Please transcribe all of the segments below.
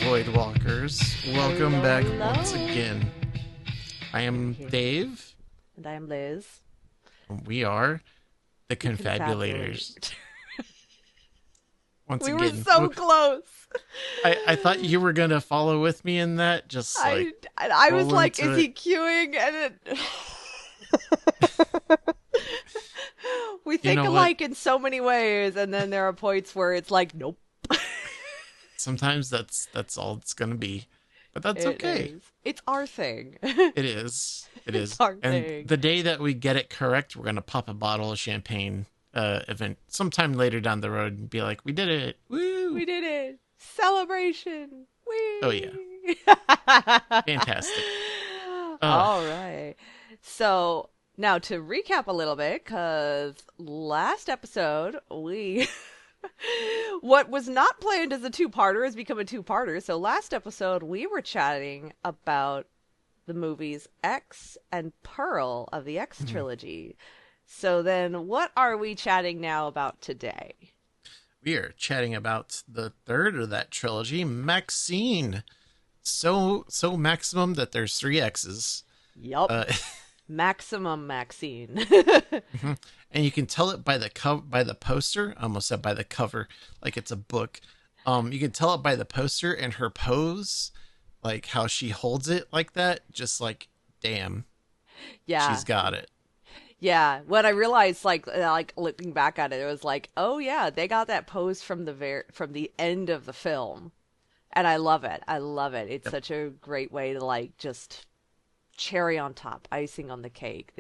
Voidwalkers. Welcome Hello, back once hello. again. I am Here. Dave. And I am Liz. We are the The Confabulate. Confabulators. Once We were again, so close. I thought you were going to follow with me in that, just like I was roll like, into is it. he queuing? And we You think know what? alike in so many ways, and then there are points where it's like, nope. Sometimes that's all it's going to be. But that's It okay. is. It's our thing. It is. It It's is. our And thing. the day that we get it correct, we're going to pop a bottle of champagne event sometime later down the road and be like, we did it. Woo! We did it. Celebration. Oh, yeah. Whee! Fantastic. All right. So now to recap a little bit, because last episode we what was not planned as a two-parter has become a two-parter. So last episode we were chatting about the movies X and Pearl of the X Trilogy. So then what are we chatting now about today? We are chatting about the third of that trilogy, Maxine. So maximum that there's three X's. Yup. Uh, Maximum Maxine. and you can tell it by the by the poster. I almost said by the cover, like it's a book. You can tell it by the poster and her pose, like how she holds it like that. Just like, damn, Yeah. she's got it. Yeah, what I realized, like looking back at it, it was like, oh yeah, they got that pose from from the end of the film, and I love it. I love it. It's Yep. such a great way to like just cherry on top, icing on the cake.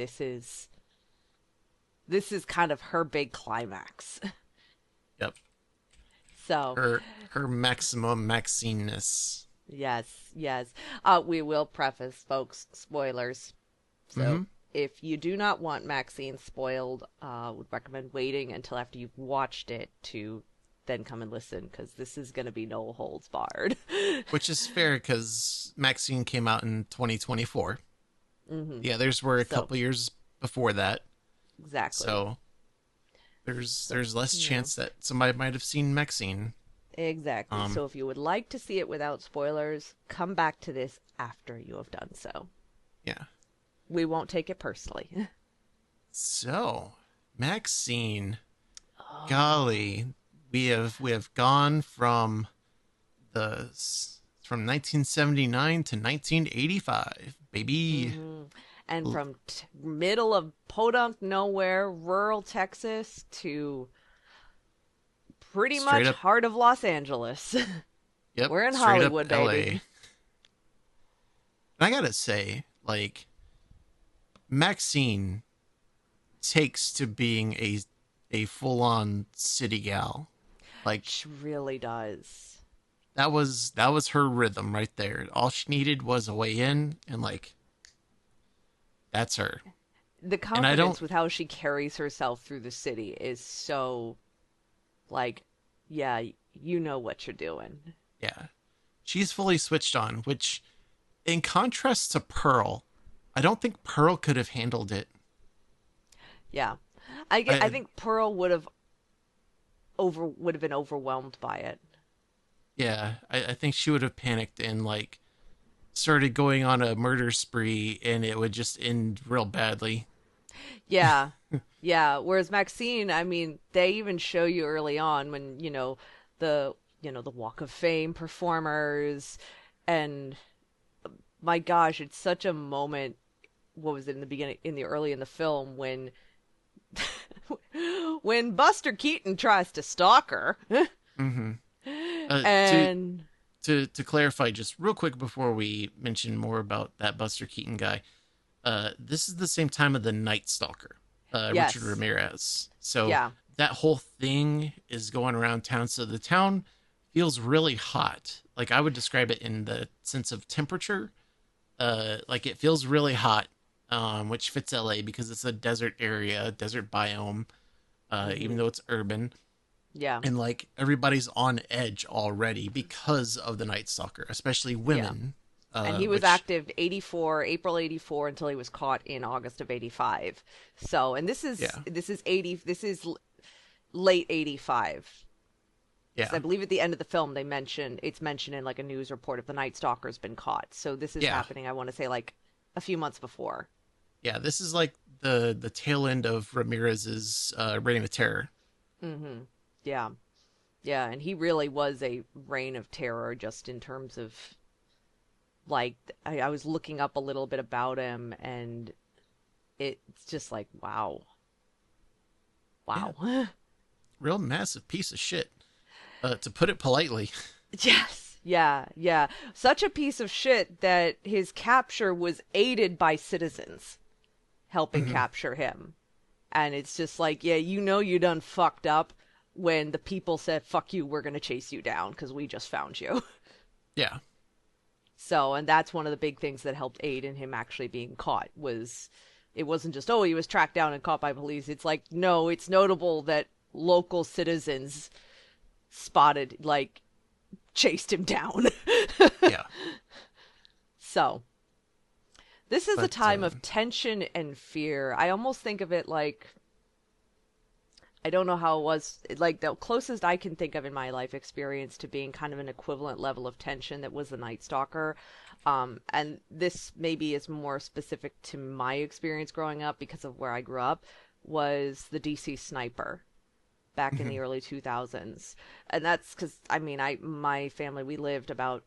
This is kind of her big climax. Yep. So Her maximum Maxine-ness. yes, yes. We will preface, folks, spoilers. So Mhm. if you do not want Maxine spoiled, would recommend waiting until after you've watched it to then come and listen, because this is going to be no holds barred. Which is fair because Maxine came out in 2024. The others were a So, couple years before that, exactly. so So, there's less you know, chance that somebody might have seen Maxine. exactly. Um, So if you would like to see it without spoilers, come back to this after you have done so. yeah. We won't take it personally. So Maxine, Oh, golly, we have gone from from 1979 to 1985, baby. hmm And L- from middle of podunk nowhere, rural Texas, to pretty Straight much up, heart of Los Angeles. yep, We're in straight up Hollywood, baby. L.A. And I gotta say, like Maxine takes to being a full on city gal. Like She really does. that was her rhythm right there. All she needed was a way in, and like that's her. The And I don't, confidence with how she carries herself through the city is so, like, yeah, you know what you're doing. yeah, she's fully switched on. Which, in contrast to Pearl, I don't think Pearl could have handled it. Yeah. I I, think Pearl would have been overwhelmed by it. yeah, I think she would have panicked and like started going on a murder spree, and it would just end real badly. Yeah. Yeah. Whereas Maxine, I mean, they even show you early on when, the the Walk of Fame performers, and my gosh, it's such a moment. What was it in the beginning, early in the film, when when Buster Keaton tries to stalk her, hmm to and to clarify, just real quick before we mention more about that Buster Keaton guy, this is the same time of the Night Stalker, Richard yes, Ramirez. So yeah, that whole thing is going around town. So the town feels really hot. Like I would describe it in the sense of temperature. Like it feels really hot, which fits LA because it's a desert area, desert biome. Even hmm, though it's urban, yeah, and like everybody's on edge already because of the Night Stalker, especially yeah. women. And he was Which active 84, April 84, until he was caught in August of 85. So, and this is yeah, this is 80, this is late 85. Because I Yeah. believe at the end of the film it's mentioned in like a news report if the Night Stalker's been caught. So this is Yeah. happening, I want to say, like a few months before. Yeah. This is like the tail end of Ramirez's Reign of Terror. Mm-hmm. Yeah. Yeah, and he really was a reign of terror just in terms of like I was looking up a little bit about him and it's just like wow. Yeah. Wow. Real massive piece of shit. To put it politely. Yes. Yeah, yeah. Such a piece of shit that his capture was aided by citizens helping Hmm. capture him. And it's just like, yeah, you know you done fucked up when the people said, fuck you, we're going to chase you down because we just found you. Yeah. So, and that's one of the big things that helped aid in him actually being caught was it wasn't just, oh, he was tracked down and caught by police. It's like, no, it's notable that local citizens spotted, like, chased him down. Yeah. So, this is a But time of tension and fear. I almost think of it like I don't know how it was like the closest I can think of in my life experience to being kind of an equivalent level of tension that was the Night Stalker. And this maybe is more specific to my experience growing up because of where I grew up was the DC Sniper back in the mhm. early 2000s. And that's because I mean I my family we lived about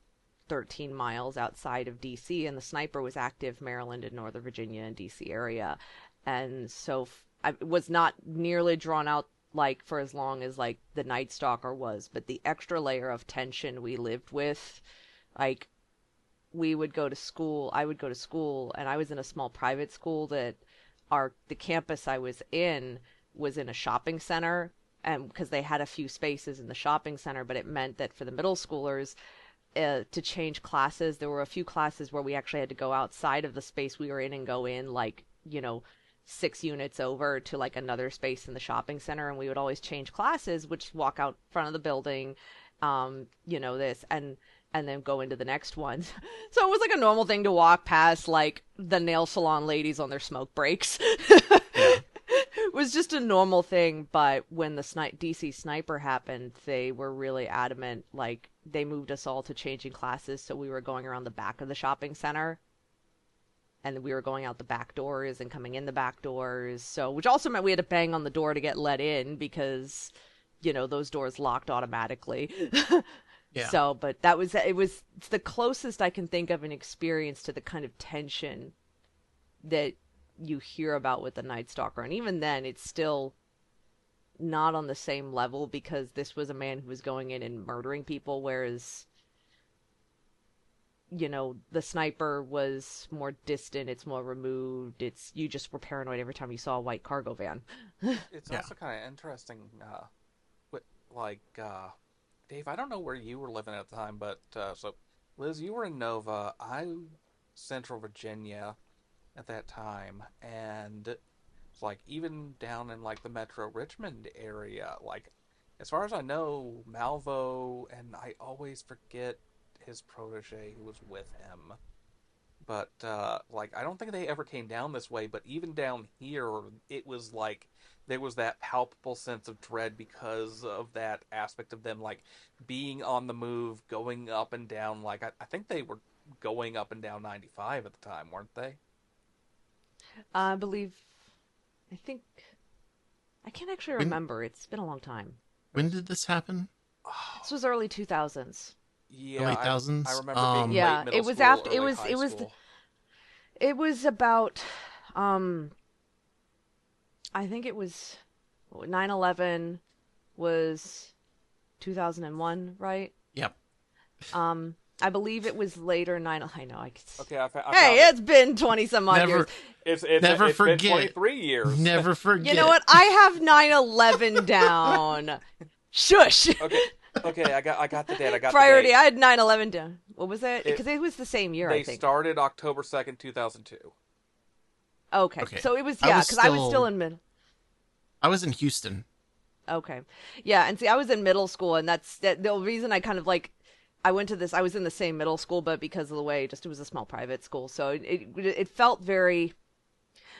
13 miles outside of DC and the Sniper was active Maryland and Northern Virginia and DC area. And so I was not nearly drawn out like for as long as like the Night Stalker was, but the extra layer of tension we lived with, like we would go to school, I would go to school, and I was in a small private school that the campus I was in a shopping center, and because they had a few spaces in the shopping center, but it meant that for the middle schoolers to change classes, there were a few classes where we actually had to go outside of the space we were in and go in like 6 units over to like another space in the shopping center, and we would always change classes, which walk out front of the building, this and then go into the next one. So it was like a normal thing to walk past like the nail salon ladies on their smoke breaks. Yeah. It was just a normal thing, but when the DC Sniper happened, they were really adamant. Like they moved us all to changing classes, so we were going around the back of the shopping center, and we were going out the back doors and coming in the back doors. So, which also meant we had to bang on the door to get let in because, those doors locked automatically. Yeah. So, but it's the closest I can think of an experience to the kind of tension that you hear about with the Night Stalker. And even then, it's still not on the same level because this was a man who was going in and murdering people, whereas the Sniper was more distant, it's more removed, you just were paranoid every time you saw a white cargo van. It's Yeah. also kind of interesting, with, like, Dave, I don't know where you were living at the time, but, so, Liz, you were in Nova, Central Virginia at that time, and it's like, even down in, like, the Metro Richmond area, like, as far as I know, Malvo, and I always forget his protege who was with him. But like I don't think they ever came down this way, but even down here it was like there was that palpable sense of dread because of that aspect of them like being on the move, going up and down like I think they were going up and down 95 at the time, weren't they? I believe, I think, I can't actually When remember. It's been a long time. when did this happen? This was early 2000s. Yeah, Early I thousands. remember being late Yeah, middle it was school, after, early high school. it was about, um, I think it was 9/11 was 2001, right? Yep. I believe it was later I know, Okay, I hey, found it. it's been 20 some odd years. Never It's never it's been forget. 23 years. Never forget. You know what? I have 9/11 down. Shush. Okay, I got the date. I got Priority. the I had 9/11 down. What was it? date. Because it was the same year, They I think. started October 2nd, 2002. Okay. Okay. So it was, I yeah, was because I was still- still in middle. I was in Houston. Okay. Yeah, and see, I was in middle school, and the reason I kind of like, I was in the same middle school, but because of the way, it was a small private school, so it felt very,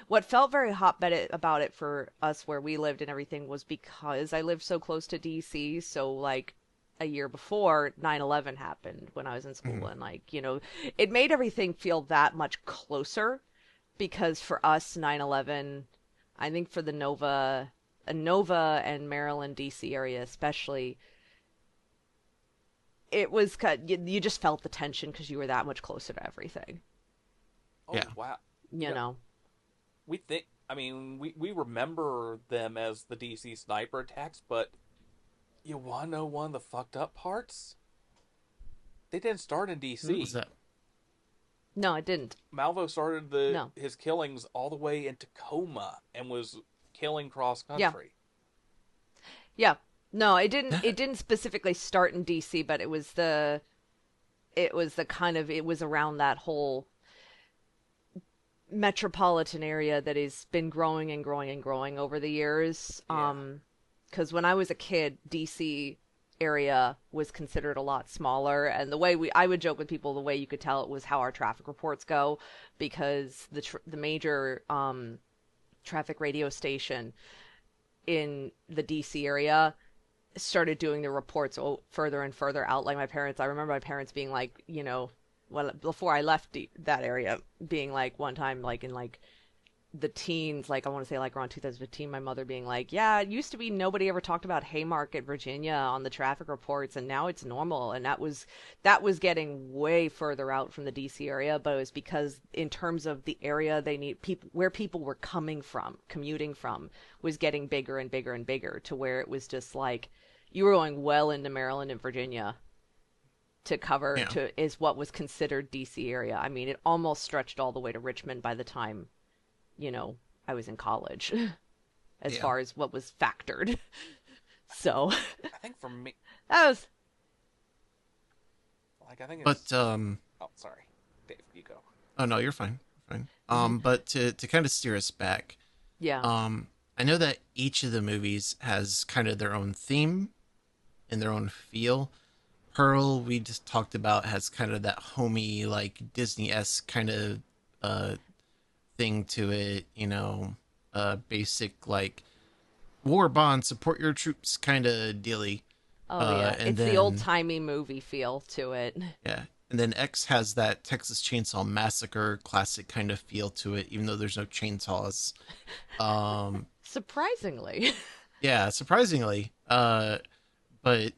what felt very hotbed about it for us where we lived and everything was because I lived so close to DC, so like, a year before 9/11 happened when I was in school. Mhm. And, like, it made everything feel that much closer because for us, 9/11, I think for the Nova and Maryland, D.C. area especially, it was you just felt the tension because you were that much closer to everything, Oh Yeah. wow. you Yeah, know? we think. I mean, we remember them as the DC sniper attacks, but you want to know one of the fucked up parts? They didn't start in What was DC. that? No, it didn't. Malvo started No. his killings all the way in Tacoma and was killing cross Yeah. country. Yeah. No, it didn't. It That didn't specifically start in DC, but it was the kind of it was around that whole metropolitan area that has been growing and growing and growing over the years. Yeah. Because when I was a kid, DC area was considered a lot smaller, and the way I would joke with people, the way you could tell it was how our traffic reports go, because the major traffic radio station in the DC area started doing the reports further and further out. Like I remember my parents being like, well, before I left that area, being like one time, like in like the teens, like I want to say like around 2015, my mother being like, yeah, it used to be nobody ever talked about Haymarket, Virginia on the traffic reports, and now it's normal. And that was getting way further out from the DC area, but it was because in terms of the area they need people, where people were coming from, commuting from, was getting bigger and bigger and bigger, to where it was just like you were going well into Maryland and Virginia to cover yeah. to is what was considered DC area. I mean, it almost stretched all the way to Richmond by the time, I was in college, as Yeah. far as what was factored. So I think for me, that was like I think But it's. Oh, sorry, Dave, you go. oh no, you're fine. You're fine. mhm. But to kind of steer us back, Yeah. I know that each of the movies has kind of their own theme and their own feel. Pearl, we just talked about, has kind of that homey, like Disney-esque kind of uh thing to it, basic like war bond, support your troops kind of dealy. Oh yeah, And it's the old then timey movie feel to it. yeah, and then X has that Texas Chainsaw Massacre classic kind of feel to it, even though there's no chainsaws. Um, Surprisingly. yeah, surprisingly. But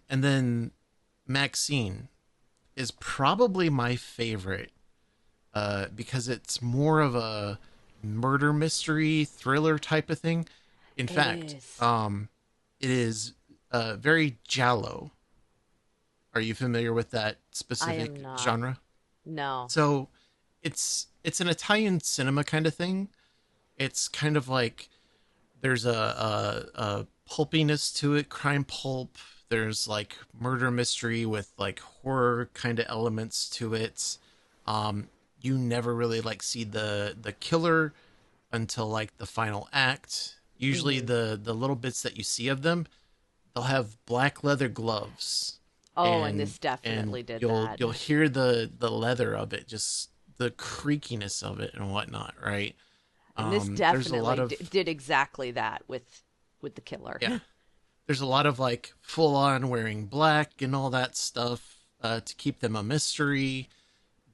and then Maxine is probably my favorite, because it's more of a murder mystery thriller type of thing. In It fact, is. it is very giallo. Are you familiar with that I am specific not. genre? No. So it's an Italian cinema kind of thing. It's kind of like there's a pulpiness to it, crime pulp. There's like murder mystery with like horror kind of elements to it. You never really like see the killer until like the final act. Usually hmm the little bits that you see of them, they'll have black leather gloves, Oh, and and this definitely did you'll that. you'll hear the leather of it, just the creakiness of it and whatnot, right? And this There's a lot definitely of did exactly that with the killer. yeah, there's a lot of like full on wearing black and all that stuff, to keep them a mystery.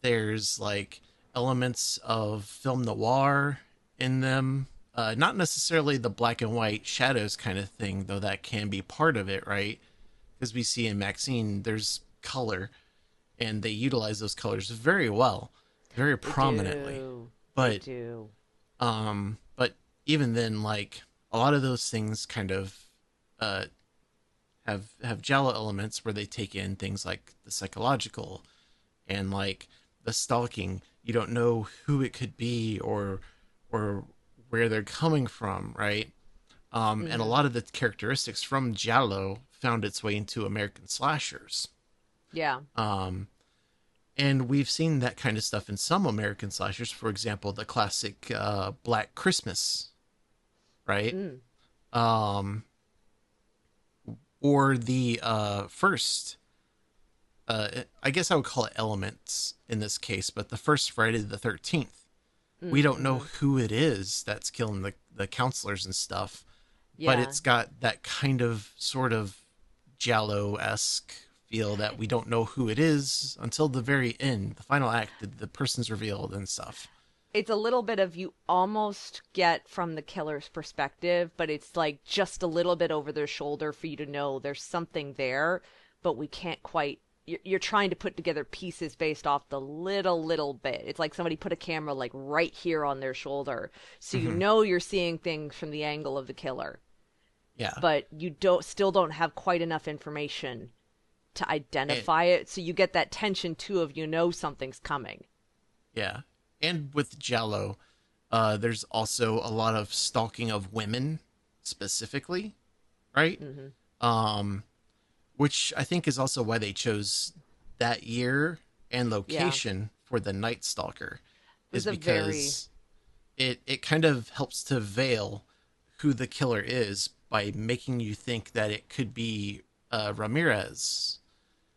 There's like elements of film noir in them. Not necessarily the black and white shadows kind of thing, though that can be part of it, right? Because we see in Maxine, there's color, and they utilize those colors very well, very They prominently. do. They But do. but even then, like a lot of those things kind of uh have Jala elements where they take in things like the psychological and like the stalking. You don't know who it could be, or where they're coming from, right? And a hmm lot of the characteristics from Giallo found its way into American slashers. Yeah. And we've seen that kind of stuff in some American slashers. For example, the classic Black Christmas, right? Mm. Um, or the first, I guess I would call it Elements in this case, but the first Friday the 13th. We don't know Mm-hmm. who it is that's killing the counselors and stuff, but Yeah. it's got that kind of sort of Giallo-esque feel that we don't know who it is until the very end, the final act, the person's revealed and stuff. It's a little bit of you almost get from the killer's perspective, but it's like just a little bit over their shoulder for you to know there's something there, but we can't quite. You're trying to put together pieces based off the little bit. It's like somebody put a camera like right here on their shoulder, so you Hmm. know you're seeing things from the angle of the killer, Yeah. but you don't have quite enough information to And, identify it, so you get that tension too of something's coming. yeah. And with Giallo, there's also a lot of stalking of women specifically, right? Hmm. Um, which I think is also why they chose that year and Yeah, location for the Night Stalker, it was is a very because it kind of helps to veil who the killer is by making you think that it could be Ramirez,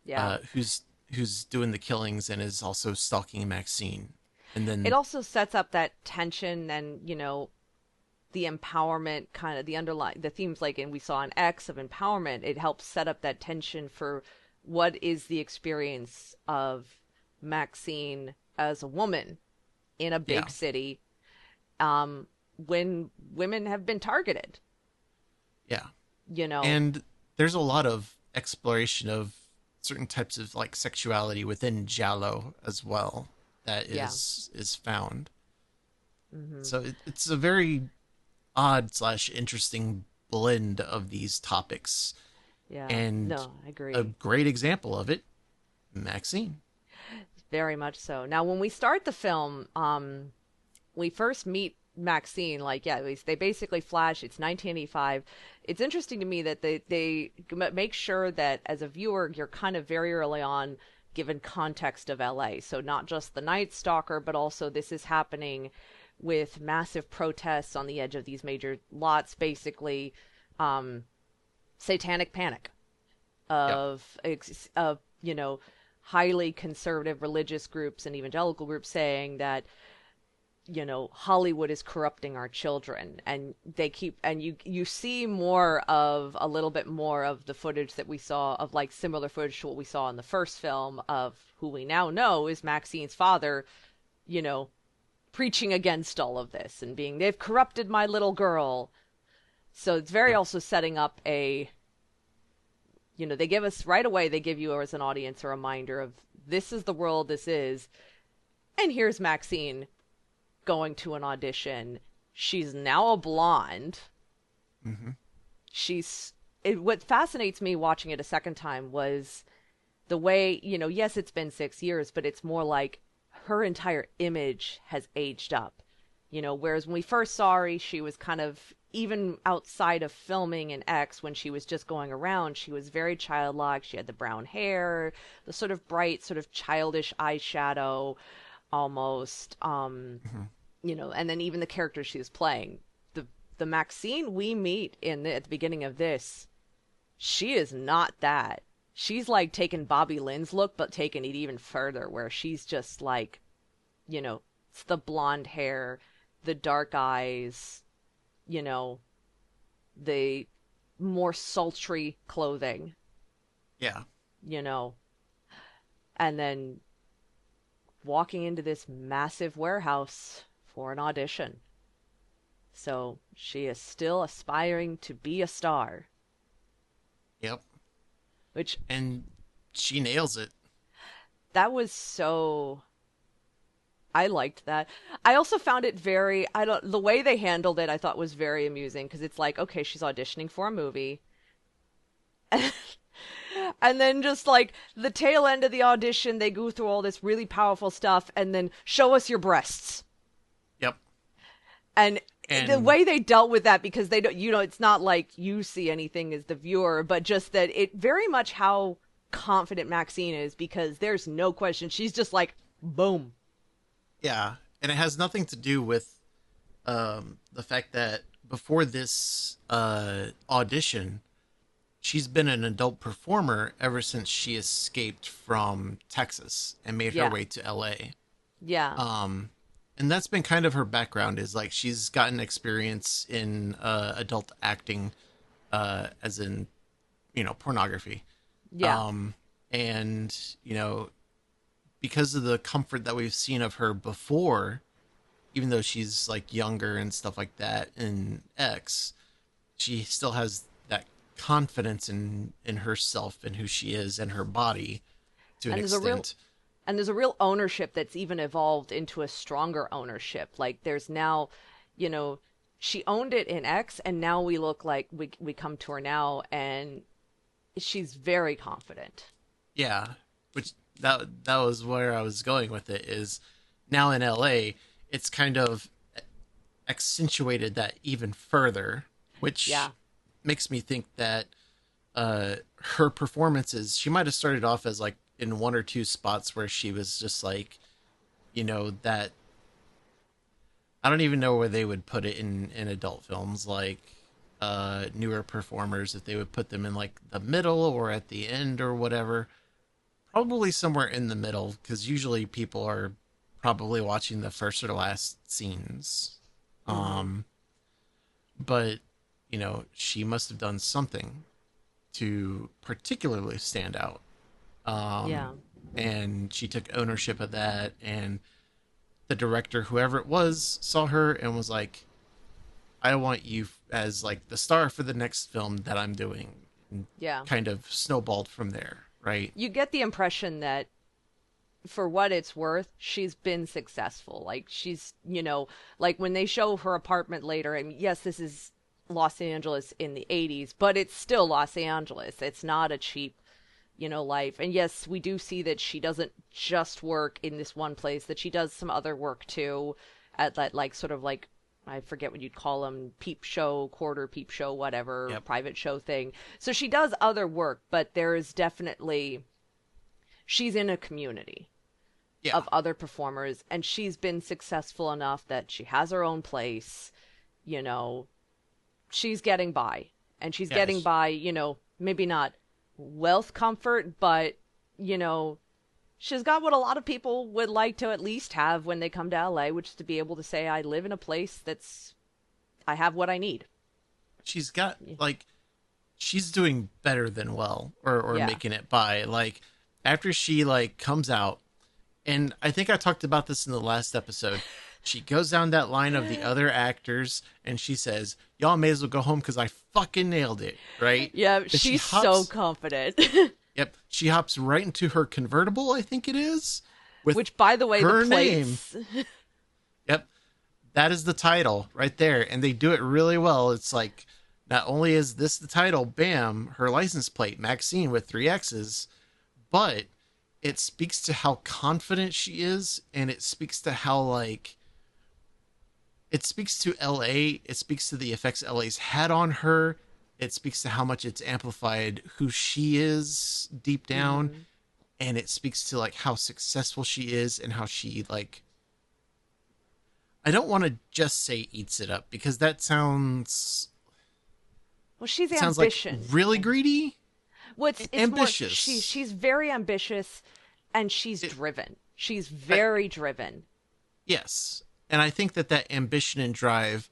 yeah. who's doing the killings and is also stalking Maxine. And It then also sets up that tension and the empowerment kind of the themes like we saw in X of empowerment. It helps set up that tension for what is the experience of Maxine as a woman in a yeah, big city, um, when women have been targeted. yeah, You know, and there's a lot of exploration of certain types of like sexuality within Giallo as well that yeah. is found. Hmm. So it's a very odd slash interesting blend of these topics, Yeah. and No, I a agree. great example of it, Maxine. Very much so. Now, when we start the film, we first meet Maxine, like, yeah, they basically flash. It's 1985. It's interesting to me that they make sure that as a viewer, you're kind of very early on given context of LA. So not just the Night Stalker, but also this is happening with massive protests on the edge of these major lots, basically, um, satanic panic Yep. of highly conservative religious groups and evangelical groups saying that Hollywood is corrupting our children, and they keep and you see more of a little bit more of the footage that we saw of like similar footage to what we saw in the first film of who we now know is Maxine's father, you know, preaching against all of this and being they've corrupted my little girl. So it's very Yep. also setting up they give us right away, they give you as an audience a reminder of this is the world this is, and here's Maxine going to an audition. She's now a blonde. Hmm. What fascinates me watching it a second time was the way, yes, it's been 6 years, but it's more like her entire image has aged up. Whereas when we first saw her, she was kind of, even outside of filming in X, when she was just going around, she was very childlike. She had the brown hair, the sort of bright, sort of childish eyeshadow almost. Hmm. And then even the character she was playing, the Maxine we meet at the beginning of this, she is not that. She's like taking Bobby Lynn's look, but taking it even further, where she's just like, it's the blonde hair, the dark eyes, you know, the more sultry clothing, Yeah. you know, and then walking into this massive warehouse for an audition. So she is still aspiring to be a star, Yep. which And she nails it. that was so. I liked that. I also found it very, I don't, the way they handled it, I thought was very amusing because it's like, okay, she's auditioning for a movie. And then just like the tail end of the audition, they go through all this really powerful stuff and then show us your breasts. Yep. And the And way they dealt with that, because they don't, it's not like you see anything as the viewer, but just that it very much how confident Maxine is, because there's no question. She's just like, boom. yeah, and it has nothing to do with the fact that before this audition, she's been an adult performer ever since she escaped from Texas and made her Yeah. way to LA. Yeah. Um, and that's been kind of her background, is like she's gotten experience in adult acting, as in pornography. Yeah. And because of the comfort that we've seen of her before, even though she's like younger and stuff like that in X, she still has that confidence in herself and who she is and her body to an And there's a real extent. and there's a real ownership that's even evolved into a stronger ownership. Like there's now, you know, she owned it in X, and now we look like we come to her now, and she's very confident. Yeah, which that was where I was going with it. Is now in LA, it's kind of accentuated that even further, which Yeah. makes me think that her performances, she might have started off as like in one or two spots where she was just like, that I don't even know where they would put it in adult films, like newer performers, if they would put them in like the middle or at the end or whatever. Probably somewhere in the middle, because usually people are probably watching the first or last scenes. Hmm. Um, but she must have done something to particularly stand out. Yeah. And she took ownership of that, and the director, whoever it was, saw her and was like, I want you as like the star for the next film that I'm doing, and Yeah. kind of snowballed from there, right? You get the impression that for what it's worth, she's been successful. Like she's, like when they show her apartment later, and yes, this is Los Angeles in the 80s, but it's still Los Angeles. It's not a cheap, life. And yes, we do see that she doesn't just work in this one place, that she does some other work too at that, like, sort of like, I forget what you'd call them, peep show, quarter peep show, whatever, Yep. private show thing. So she does other work, but there is definitely, she's in a community Yeah. of other performers, and she's been successful enough that she has her own place, you know, she's getting by. And she's getting Yes. by, maybe not wealth comfort, but, you know, she's got what a lot of people would like to at least have when they come to LA, which is to be able to say, I live in a place that's, I have what I need. She's got like she's doing better than well, or Yeah. making it by, like, after she like comes out, and I think I talked about this in the last episode. She goes down that line of the other actors and she says, y'all may as well go home because I fucking nailed it, right? Yeah, And she she's so hops, confident. yep, she hops right into her convertible, I think it is, with Which, by the way, the her name. plates. Yep, that is the title right there. And they do it really well. It's like, not only is this the title, bam, her license plate, Maxine with three X's, but it speaks to how confident she is, and it speaks to how, like, it speaks to LA, it speaks to the effects LA's had on her, it speaks to how much it's amplified who she is deep down, Hmm. and it speaks to like how successful she is and how she, like, I don't want to just say eats it up, because that sounds Well, she's it sounds like ambition. really greedy. It's more Ambitious. she's very ambitious, and she's It, driven. She's I, very driven. yes, and I think that ambition and drive,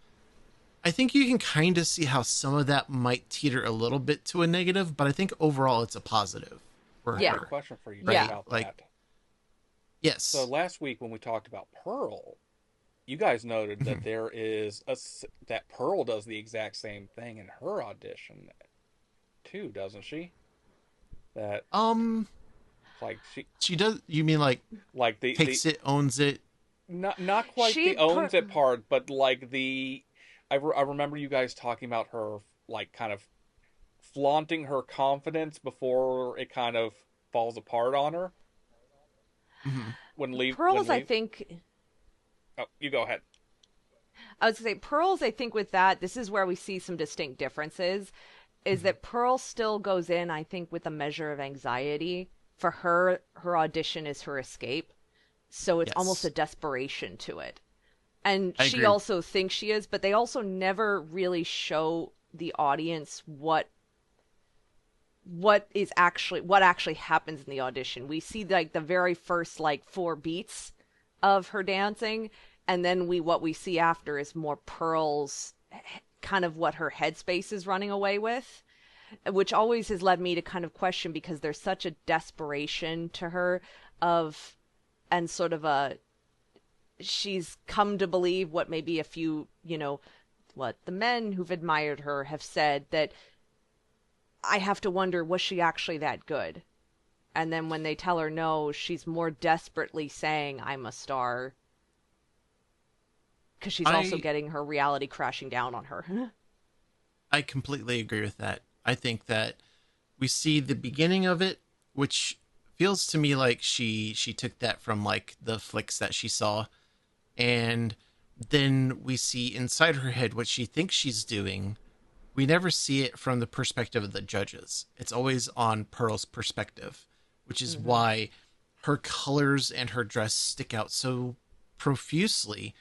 I think you can kind of see how some of that might teeter a little bit to a negative, but I think overall it's a positive for I have Yeah. a her, question for you Yeah. right? about Like, that. So yes. last week when we talked about Pearl, you guys noted that Mhm. that Pearl does the exact same thing in her audition too, doesn't she? That um like she does, you mean like like the takes it, owns it? not quite She the put owns it part, but like I remember you guys talking about her like kind of flaunting her confidence before it kind of falls apart on her Mhm. Pearls, when I leave. think. Oh, you go ahead. I would say Pearls. I think with that, this is where we see some distinct differences. Is Mhm. that Pearl still goes in, I think, with a measure of anxiety. For her, her audition is her escape, so it's almost a Yes, desperation to it. And I she agree. also thinks she is, but they also never really show the audience what actually happens in the audition. We see like the very first like four beats of her dancing, and then what we see after is more Pearl's kind of what her headspace is running away with. which always has led me to kind of question, because there's such a desperation to her of, and sort of a, she's come to believe what maybe a few, what the men who've admired her have said, that I have to wonder, was she actually that good? And then when they tell her no, she's more desperately saying, I'm a star. Because she's also getting her reality crashing down on her. I completely agree with that. I think that we see the beginning of it, which feels to me like she took that from like the flicks that she saw, and then we see inside her head what she thinks she's doing. We never see it from the perspective of the judges. It's always on Pearl's perspective, which is why her colors and her dress stick out so profusely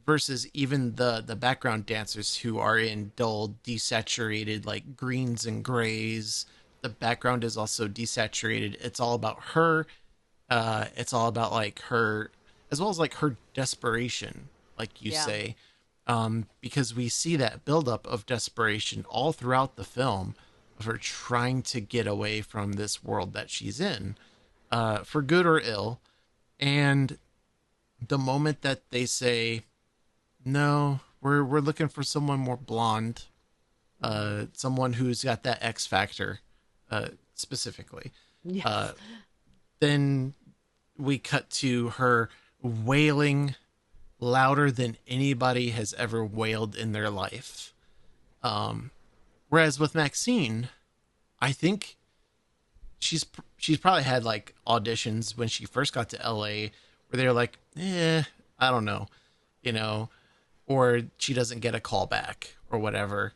versus even the background dancers who are in dull, desaturated, like greens and grays. The background is also desaturated. It's all about her. It's all about like her, as well as like her desperation, like you say, because we see that buildup of desperation all throughout the film of her trying to get away from this world that she's in, for good or ill. And the moment that they say, no, we're looking for someone more blonde, someone who's got that X factor, specifically. Yes. Then we cut to her wailing louder than anybody has ever wailed in their life. Whereas with Maxine, I think she's probably had like auditions when she first got to LA where they're like, I don't know, or she doesn't get a call back or whatever,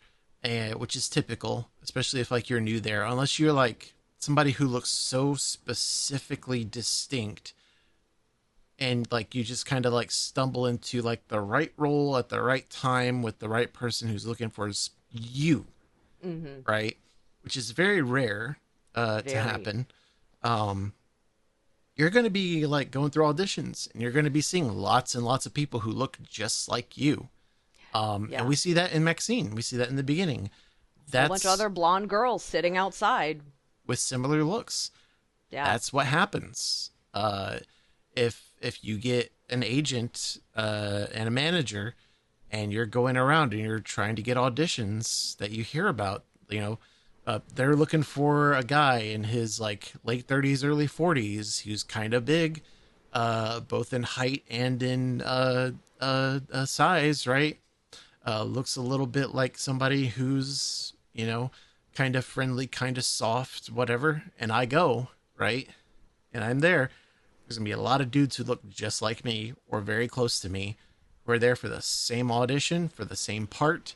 which is typical, especially if like you're new there, unless you're like somebody who looks so specifically distinct and like you just kind of like stumble into like the right role at the right time with the right person who's looking for you, right? Which is very rare to happen. You're going to be like going through auditions and you're going to be seeing lots and lots of people who look just like you. And we see that in Maxine. We see that in the beginning. That's a bunch of other blonde girls sitting outside with similar looks. Yeah. That's what happens. If you get an agent and a manager and you're going around and you're trying to get auditions that you hear about, they're looking for a guy in his like late 30s, early 40s who's kind of big, both in height and in size, right? Looks a little bit like somebody who's, kind of friendly, kind of soft, whatever. And I go, right? And I'm there. There's going to be a lot of dudes who look just like me or very close to me who are there for the same audition, for the same part.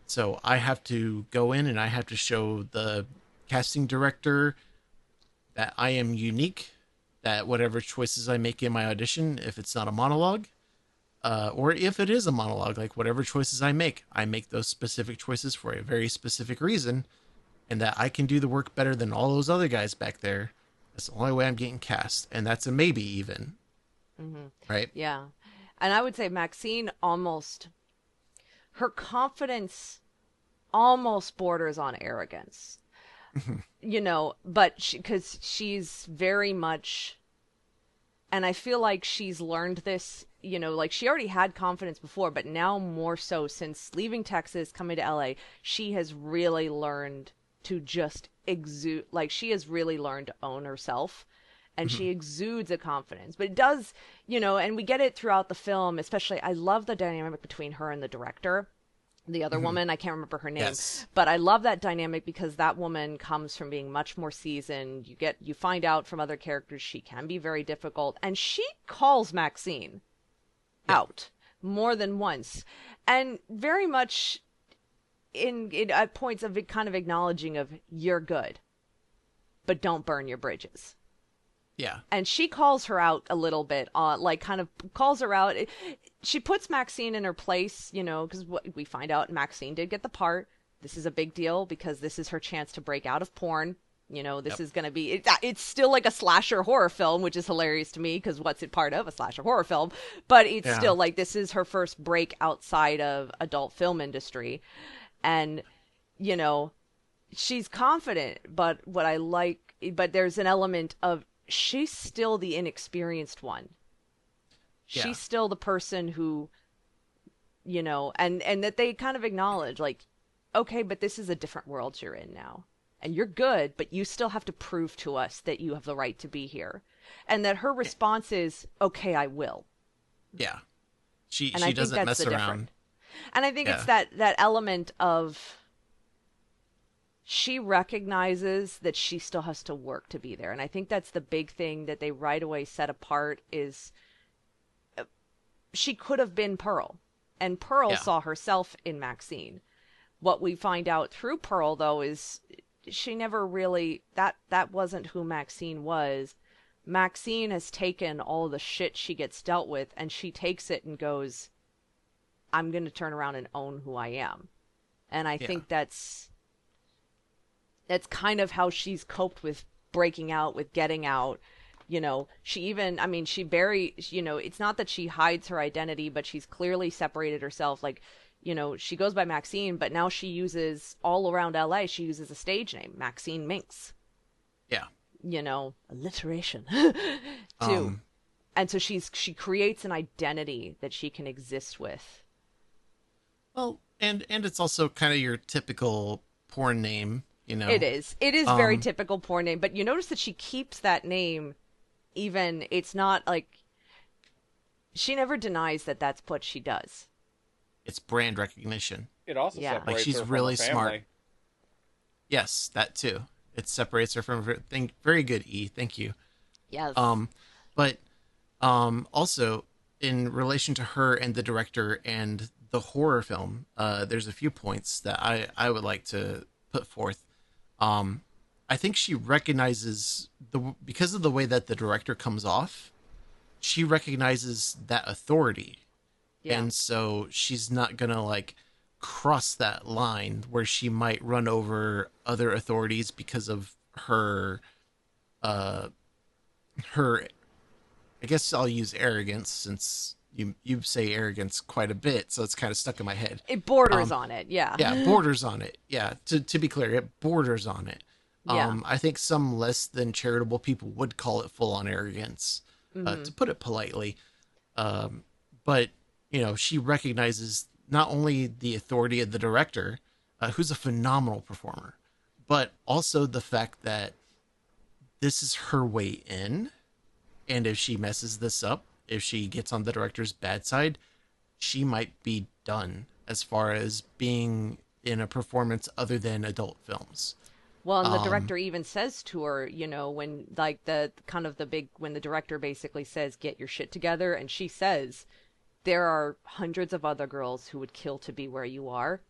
So I have to go in and I have to show the casting director that I am unique, that whatever choices I make in my audition, if it's not a monologue, or if it is a monologue, like whatever choices I make those specific choices for a very specific reason, and that I can do the work better than all those other guys back there. That's the only way I'm getting cast, and that's a maybe even. Right? Yeah. And I would say Maxine almost, her confidence almost borders on arrogance, but because she's very much, and I feel like she's learned this, like she already had confidence before, but now more so since leaving Texas, coming to LA, she has really learned to just exude, like she has really learned to own herself. And she exudes a confidence, but it does, and we get it throughout the film, especially. I love the dynamic between her and the director, the other woman. I can't remember her name, but I love that dynamic because that woman comes from being much more seasoned. You find out from other characters she can be very difficult, and she calls Maxine out more than once, and very much in at points of kind of acknowledging of, you're good, but don't burn your bridges. Yeah. And she calls her out a little bit, like kind of calls her out. She puts Maxine in her place, because what we find out, Maxine did get the part. This is a big deal because this is her chance to break out of porn. This is going to be, it's still like a slasher horror film, which is hilarious to me because what's it part of? A slasher horror film. But it's still like, this is her first break outside of adult film industry. And, she's confident, but but there's an element of she's still the inexperienced one. Yeah. She's still the person who, and that they kind of acknowledge, like, okay, but this is a different world you're in now. And you're good, but you still have to prove to us that you have the right to be here. And that her response is, okay, I will. Yeah. She And I think doesn't that's mess the around. difference. And I think Yeah. it's that element of she recognizes that she still has to work to be there. And I think that's the big thing that they right away set apart is she could have been Pearl. And Pearl Yeah. saw herself in Maxine. What we find out through Pearl, though, is she never really that wasn't who Maxine was. Maxine has taken all the shit she gets dealt with, and she takes it and goes, I'm going to turn around and own who I am. And I Yeah. think that's kind of how she's coped with breaking out, with getting out. She even, I mean, it's not that she hides her identity, but she's clearly separated herself. Like, she goes by Maxine, but now she uses, all around LA, she uses a stage name, Maxine Minx. Yeah. Alliteration too. Um, And so she creates an identity that she can exist with. well, and it's also kind of your typical porn name, It is very Um, typical porn name, but you notice that she keeps that name. Even it's not like she never denies that that's what she does. It's brand recognition. It also Yeah. separates Like, she's her from really her family. smart. Yes, that too. It separates her from her thing. Very good, E. Thank you. Yes. But also in relation to her and the director and the horror film, there's a few points that I would like to put forth. I think she recognizes because of the way that the director comes off, she recognizes that authority. Yeah. And so she's not gonna like cross that line where she might run over other authorities because of her her I guess I'll use arrogance since you say arrogance quite a bit, so it's kind of stuck in my head. It borders on it. Yeah. Yeah, borders on it. Yeah, to be clear, it borders on it. Yeah. I think some less than charitable people would call it full on arrogance, to put it politely. But she recognizes not only the authority of the director, who's a phenomenal performer, but also the fact that this is her way in. And if she messes this up, if she gets on the director's bad side, she might be done as far as being in a performance other than adult films. Well, and the director even says to her, when like when the director basically says, "Get your shit together," and she says, "There are hundreds of other girls who would kill to be where you are,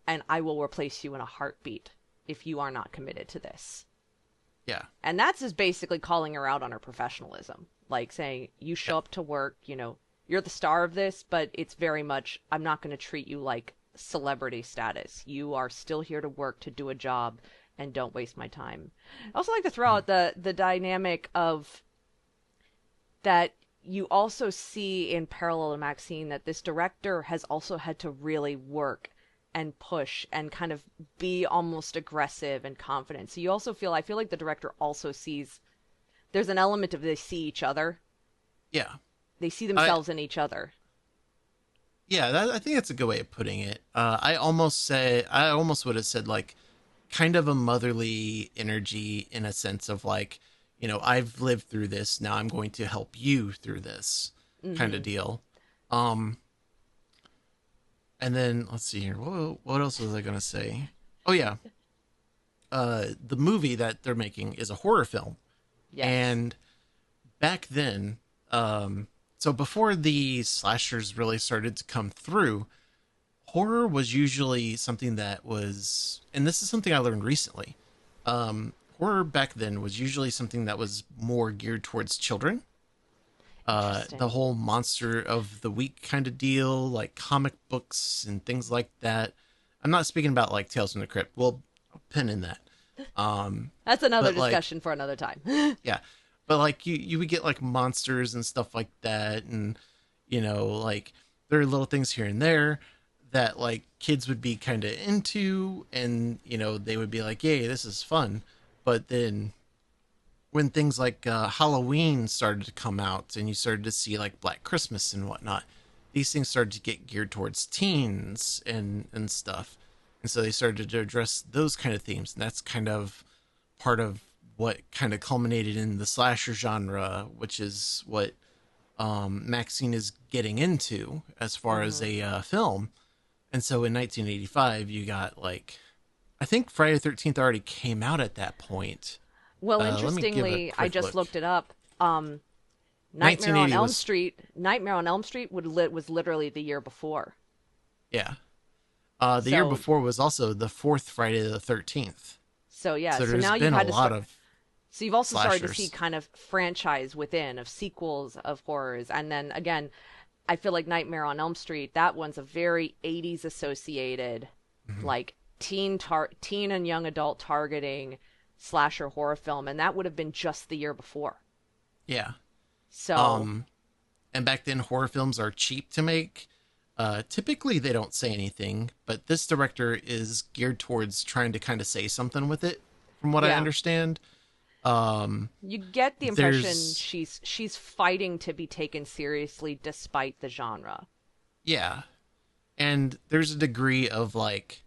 and I will replace you in a heartbeat if you are not committed to this." Yeah. And that's just basically calling her out on her professionalism. Like saying, you show up to work, you're the star of this, but it's very much, I'm not going to treat you like celebrity status. You are still here to work, to do a job, and don't waste my time. I also like to throw out the dynamic of that you also see in parallel to Maxine that this director has also had to really work and push and kind of be almost aggressive and confident. So you also I feel like the director also sees, there's an element of they see each other. Yeah. They see themselves in each other. Yeah, I think that's a good way of putting it. I almost would have said like kind of a motherly energy in a sense of like, I've lived through this. Now I'm going to help you through this kind of deal. And then let's see here. What else was I going to say? Oh yeah. The movie that they're making is a horror film. Yes. And back then, so before the slashers really started to come through, horror was usually something that was, and this is something I learned recently. Horror back then was usually something that was more geared towards children. The whole monster of the week kind of deal, like comic books and things like that. I'm not speaking about like Tales from the Crypt. We'll pin in that. That's another but, like, discussion for another time. Yeah. But like you would get like monsters and stuff like that, and like there are little things here and there that like kids would be kind of into, and they would be like, yay, this is fun. But then when things like Halloween started to come out, and you started to see like Black Christmas and whatnot, these things started to get geared towards teens and stuff. And so they started to address those kind of themes. And that's kind of part of what kind of culminated in the slasher genre, which is what Maxine is getting into as far as a film. And so in 1985, you got like, I think Friday the 13th already came out at that point. Well, Let me give a interestingly, I quick just look. looked it up. Nightmare on 1980 Elm was, Street. Nightmare on Elm Street was literally the year before. yeah. The year So before was also the fourth Friday the 13th. so yeah. So So there's now you've been a had to lot start. of So you've also started to see slashers. kind of franchise within of sequels of horrors, and then again, I feel like Nightmare on Elm Street. That one's a very '80s associated, Mhm. like teen and young adult targeting slasher horror film, and that would have been just the year before. Yeah. So Um, and back then horror films are cheap to make. Typically they don't say anything, but this director is geared towards trying to kind of say something with it, from what I yeah, understand. Um, you get the impression there's she's fighting to be taken seriously despite the genre. yeah, and there's a degree of like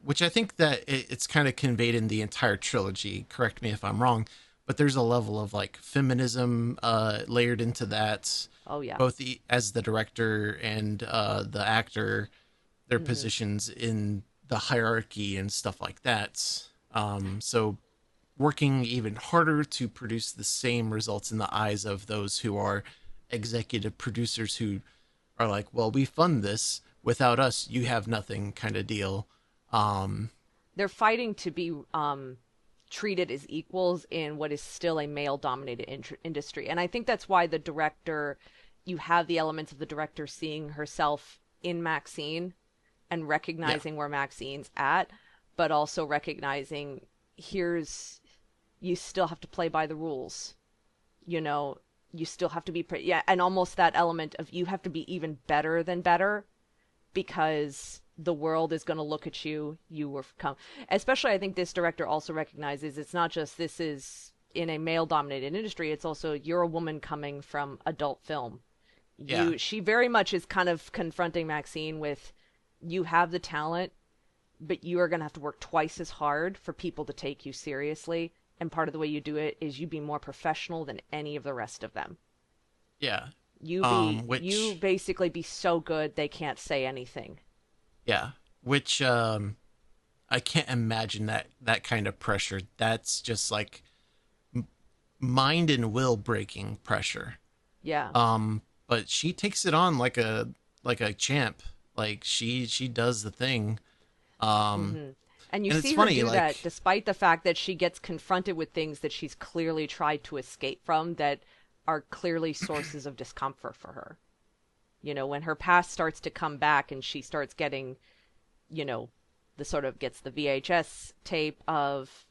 which I think that it's kind of conveyed in the entire trilogy. Correct me if I'm wrong, but there's a level of like feminism layered into that, Oh yeah. both as the director and the actor, their Hmm. positions in the hierarchy and stuff like that. So working even harder to produce the same results in the eyes of those who are executive producers who are like, well, we fund this. Without us, you have nothing kind of deal. Um, They're fighting to be treated as equals in what is still a male dominated industry. And I think that's why the director, you have the elements of the director seeing herself in Maxine and yeah, recognizing where Maxine's at, but also recognizing here's, you still have to play by the rules. You know, you still have to be, yeah, and almost that element of you have to be even better than better because the world is going to look at you. You were come, especially I think this director also recognizes it's not just this is in a male dominated industry, it's also you're a woman coming from adult film. yeah, She very much is kind of confronting Maxine with you have the talent, but you are going to have to work twice as hard for people to take you seriously, and part of the way you do it is you be more professional than any of the rest of them. yeah. You Which basically be so good they can't say anything. yeah, which I can't imagine that kind of pressure. That's just like mind and will breaking pressure. Yeah. But she takes it on like a champ. Like she does the thing. Um, Hmm. And you and it's see her funny, do that like despite the fact that she gets confronted with things that she's clearly tried to escape from that are clearly sources of discomfort for her. You know, when her past starts to come back and she starts getting, you know, the sort of gets the VHS tape of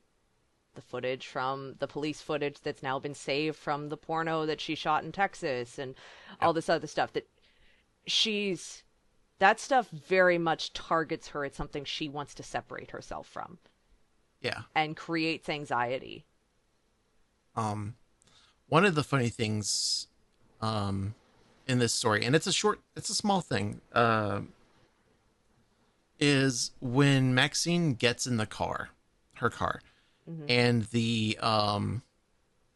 the footage from the police footage that's now been saved from the porno that she shot in Texas and yep, all this other stuff that she's that stuff very much targets her at something she wants to separate herself from yeah. and creates anxiety. Um, one of the funny things um in this story, and it's a small thing, is when Maxine gets in the car, her car, Hmm. and the I'm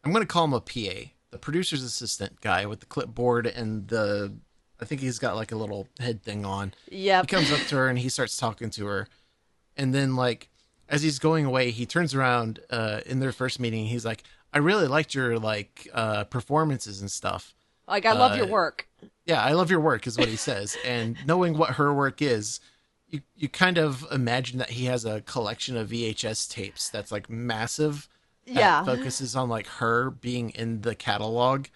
gonna call him a PA, the producer's assistant guy with the clipboard and the I think he's got like a little head thing on. He Yep. comes up to her and he starts talking to her, and then like as he's going away, he turns around in their first meeting. He's like, "I really liked your like performances and stuff." Like I love Uh, your work. yeah, I love your work is what he says. And knowing what her work is, you kind of imagine that he has a collection of VHS tapes that's like massive that Yeah. focuses on like her being in the catalog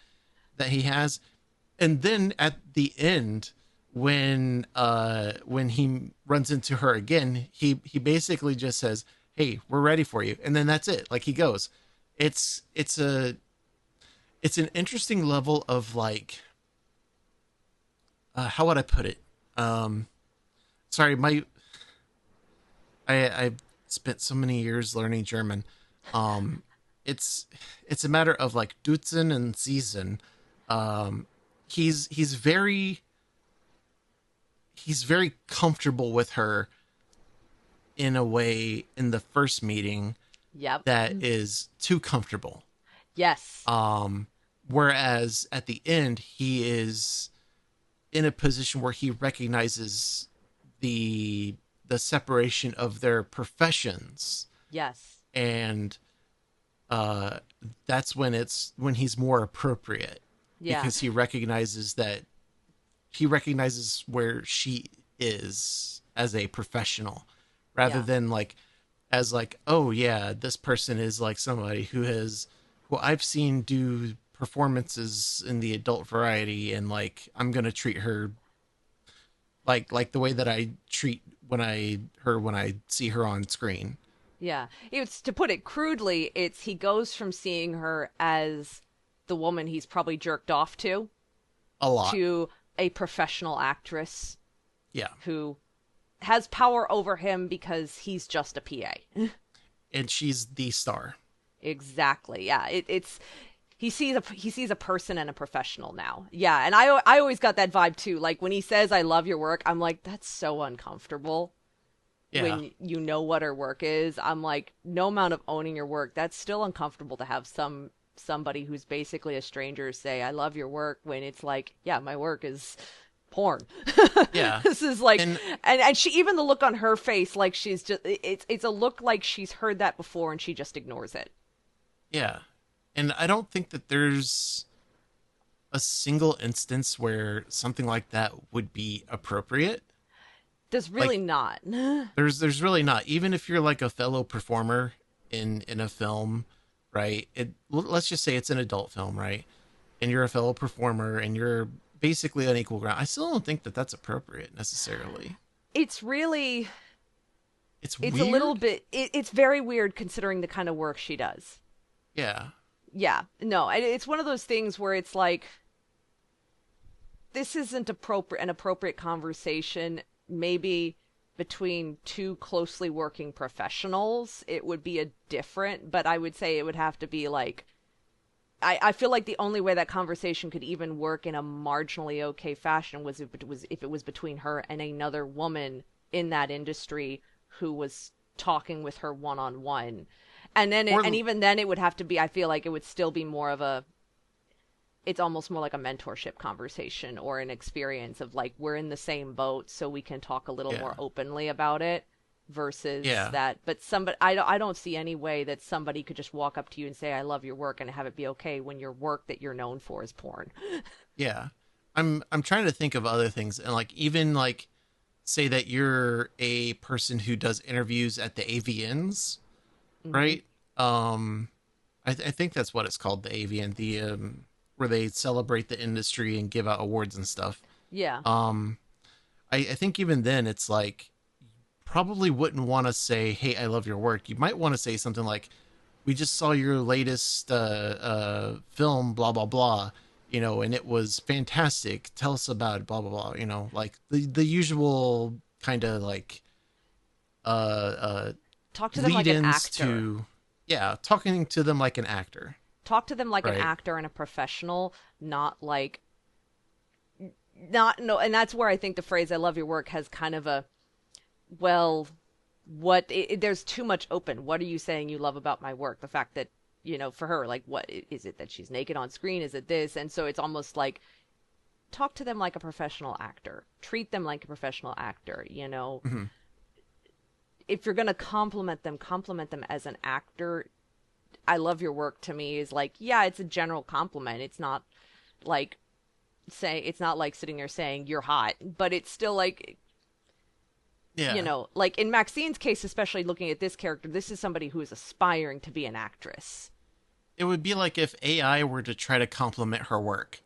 that he has. And then at the end when he runs into her again, he basically just says, "Hey, we're ready for you." And then that's it. Like he goes. It's it's an interesting level of like how would I put it? Um, sorry, I spent so many years learning German. Um, it's it's a matter of like dutzen and season. Um, he's very comfortable with her in a way in the first meeting Yep. that is too comfortable. Yes. Whereas at the end, he is in a position where he recognizes the the separation of their professions, Yes. and uh, that's when he's more appropriate Yeah. because he recognizes where she is as a professional rather Yeah. than like as like, oh yeah, this person is like somebody who I've seen do performances in the adult variety, and like I'm gonna treat her like the way that I treat when I see her on screen. Yeah. It's to put it crudely, it's he goes from seeing her as the woman he's probably jerked off A lot. to a professional actress Yeah. who has power over him because he's just a PA. And she's the star. Exactly. Yeah. It's he sees a person and a professional now. Yeah, and I always got that vibe too. Like when he says I love your work, I'm like that's so uncomfortable. Yeah. When you know what her work is, I'm like no amount of owning your work, that's still uncomfortable to have somebody who's basically a stranger say I love your work when it's like, yeah, my work is porn. Yeah. This is like And and she even the look on her face like she's just it's a look like she's heard that before and she just ignores it. yeah. And I don't think that there's a single instance where something like that would be appropriate. There's really Like not. there's really not. Even if you're like a fellow performer in a film, right? Let's just say it's an adult film, right? And you're a fellow performer and you're basically on equal ground. I still don't think that that's appropriate necessarily. It's really It's it's a little weird. bit it's very weird considering the kind of work she does. Yeah. Yeah, no, it's one of those things where it's like this isn't an appropriate conversation. Maybe between two closely working professionals, it would be a different, but I would say it would have to be like I feel like the only way that conversation could even work in a marginally okay fashion was if it was between her and another woman in that industry who was talking with her one on one. And Or even then it would have to be I feel like it would still be more of a it's almost more like a mentorship conversation or an experience of like we're in the same boat so we can talk a little yeah. more openly about it versus Yeah. that but I don't see any way that somebody could just walk up to you and say I love your work and have it be okay when your work that you're known for is porn. Yeah. I'm trying to think of other things, and like even like say that you're a person who does interviews at the AVNs, Hmm. right? I think that's what it's called, the AVN, the where they celebrate the industry and give out awards and stuff. Yeah. Um, I think even then it's like probably wouldn't want to say, "Hey, I love your work." You might want to say something like, "We just saw your latest film, blah blah blah, and it was fantastic. Tell us about it, blah blah blah." Like the usual kind of like uh Talk to them like an lead-ins actor. to, yeah, talking to them like an actor, Talk to them like an right? actor and a professional, not like not no and that's where I think the phrase I love your work has kind of a well there's too much open. What are you saying you love about my work? The fact that for her like what is it that she's naked on screen, is it this? And so it's almost like talk to them like a professional actor, treat them like a professional actor. Hmm. If you're going to compliment them as an actor. I love your work to me is like, yeah, it's a general compliment. It's not like it's not like sitting there saying you're hot, but it's still like Yeah. like in Maxine's case, especially looking at this character, this is somebody who is aspiring to be an actress. It would be like if AI were to try to compliment her work,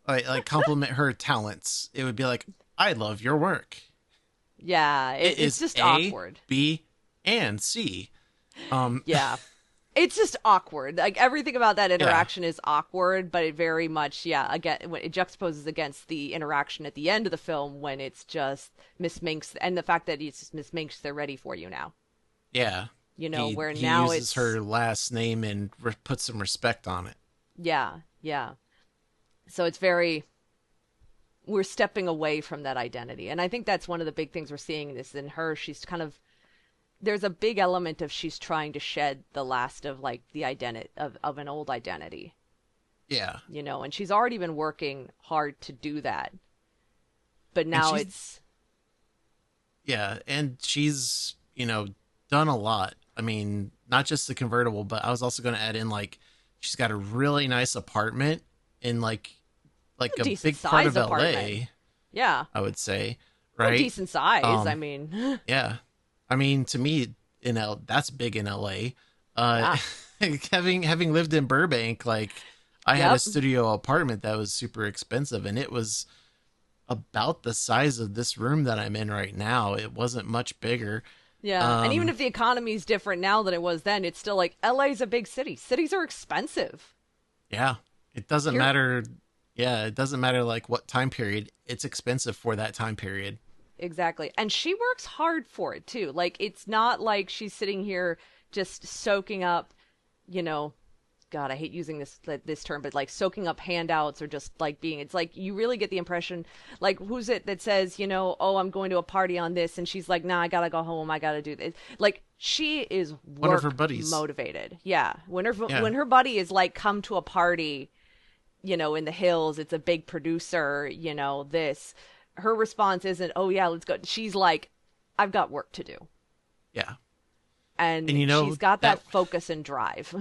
like compliment her talents. It would be like, "I love your work. Yeah, It it's is just A, awkward. B, and C." Um, Yeah. It's just awkward. Like everything about that Yeah. interaction is awkward, but it very much, yeah, again, when it juxtaposes against the interaction at the end of the film when it's just Miss Minx and the fact that it's just Miss Minx, they're ready for you now. Yeah. You know, He where he now uses it's her last name and puts some respect on it. yeah, yeah. So it's very we're stepping away from that identity. And I think that's one of the big things we're seeing in this in her. She's kind of there's a big element of she's trying to shed the last of like the identity of an old identity, Yeah. you know, and she's already been working hard to do that. But And now she's it's Yeah, and she's, done a lot. I mean, not just the convertible, but I was also going to add in like she's got a really nice apartment in like a a decent big part of sized apartment. LA, Yeah. I would say, Well, right? decent size. I Um mean, yeah. I mean, to me that's big in LA. Uh yeah. having lived in Burbank, like I had a Yep. studio apartment that was super expensive and it was about the size of this room that I'm in right now. It wasn't much bigger. Yeah. And even Um if the economy is different now than it was then, it's still like LA's a big city. Cities are expensive. Yeah. It doesn't Here, matter. Yeah, it doesn't matter like what time period. It's expensive for that time period. exactly. And she works hard for it too. Like it's not like she's sitting here just soaking up, you know, God, I hate using this term, but like soaking up handouts or just like being. It's like you really get the impression, like who's it that says, you know, oh, I'm going to a party on this, and she's like, nah, I gotta go home, I gotta do this. Like she is One of her work buddies. motivated. Yeah, Yeah. when her buddy is like, come to a party, you know, in the hills, it's a big producer, you know, this. Her response isn't, oh yeah, let's go. She's like, I've got work to do, Yeah. and And she's got that that focus and drive.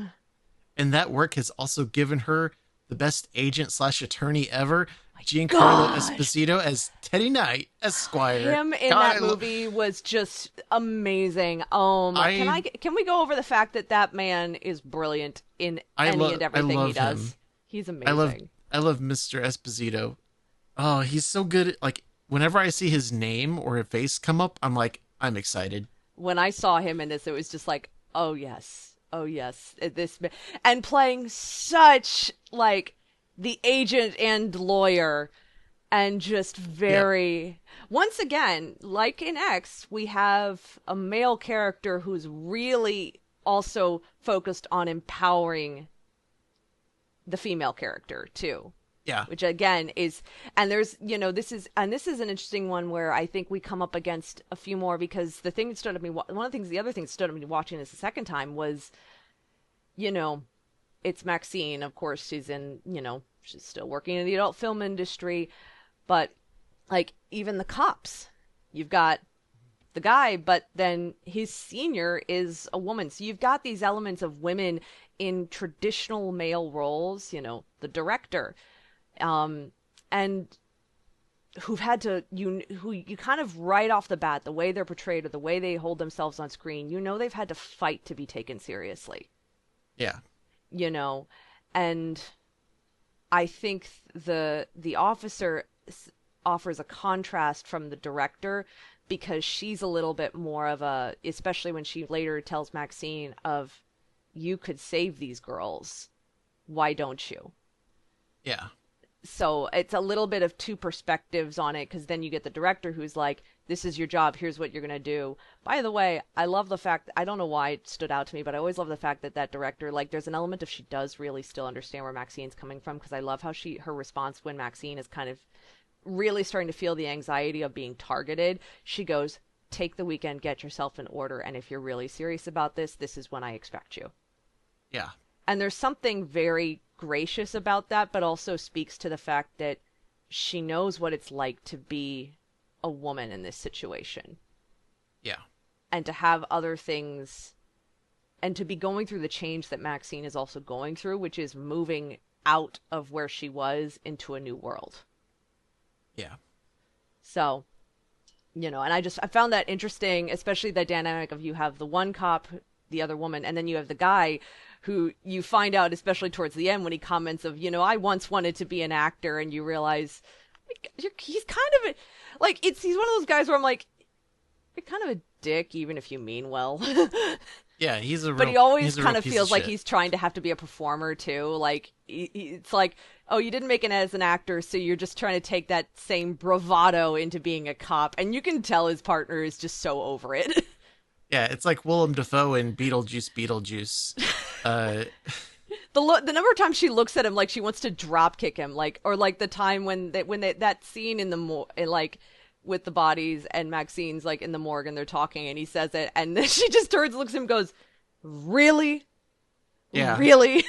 and that work has also given her the best agent slash attorney ever, Giancarlo Gosh. Esposito as Teddy Knight, Esquire. Him in God, that movie was just amazing. Can we go over the fact that that man is brilliant in any and I everything love he does? him. He's I love amazing. I love Mr. Esposito. Oh, he's so good at, like whenever I see his name or a face come up, I'm like, I'm excited. When I saw him in this, it was just like, oh yes, and playing such like the agent and lawyer, and just Yep. very. Once again, like in X, we have a male character who's really also focused on empowering the female character too, Yeah. which again is, and there's, you know, this is an interesting one where I think we come up against a few more, because the thing that stood at me, the other thing that stood at me watching this the second time was, you know, it's Maxine, of course, she's in, you know, she's still working in the adult film industry, but like even the cops, you've got the guy, but then his senior is a woman. So you've got these elements of women in traditional male roles, you know, the director, and who've had to, who you kind of right off the bat, the way they're portrayed or the way they hold themselves on screen, you know, they've had to fight to be taken seriously, Yeah. you know, and I think the officer offers a contrast from the director, because she's a little bit more of a, especially when she later tells Maxine of, you could save these girls, why don't you? Yeah. So it's a little bit of two perspectives on it, because then you get the director who's like, this is your job, here's what you're going to do. By the way, I love the fact, I don't know why it stood out to me, but I always love the fact that that director, like, there's an element of she does really still understand where Maxine's coming from, because I love how her response when Maxine is kind of really starting to feel the anxiety of being targeted, she goes, take the weekend, get yourself in order, and if you're really serious about this, this is when I expect you. Yeah. And there's something very gracious about that, but also speaks to the fact that she knows what it's like to be a woman in this situation, Yeah. and to have other things, and to be going through the change that Maxine is also going through, which is moving out of where she was into a new world. Yeah. So, you know, and I found that interesting, especially the dynamic of, you have the one cop, the other woman, and then you have the guy who you find out, especially towards the end, when he comments of, you know, I once wanted to be an actor, and you realize, like, he's kind of like, he's one of those guys where I'm like, kind of a dick, even if you mean well. Yeah, But he always he's a real kind of piece feels of like shit. he's trying to have to be a performer too. Like it's like, oh, you didn't make it as an actor, so you're just trying to take that same bravado into being a cop, and you can tell his partner is just so over it. Yeah, it's like Willem Dafoe in Beetlejuice. Uh, The number of times she looks at him like she wants to drop kick him, like, or like the time that scene in the like with the bodies and Maxine's like in the morgue and they're talking and he says it and then she just turns, looks at him, and goes, "Really, yeah, really."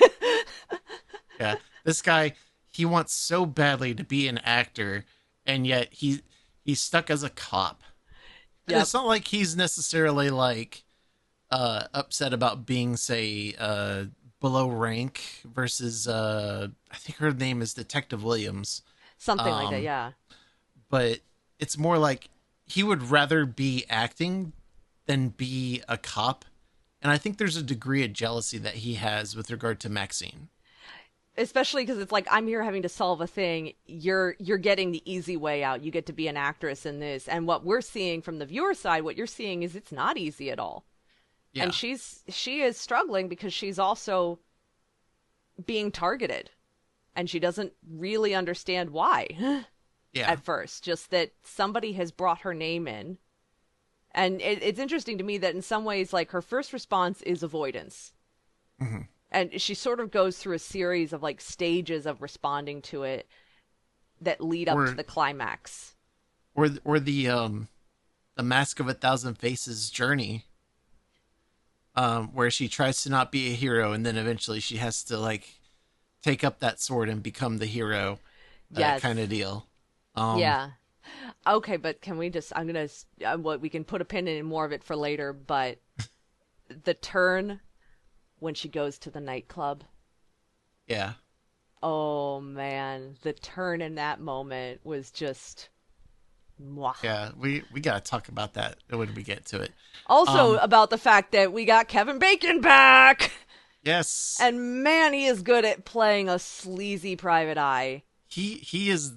yeah. This guy, he wants so badly to be an actor, and yet he's stuck as a cop. And Yep. it's not like he's necessarily like upset about being, say, below rank versus I think her name is Detective Williams. Something like that. Um, Yeah. but it's more like he would rather be acting than be a cop. And I think there's a degree of jealousy that he has with regard to Maxine. Especially because it's like, I'm here having to solve a thing. You're getting the easy way out. You get to be an actress in this, and what we're seeing from the viewer side, what you're seeing is it's not easy at all. Yeah. And she is struggling because she's also being targeted, and she doesn't really understand why Yeah. at first. Just that somebody has brought her name in, and it's interesting to me that in some ways, like, her first response is avoidance. hmm And she sort of goes through a series of like stages of responding to it that lead up to Or the climax. or the Mask of a Thousand Faces journey, where she tries to not be a hero and then eventually she has to like take up that sword and become the hero, Yes. kind of deal. Um, Yeah. Okay, but can we just, I'm gonna, what, we can put a pin in more of it for later, but the turn when she goes to the nightclub. yeah. Oh man, the turn in that moment was just mwah. Yeah, we gotta talk about that when we get to it. Also Um, about the fact that we got Kevin Bacon back. yes, And man, he is good at playing a sleazy private eye. he is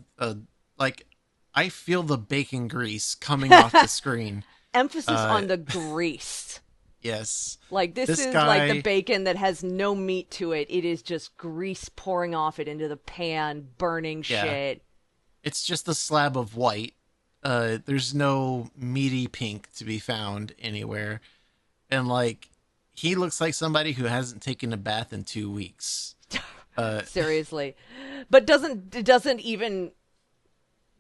like, I feel the bacon grease coming off the screen. Emphasis Uh, on the grease. yes, Like, this this is like the guy. bacon that has no meat to it. It is just grease pouring off it into the pan, burning Yeah, shit. it's just a slab of white. There's no meaty pink to be found anywhere, and like, he looks like somebody who hasn't taken a bath in 2 weeks. Uh, Seriously. But doesn't even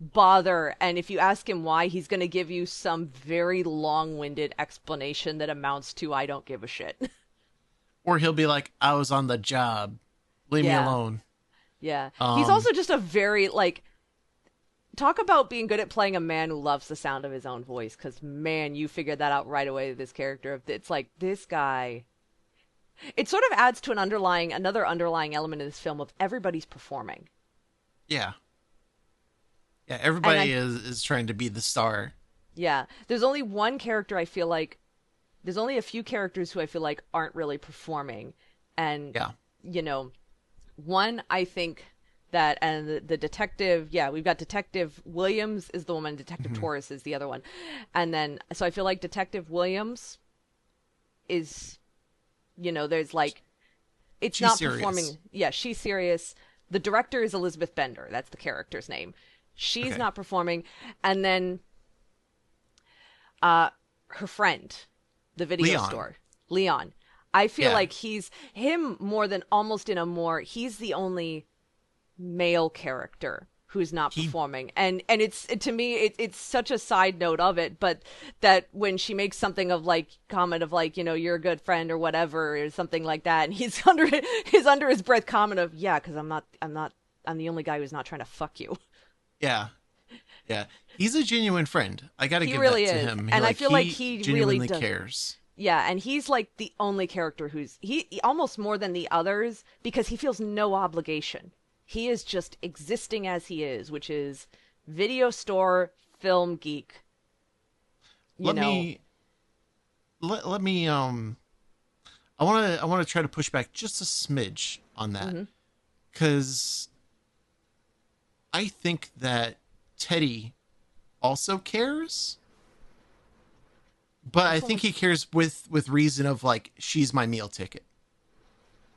bother, and if you ask him why, he's going to give you some very long-winded explanation that amounts to, "I don't give a shit." or he'll be like, "I was on the job, leave me Yeah. alone." Yeah. He's Um, also just a very, like, talk about being good at playing a man who loves the sound of his own voice, because, man, you figured that out right away with this character. It's like, this guy. It sort of adds to another underlying element of this film of everybody's performing. yeah, yeah. And Everybody is trying to be the star. yeah, there's only one character I feel like, there's only a few characters who I feel like aren't really performing. And, Yeah. you know, one, I think that, and the detective, yeah, we've got Detective Williams is the woman, Detective Mhm. Torres is the other one. And then, so I feel like Detective Williams is, there's like, it's She's not serious. performing. Yeah, she's serious. The director is Elizabeth Bender. That's the character's name. She's Okay. not performing. And then her friend, the video Leon. store, Leon. I feel Yeah. like he's him more than almost in a more, he's the only male character who's not He- performing, and to me it's such a side note of it, but that when she makes something of like comment of like, you're a good friend or whatever or something like that, and he's under his breath comment of, yeah, because I'm the only guy who's not trying to fuck you. Yeah. Yeah. He's a genuine friend. I got to He give really that to is. him. And I feel like he really genuinely does. cares. Yeah, and he's like the only character who's he almost more than the others because he feels no obligation. He is just existing as he is, which is video store film geek. Let me let me I want to try to push back just a smidge on that, Mm-hmm. cuz I think that Teddy also cares. but I It's think he almost cares with reason of like she's my meal ticket.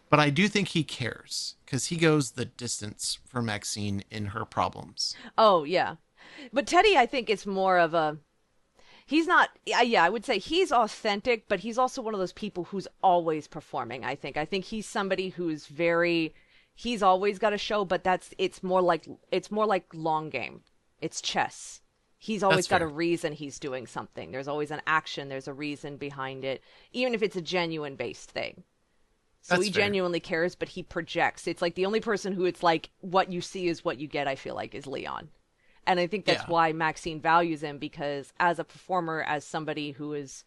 But I do think he cares because he goes the distance for Maxine in her problems. Oh, yeah. But Teddy, I think, is more of a. He's not. Yeah, I would say he's authentic, but he's also one of those people who's always performing. I think. I think he's somebody who's very. He's always got a show, but that's. It's more like long game. It's chess. He's That's always got a fair. reason he's doing something. There's always an action. There's a reason behind it, even if it's a genuine based thing. So That's he fair. genuinely cares, but he projects. It's like the only person who it's like what you see is what you get, I feel like, is Leon. And I think that's Yeah, why Maxine values him because as a performer, as somebody who is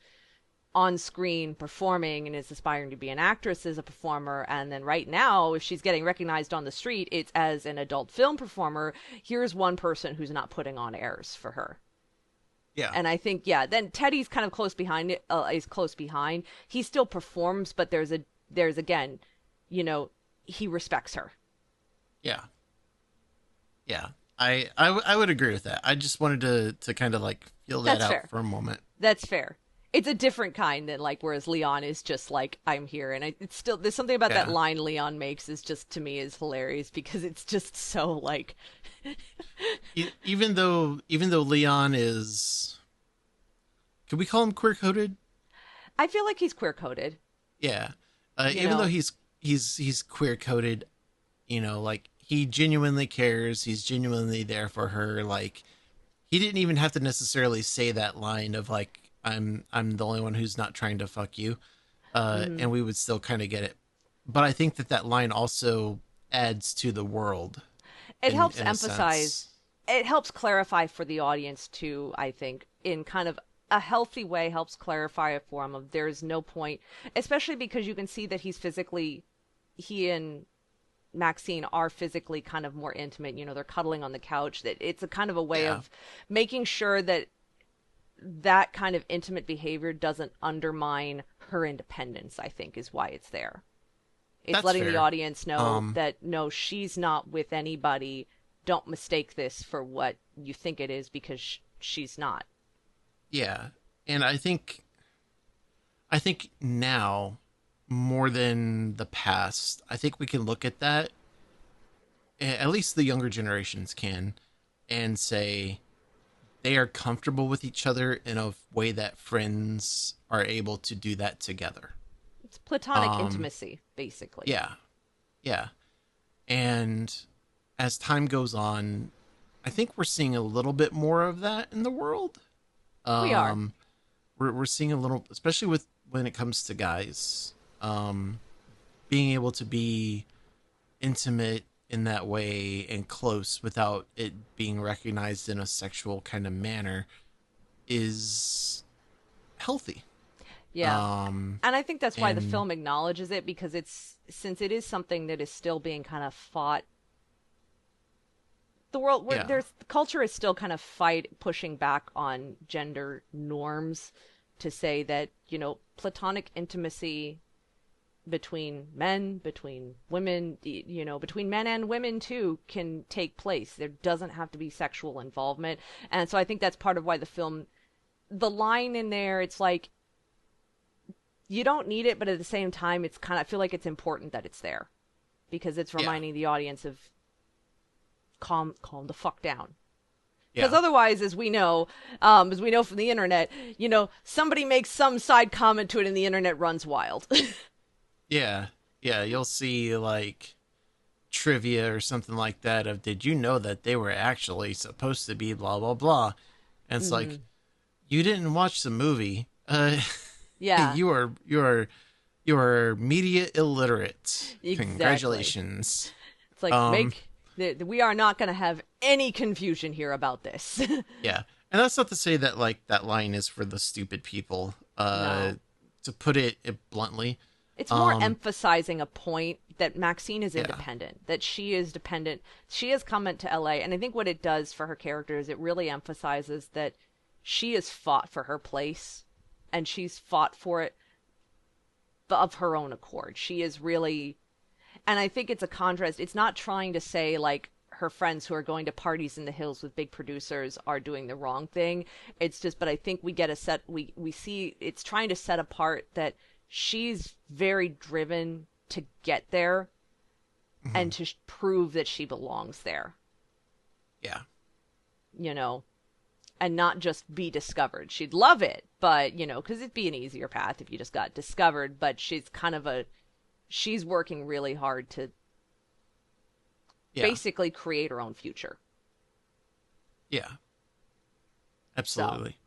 on screen performing and is aspiring to be an actress as a performer, and then right now, if she's getting recognized on the street, it's as an adult film performer. Here's one person who's not putting on airs for her. yeah, And I think, yeah, then Teddy's kind of close behind it, is close behind. He still performs, but there's again, you know, he respects her. yeah, yeah. I would agree with that. I just wanted to kind of like feel that That's out fair. for a moment. That's fair. It's a different kind than like, whereas Leon is just like, I'm here. And it's still, there's something about that Yeah. line Leon makes is just, to me, is hilarious because it's just so like, Even though Leon is, can we call him queer coded? I feel like he's queer coded, Yeah. you Even though know? he's queer coded, like he genuinely cares. He's genuinely there for her. Like he didn't even have to necessarily say that line of like I'm the only one who's not trying to fuck you, Hmm. and we would still kind of get it. But I think that line also adds to the world It helps in a emphasize, sense. it helps clarify for the audience too, I think, in kind of a healthy way, helps clarify it for him of there's no point, especially because you can see that he and Maxine are physically kind of more intimate. You know, they're cuddling on the couch. That it's a kind of a way Yeah, of making sure that that kind of intimate behavior doesn't undermine her independence, I think is why it's there. It's that's letting the fair. audience know Um, that no, she's not with anybody. Don't mistake this for what you think it is because she's not. yeah, and I think now more than the past, I think we can look at that, at least the younger generations can, and say they are comfortable with each other in a way that friends are able to do that together. It's platonic Um, intimacy, basically. yeah, yeah. And as time goes on, I think we're seeing a little bit more of that in the world. We are. Um, we're seeing a little, especially with when it comes to guys, being able to be intimate in that way and close without it being recognized in a sexual kind of manner is healthy. Yeah. Um, And I think that's why the and film acknowledges it because it's since it is something that is still being kind of fought. The world where yeah, there's the culture is still kind of pushing back on gender norms to say that, you know, platonic intimacy between men, between women, you know, between men and women too can take place. There doesn't have to be sexual involvement. And so I think that's part of why the film the line in there, it's like you don't need it, but at the same time, it's kind of I feel like it's important that it's there because it's yeah, reminding the audience of calm the fuck down. Because yeah, otherwise, as we know from the internet, you know, somebody makes some side comment to it, and the internet runs wild. yeah, yeah. You'll see like trivia or something like that of did you know that they were actually supposed to be blah blah blah, and it's like Hmm. you didn't watch the movie. Yeah, You are media illiterate. exactly. Congratulations. It's like Um, we are not going to have any confusion here about this. yeah, and that's not to say that like that line is for the stupid people. No. To put it bluntly. It's more Um, emphasizing a point that Maxine is yeah, independent, that she is dependent. She has come into LA, and I think what it does for her character is it really emphasizes that she has fought for her place, and she's fought for it of her own accord. She is really, and I think it's a contrast. It's not trying to say like her friends who are going to parties in the hills with big producers are doing the wrong thing. It's just, but I think we see it's trying to set apart that she's very driven to get there Hmm. and to prove that she belongs there, Yeah. you know, and not just be discovered. She'd love it, but, because it'd be an easier path if you just got discovered, but she's working really hard to Yeah. basically create her own future. Yeah. So, Absolutely.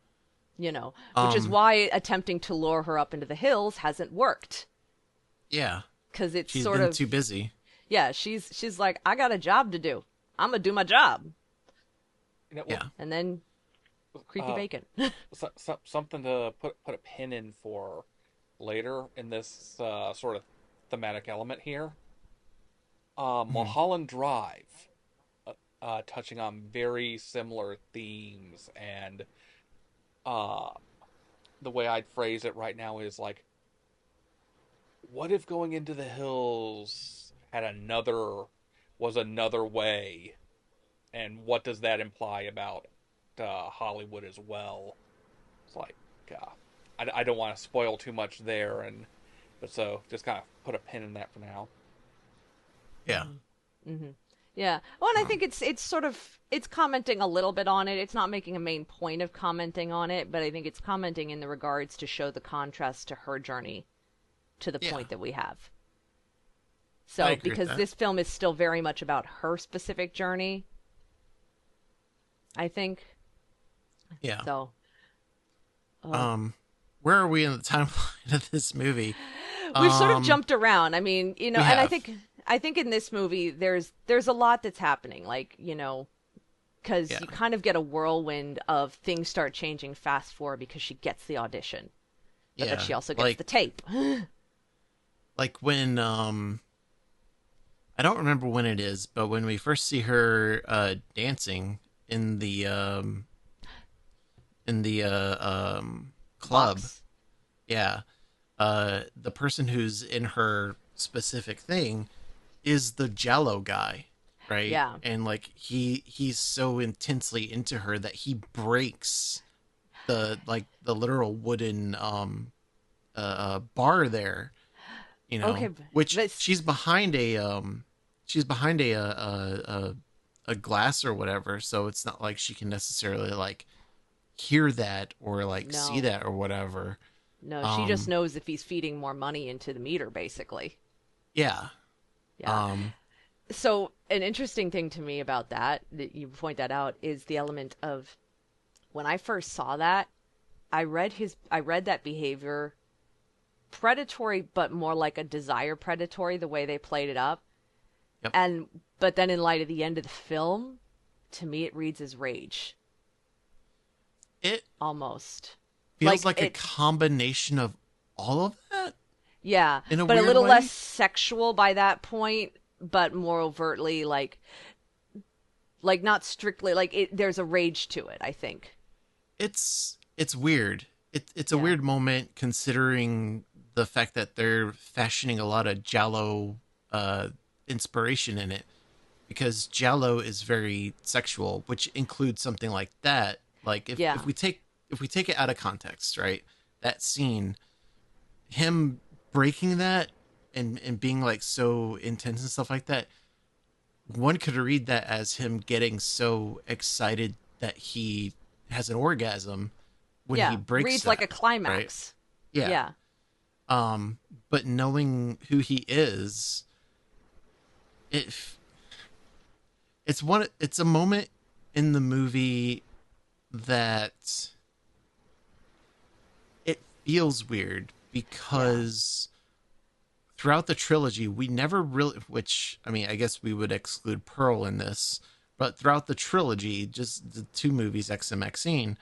which is Um. why attempting to lure her up into the hills hasn't worked. Yeah. Because it's She's sort been of, too busy. yeah, she's like, I got a job to do. I'm going to do my job. Yeah. And then creepy uh, bacon. something to put a pin in for later in this sort of thematic element here. Hmm. Mulholland Drive, touching on very similar themes, and uh, the way I'd phrase it right now is like, what if going into the hills was another way, and what does that imply about Hollywood as well? It's like, uh, I don't want to spoil too much there, but so just kind of put a pin in that for now. Yeah. Hmm. Yeah. Well, and I Um. think it's sort of it's commenting a little bit on it. It's not making a main point of commenting on it, but I think it's commenting in the regards to show the contrast to her journey to the Yeah. point that we have. I So, agree with because that. this film is still very much about her specific journey, I think. Yeah. So, uh, Um. Where are we in the timeline of this movie? we've sort of Um. jumped around. I mean, We and have. I think in this movie there's a lot that's happening. Like, because Yeah. you kind of get a whirlwind of things start changing fast forward because she gets the audition, but then Yeah. she also gets Like the tape. when I don't remember when it is, but when we first see her dancing in the club, Box. yeah, the person who's in her specific thing is the Jello guy, right? Yeah. And like he's so intensely into her that he breaks the literal wooden bar there, Okay, which but she's behind a glass or whatever, so it's not like she can necessarily like hear that or like see no, that or whatever. no, she just um knows if he's feeding more money into the meter, basically. yeah. Yeah. um So an interesting thing to me about that you point that out is the element of when I first saw that, I read that behavior predatory, but more like a desire predatory, the way they played it up. yep. And but then in light of the end of the film, to me it reads as rage It almost. feels Like like a it, combination of all of that yeah, in a but a weird little less way. sexual by that point, but more overtly like not strictly like it there's a rage to it, I think. It's weird. It's a Yeah. weird moment considering the fact that they're fashioning a lot of Jallo uh, inspiration in it, because Jallo is very sexual, which includes something like that. Like Yeah. if we take it out of context, right? That scene, him breaking that and being like so intense and stuff like that, one could read that as him getting so excited that he has an orgasm when he Yeah. breaks Reads like a that, right? climax. Yeah. Yeah. But knowing who he is, it it's a moment in the movie that it feels weird Yeah. because throughout the trilogy we never really, which I mean I guess we would exclude Pearl in this, but throughout the trilogy, just the two movies X and Maxine,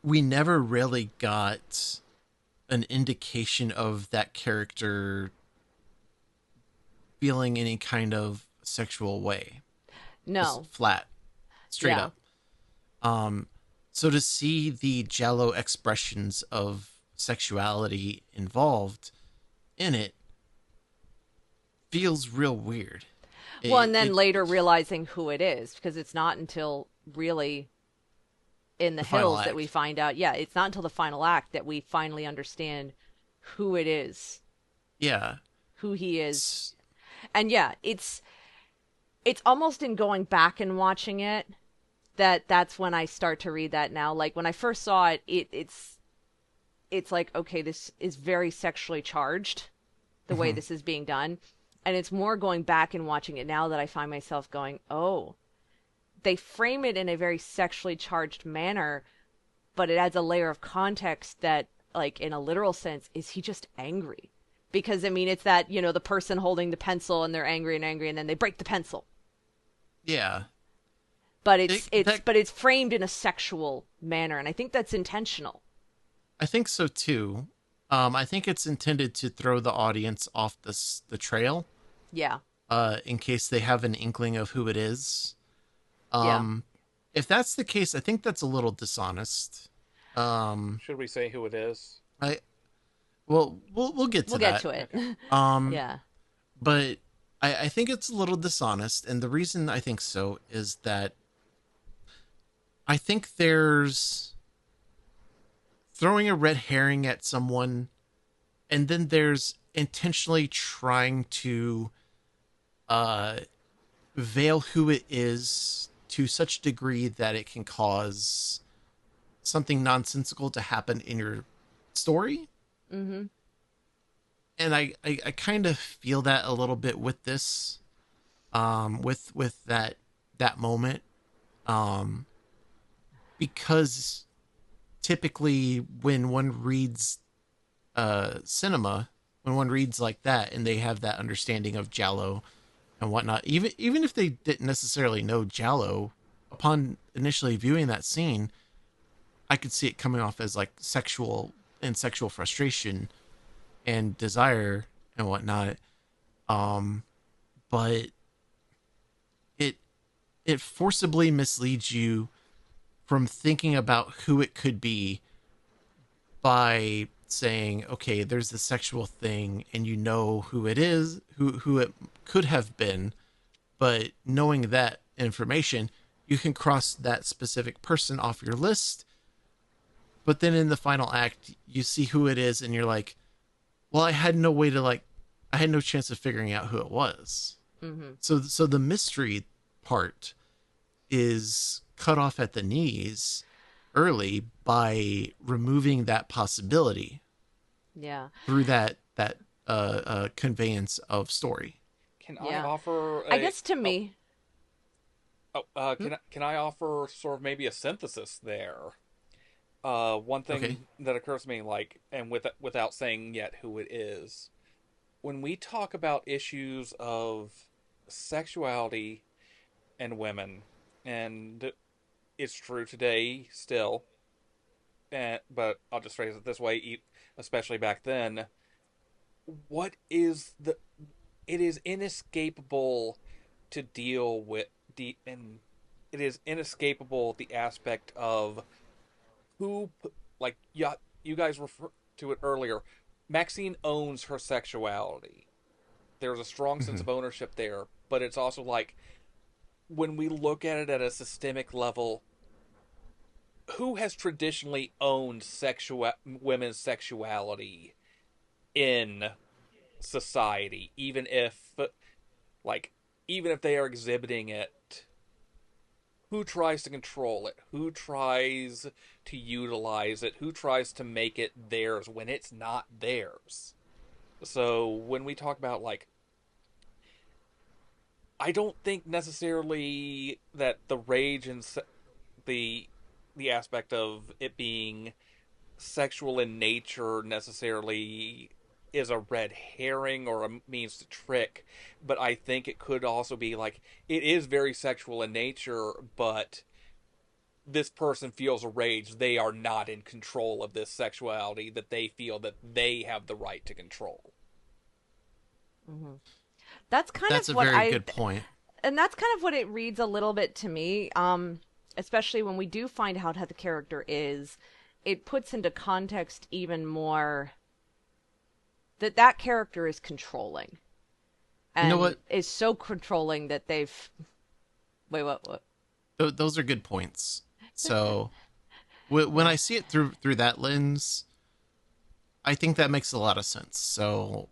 we never really got an indication of that character feeling any kind of sexual way. Just No. flat, straight Yeah. up. Um, so to see the Jello expressions of sexuality involved in it feels real weird. Well, and then It later realizing who it is, because it's not until really in the the final hills that we act. find out. Yeah, it's not until the final act that we finally understand who it is, Yeah. who he is. S- And yeah, it's almost in going back and watching it that's when I start to read that now. Like when I first saw it, it's like, okay, this is very sexually charged, the way mhm. this is being done. And it's more going back and watching it now that I find myself going, oh, they frame it in a very sexually charged manner, but it adds a layer of context that, like, in a literal sense, is he just angry? Because, I mean, it's that, the person holding the pencil and they're angry and angry and then they break the pencil. Yeah. But It, it's that but it's framed in a sexual manner, and I think that's intentional. I think so too. I think it's intended to throw the audience off the trail, Yeah. in case they have an inkling of who it is. Yeah. Um, if that's the case, I think that's a little dishonest. Um, Should we say who it is? I well, we'll get We'll to get that. to it. Okay. Um, Yeah. but I think it's a little dishonest, and the reason I think so is that I think there's throwing a red herring at someone, and then there's intentionally trying to uh, veil who it is to such a degree that it can cause something nonsensical to happen in your story. Mm-hmm. And I kind of feel that a little bit with this, with that moment, um, because typically when one reads cinema, when one reads like that and they have that understanding of Jallo and whatnot, even if they didn't necessarily know Jallo, upon initially viewing that scene, I could see it coming off as like sexual frustration and desire and whatnot. Um, but it it forcibly misleads you from thinking about who it could be by saying, okay, there's the sexual thing, and you know who it is, who it could have been, but knowing that information, you can cross that specific person off your list. But then in the final act, you see who it is, and you're like, well, I had no way to like, I had no chance of figuring out who it was. Mm-hmm. So the mystery part is cut off at the knees early by removing that possibility Yeah. through that conveyance of story. Can I Yeah. offer I a? guess to Oh, me, hmm? can I offer sort of maybe a synthesis there? One Okay. thing that occurs to me, like, and without saying yet who it is, when we talk about issues of sexuality and women, and it's true today still, but I'll just phrase it this way, especially back then, what is the it is inescapable to deal with and it is inescapable the aspect of who, like, yeah, you guys refer to it earlier. Maxine owns her sexuality. There's a strong sense Mm-hmm. of ownership there, but it's also like when we look at it at a systemic level, who has traditionally owned women's sexuality in society, like even if they are exhibiting it, who tries to control it, who tries to utilize it, who tries to make it theirs when it's not theirs. So when we talk about, like, I don't think necessarily that the rage and the the aspect of it being sexual in nature necessarily is a red herring or a means to trick, but I think it could also be like it is very sexual in nature, but this person feels a rage. They are not in control of this sexuality that they feel that they have the right to control. hmm that's kind That's of a what very I, good point. and that's kind of what it reads a little bit to me. Especially when we do find out how the character is, it puts into context even more that character is controlling. You know and what? is so controlling that they've. Wait, what? Those are good points. So when Yeah. I see it through that lens, I think that makes a lot of sense. So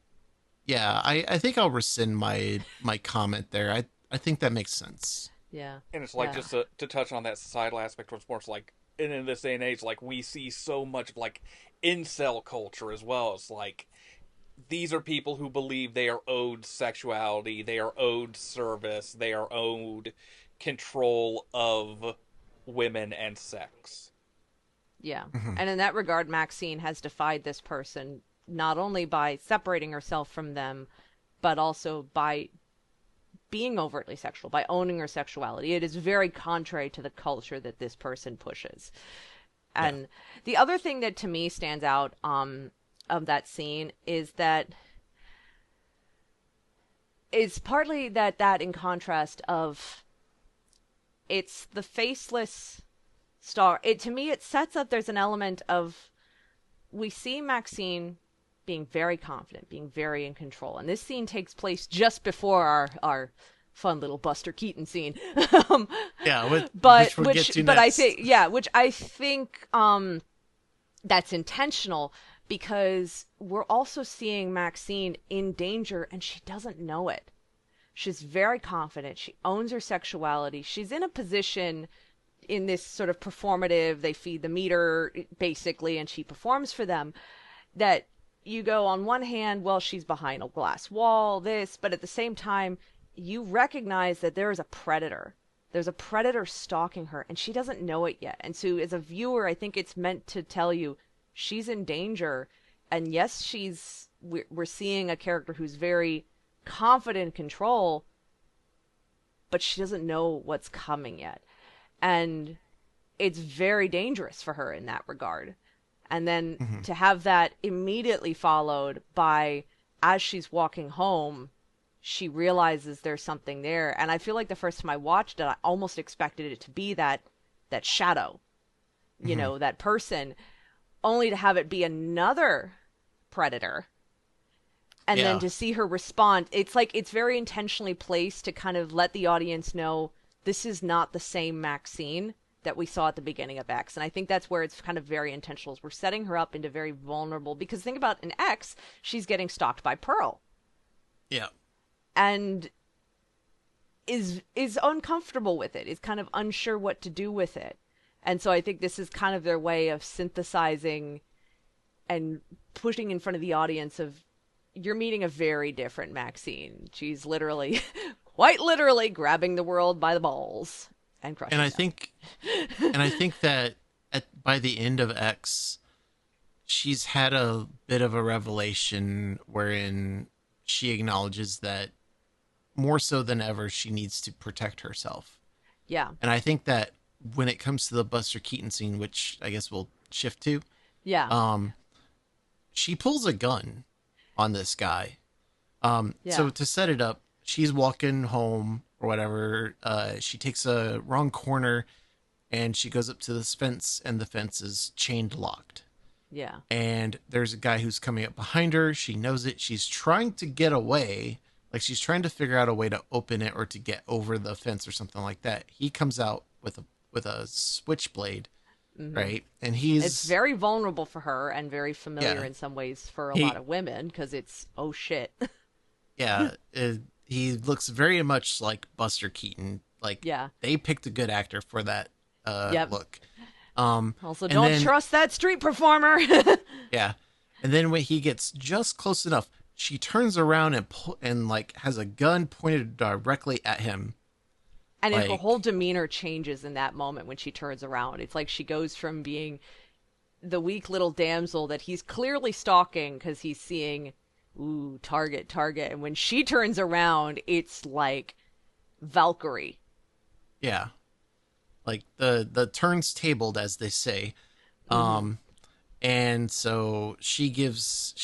yeah, I think I'll rescind my comment there. I think that makes sense. Yeah. And it's like Yeah. just to touch on that societal aspect where it's more like and in this day and age, like we see so much of like incel culture as well. It's like these are people who believe they are owed sexuality, they are owed service, they are owed control of women and sex. Yeah. Hmm. And in that regard, Maxine has defied this person not only by separating herself from them, but also by being overtly sexual, by owning her sexuality. It is very contrary to the culture that this person pushes. Yeah. And the other thing that to me stands out of that scene is that it's partly that in contrast of it's the faceless star. It to me it sets up there's an element of we see Maxine being very confident, being very in control. And this scene takes place just before our fun little Buster Keaton scene. um, Yeah, but which we'll get to I next. think yeah, which I think that's intentional because we're also seeing Maxine in danger and she doesn't know it. She's very confident. She owns her sexuality. She's in a position in this sort of performative, they feed the meter basically, and she performs for them. That you go on one hand, well, she's behind a glass wall, this, but at the same time, you recognize that there is a predator. There's a predator stalking her, and she doesn't know it yet. And so, as a viewer, I think it's meant to tell you she's in danger. And yes, we're seeing a character who's very confident in control, but she doesn't know what's coming yet. And it's very dangerous for her in that regard. And then Hmm. to have that immediately followed by as she's walking home, she realizes there's something there. And I feel like the first time I watched it, I almost expected it to be that shadow, Hmm. that person, only to have it be another predator. And then Yeah. to see her respond, it's like it's very intentionally placed to kind of let the audience know this is not the same Maxine that we saw at the beginning of X. And I think that's where it's kind of very intentional. Is we're setting her up into very vulnerable because think about in X, she's getting stalked by Pearl Yeah. and is uncomfortable with it, is kind of unsure what to do with it. And so I think this is kind of their way of synthesizing and pushing in front of the audience of you're meeting a very different Maxine. She's literally, quite literally, grabbing the world by the balls and And crushing I think and I think that by the end of X, she's had a bit of a revelation wherein she acknowledges that more so than ever she needs to protect herself. Yeah, And I think that when it comes to the Buster Keaton scene, which I guess we'll shift to, yeah, um, she pulls a gun on this guy. So yeah, to set it up, she's walking home or whatever. She takes a wrong corner and she goes up to this fence, and the fence is chained locked. yeah, And there's a guy who's coming up behind her. She knows it. She's trying to get away. Like she's trying to figure out a way to open it or to get over the fence or something like that. He comes out with a switchblade, hmm. right? And It's he's very vulnerable for her and very familiar yeah. in some ways for a lot He of women because it's, oh shit. yeah, he looks very much like Buster Keaton. Like Yeah, they picked a good actor for that yep. look. Um Also, and don't then trust that street performer. yeah. And then when he gets just close enough, she turns around and like has a gun pointed directly at him. And her whole Like demeanor changes in that moment when she turns around. It's like she goes from being the weak little damsel that he's clearly stalking because he's seeing, ooh, target, target. And when she turns around, it's like Valkyrie. yeah, like the turns tabled as they say. Mm-hmm. Um and so she gives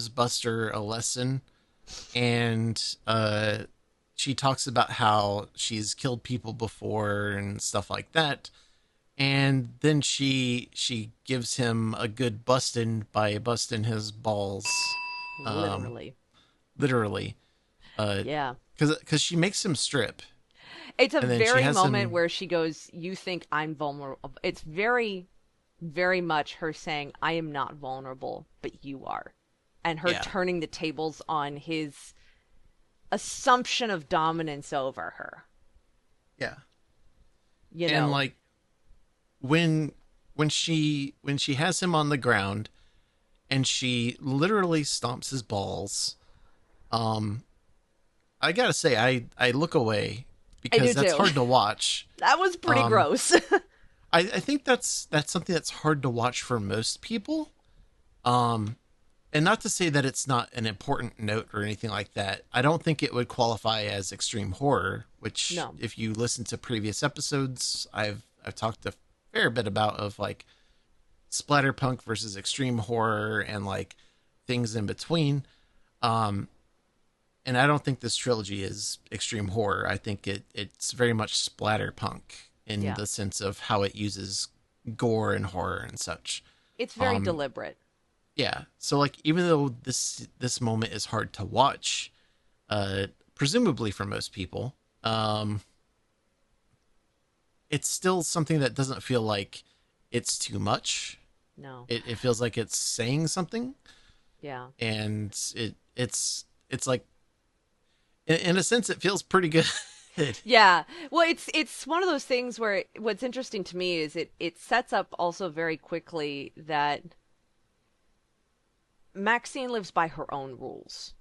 Buster a lesson, and she talks about how she's killed people before and stuff like that. And then she gives him a good busting by busting his balls, um, Literally. literally. Yeah. Because she makes him strip, It's a and then she very has moment him. where she goes, "You think I'm vulnerable?" It's very, very much her saying, "I am not vulnerable, but you are." And her Yeah, turning the tables on his assumption of dominance over her. yeah, You and know, like when she has him on the ground and she literally stomps his balls. Um, I gotta say, I look away I do because that's too. hard to watch. That was pretty Um, gross. I think that's something that's hard to watch for most people. Um, and not to say that it's not an important note or anything like that. I don't think it would qualify as extreme horror, which No. if you listen to previous episodes, I've talked a fair bit about of like splatterpunk versus extreme horror and like things in between. Um, and I don't think this trilogy is extreme horror. I think it's very much splatterpunk in Yeah. the sense of how it uses gore and horror and such. It's very Um, deliberate. yeah. So like even though this moment is hard to watch, uh, presumably for most people, um, it's still something that doesn't feel like it's too much. No. It feels like it's saying something, Yeah. and it's like in a sense it feels pretty good. Yeah. Well, it's one of those things where what's interesting to me is it sets up also very quickly that Maxine lives by her own rules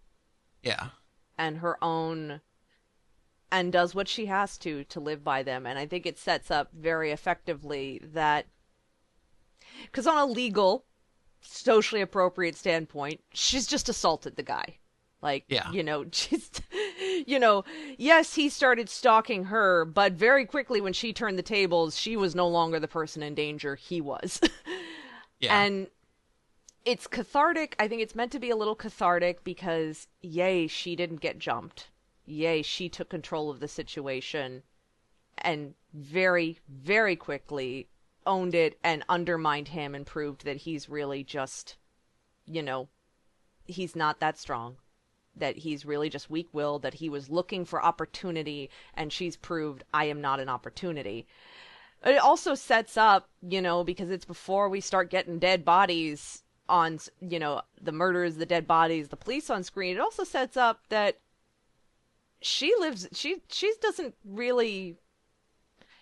Yeah. and her own and does what she has to live by them. And I think it sets up very effectively that because on a legal, socially appropriate standpoint, she's just assaulted the guy. Like, Yeah. just, you know, yes, he started stalking her, but very quickly when she turned the tables, she was no longer the person in danger, he was. Yeah. And it's cathartic. I think it's meant to be a little cathartic because, yay, she didn't get jumped. Yay, she took control of the situation and very, very quickly owned it and undermined him and proved that he's really just, you know, he's not that strong. That he's really just weak willed, that he was looking for opportunity, and she's proved I am not an opportunity. It also sets up, because it's before we start getting dead bodies on, the murders, the dead bodies, the police on screen. It also sets up that she doesn't really,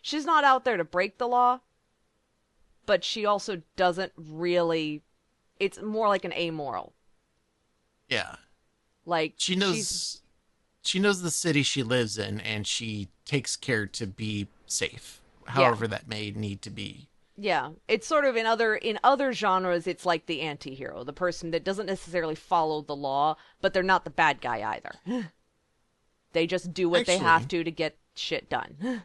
she's not out there to break the law, but she also doesn't really, it's more like an amoral. Yeah. Like, She she's, knows she knows the city she lives in and she takes care to be safe, yeah. however that may need to be. Yeah, it's sort of in other genres it's like the anti-hero, the person that doesn't necessarily follow the law, but they're not the bad guy either. They just do what they have Actually, to get shit done. And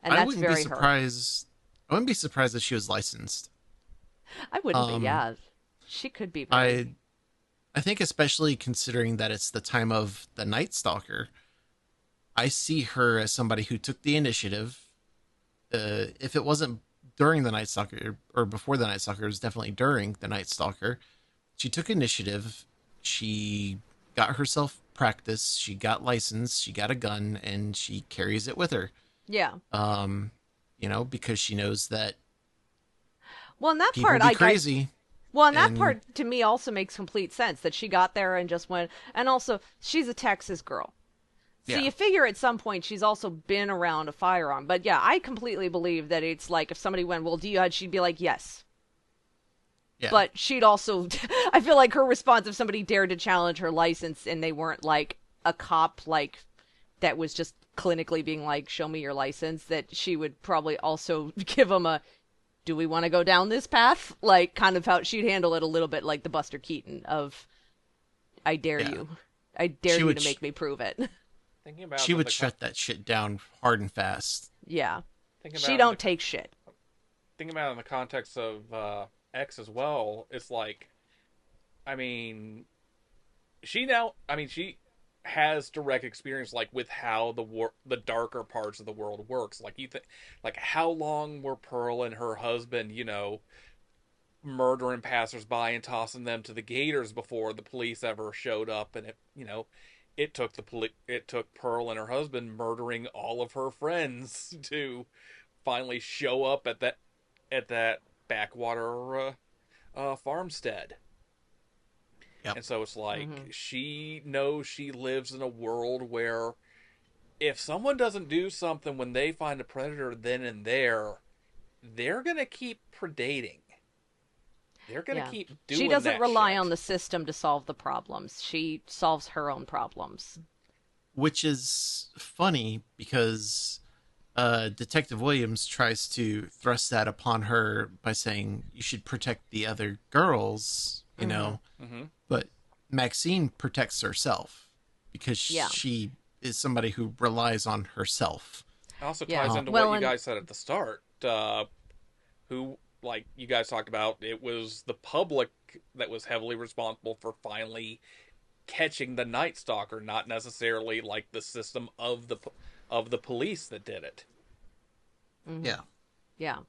I that's wouldn't be very her. surprised. I wouldn't be surprised if she was licensed. I wouldn't be, Um, yeah. She could be very. I I think especially considering that it's the time of the Night Stalker, I see her as somebody who took the initiative. If it wasn't during the Night Stalker or before the Night Stalker, it was definitely during the Night Stalker. She took initiative. She got herself practice. She got licensed. She got a gun, and she carries it with her. Yeah. Um, because she knows that Well, in that people part be I crazy, well, and that and part to me also makes complete sense that she got there and just went, and also she's a Texas girl. So yeah, you figure at some point she's also been around a firearm. But yeah, I completely believe that it's like if somebody went, "Well, do you?" She'd be like, "Yes." yeah, But she'd also, I feel like her response if somebody dared to challenge her license and they weren't like a cop, like that was just clinically being like, "Show me your license," that she would probably also give them a, "Do we want to go down this path?" Like kind of how she'd handle it a little bit like the Buster Keaton of, "I dare yeah. you. I dare She you would to make me prove it." Thinking about she it in would the shut that shit down hard and fast. Yeah. thinking She about it in the don't take shit. thinking about it in the context of X as well, it's like, I mean, she has direct experience like with how the darker parts of the world works. Like you think, like how long were Pearl and her husband, murdering passersby and tossing them to the gators before the police ever showed up, and it took Pearl and her husband murdering all of her friends to finally show up at that backwater farmstead. Yep. And so it's like Mm-hmm. she knows she lives in a world where if someone doesn't do something when they find a predator then and there, they're gonna keep predating. They're gonna Yeah. keep She doing doesn't that rely on shit. the system to solve the problems. She solves her own problems. Which is funny because Detective Williams tries to thrust that upon her by saying you should protect the other girls, you Mm-hmm. know, Mm-hmm. but Maxine protects herself because Yeah. she is somebody who relies on herself. It also Yeah. ties Uh, into what Well, you and guys said at the start. Who, like you guys talked about, it was the public that was heavily responsible for finally catching the Night Stalker, not necessarily like the system of the police that did it. mm-hmm. yeah. Yeah.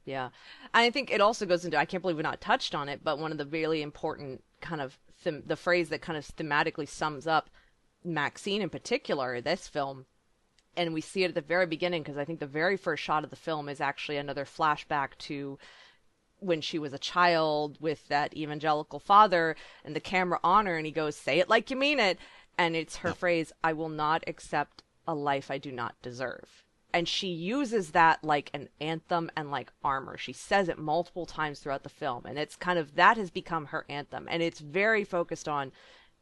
Yeah. And I think it also goes into, I can't believe we're not touched on it, but one of the really important kind of, the phrase that kind of thematically sums up Maxine in particular, this film, and we see it at the very beginning, because I think the very first shot of the film is actually another flashback to when she was a child with that evangelical father and the camera on her, and he goes, "Say it like you mean it." And it's her Yep. phrase, "I will not accept a life I do not deserve." And she uses that like an anthem and like armor. She says it multiple times throughout the film, and it's kind of, that has become her anthem. And it's very focused on,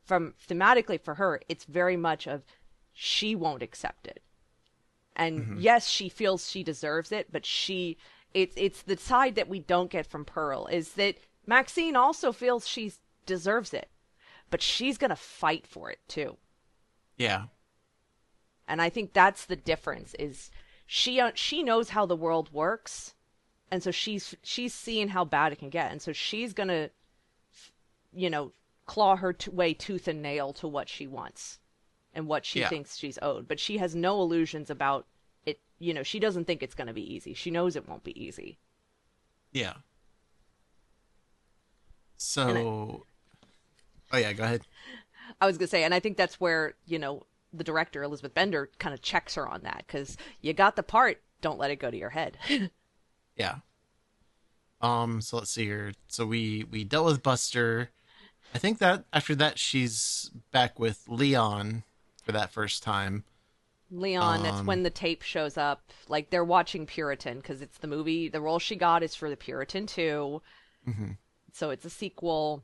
from thematically for her, it's very much of she won't accept it. And Hmm. yes, she feels she deserves it, but it's the side that we don't get from Pearl, is that Maxine also feels she deserves it, but she's gonna fight for it too. Yeah. And I think that's the difference, is she knows how the world works, and so she's seeing how bad it can get, and so she's gonna, you know, claw her way tooth and nail to what she wants and what she Yeah. thinks she's owed. But she has no illusions about it. You know, she doesn't think it's going to be easy. She knows it won't be easy. Yeah. And So, oh yeah, go ahead. I was going to say, and I think that's where, you know, the director, Elizabeth Bender, kind of checks her on that, because you got the part, don't let it go to your head. Yeah. So let's see here. So we dealt with Buster. I think that after that she's back with Leon for that first time. Leon, that's Um, when the tape shows up. Like, they're watching Puritan, because it's the movie. The role she got is for the Puritan 2. mhm. So it's a sequel.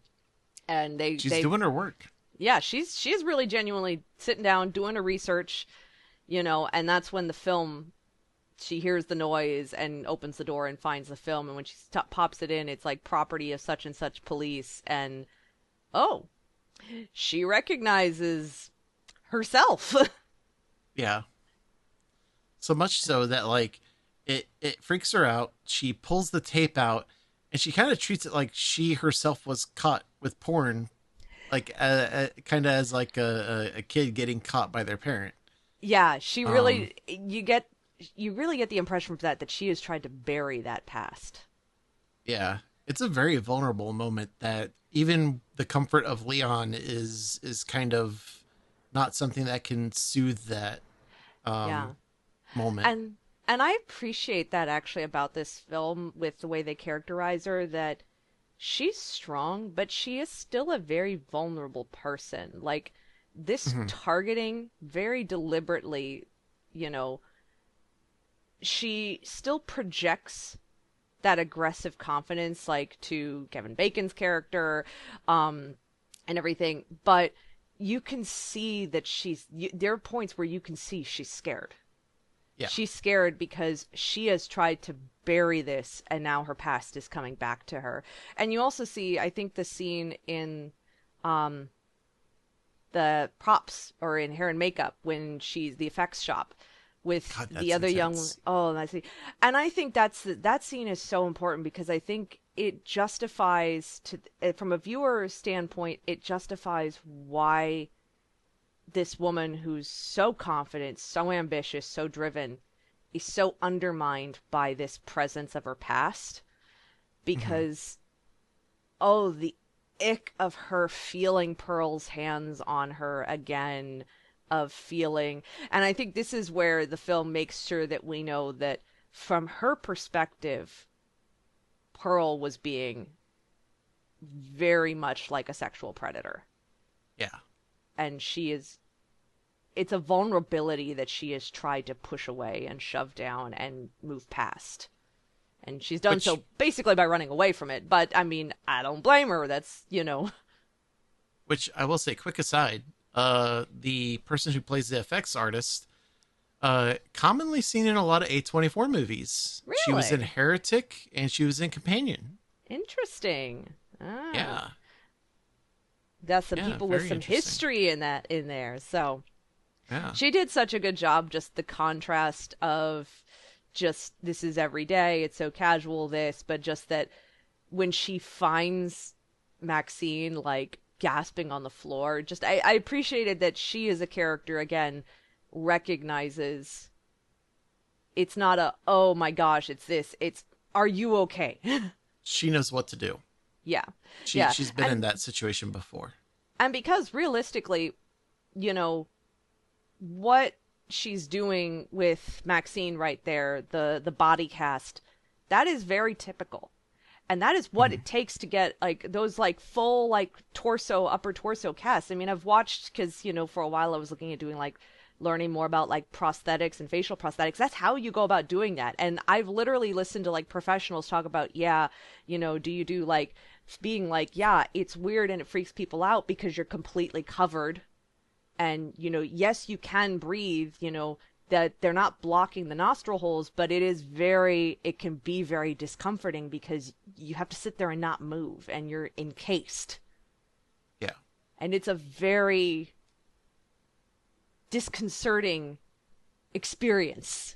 And She's doing her work. yeah, she's really genuinely sitting down doing her research, you know, and that's when the film, she hears the noise and opens the door and finds the film, and when she pops it in, it's like property of such and such police, and oh, she recognizes herself. Yeah. So much so that like it freaks her out. She pulls the tape out and she kind of treats it like she herself was caught with porn, like kind of as like a kid getting caught by their parent. Yeah, she Um, really, you really get the impression from that she has tried to bury that past. yeah, it's a very vulnerable moment that even the comfort of Leon is kind of not something that can soothe that Yeah. um moment. And and I appreciate that actually about this film, with the way they characterize her, that she's strong, but she is still a very vulnerable person. Like, this Mhm. targeting very deliberately, you know, she still projects that aggressive confidence, like to Kevin Bacon's character, um, and everything, but you can see that there are points where you can see she's scared. Yeah. She's scared because she has tried to bury this, and now her past is coming back to her. And you also see, I think, the scene in um the props, or in hair and makeup, when she's the effects shop with God, the that's other young. intense. Oh, I see. And I think that scene is so important, because I think it justifies, to from a viewer standpoint, it justifies why this woman who's so confident, so ambitious, so driven, is so undermined by this presence of her past. Hmm. Because, oh, ick of her feeling Pearl's hands on her again, of feeling. And I think this is where the film makes sure that we know that from her perspective, Pearl was being very much like a sexual predator. Yeah. And it's a vulnerability that she has tried to push away and shove down and move past. And she's done so basically by running away from it. But, I mean, I don't blame her. That's, Which I will say, quick aside, the person who plays the effects artist, commonly seen in a lot of A24 movies. Really? She was in Heretic and she was in Companion. Interesting. Ah. Yeah. That's some people with some history in there. So yeah, she did such a good job. Just the contrast of just this is every day, it's so casual, but just that when she finds Maxine like gasping on the floor, just I appreciated that she as a character again recognizes it's not a oh my gosh, it's this, it's are you okay? She knows what to do. Yeah. She's been in that situation before. And because realistically, what she's doing with Maxine right there, the body cast, that is very typical. And that is what it takes to get like those like full like upper torso casts. I mean, I've watched because, for a while I was looking at doing like learning more about like prosthetics and facial prosthetics. That's how you go about doing that. And I've literally listened to like professionals talk about, do you do like being like, yeah, it's weird and it freaks people out because you're completely covered. And, yes, you can breathe, that they're not blocking the nostril holes, but it can be very discomforting because you have to sit there and not move and you're encased. Yeah. And it's a very disconcerting experience.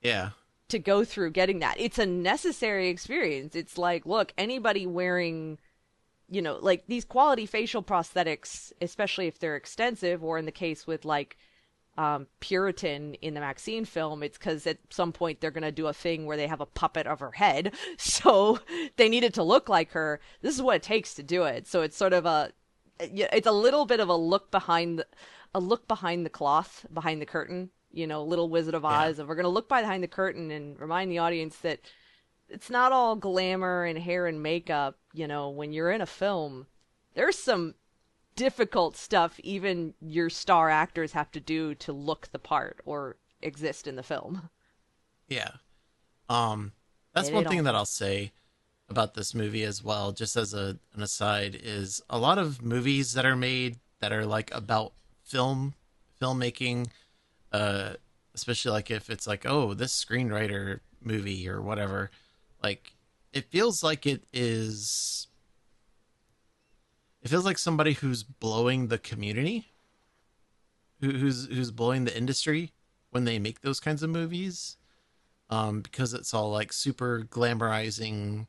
Yeah. To go through getting that. It's a necessary experience. It's like, look, anybody wearing, like these quality facial prosthetics, especially if they're extensive, or in the case with like Puritan in the Maxine film, it's because at some point they're going to do a thing where they have a puppet of her head. So they need it to look like her. This is what it takes to do it. So it's sort of it's a little bit of a look behind the cloth, behind the curtain, little Wizard of Oz. Yeah. We're going to look behind the curtain and remind the audience that it's not all glamour and hair and makeup. When you're in a film, there's some difficult stuff even your star actors have to do to look the part or exist in the film. Yeah. That's one thing that I'll say about this movie as well, just as an aside, is a lot of movies that are made that are like about filmmaking, especially like if it's like, oh, this screenwriter movie or whatever, like it feels like somebody who's blowing the community, who's blowing the industry when they make those kinds of movies, because it's all like super glamorizing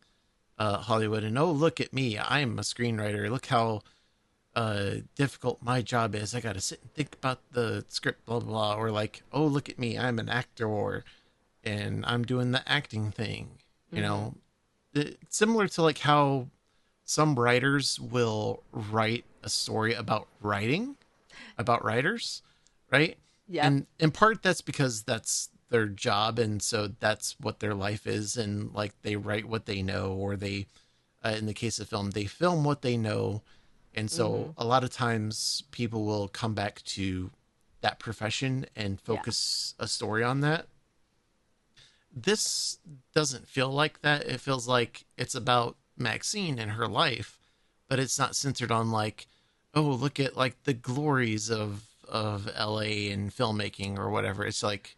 Hollywood, and oh, look at me, I'm a screenwriter, look how difficult my job is, I gotta sit and think about the script, blah blah blah, or like, oh, look at me, I'm an actor, and I'm doing the acting thing. Similar to like how some writers will write a story about writers, right? Yeah. And in part that's because that's their job, and so that's what their life is, and like they write what they know, or they in the case of film, they film what they know. And so a lot of times people will come back to that profession and focus a story on that. This doesn't feel like that. It feels like it's about Maxine and her life, but it's not centered on like, oh, look at like the glories of LA and filmmaking or whatever. It's like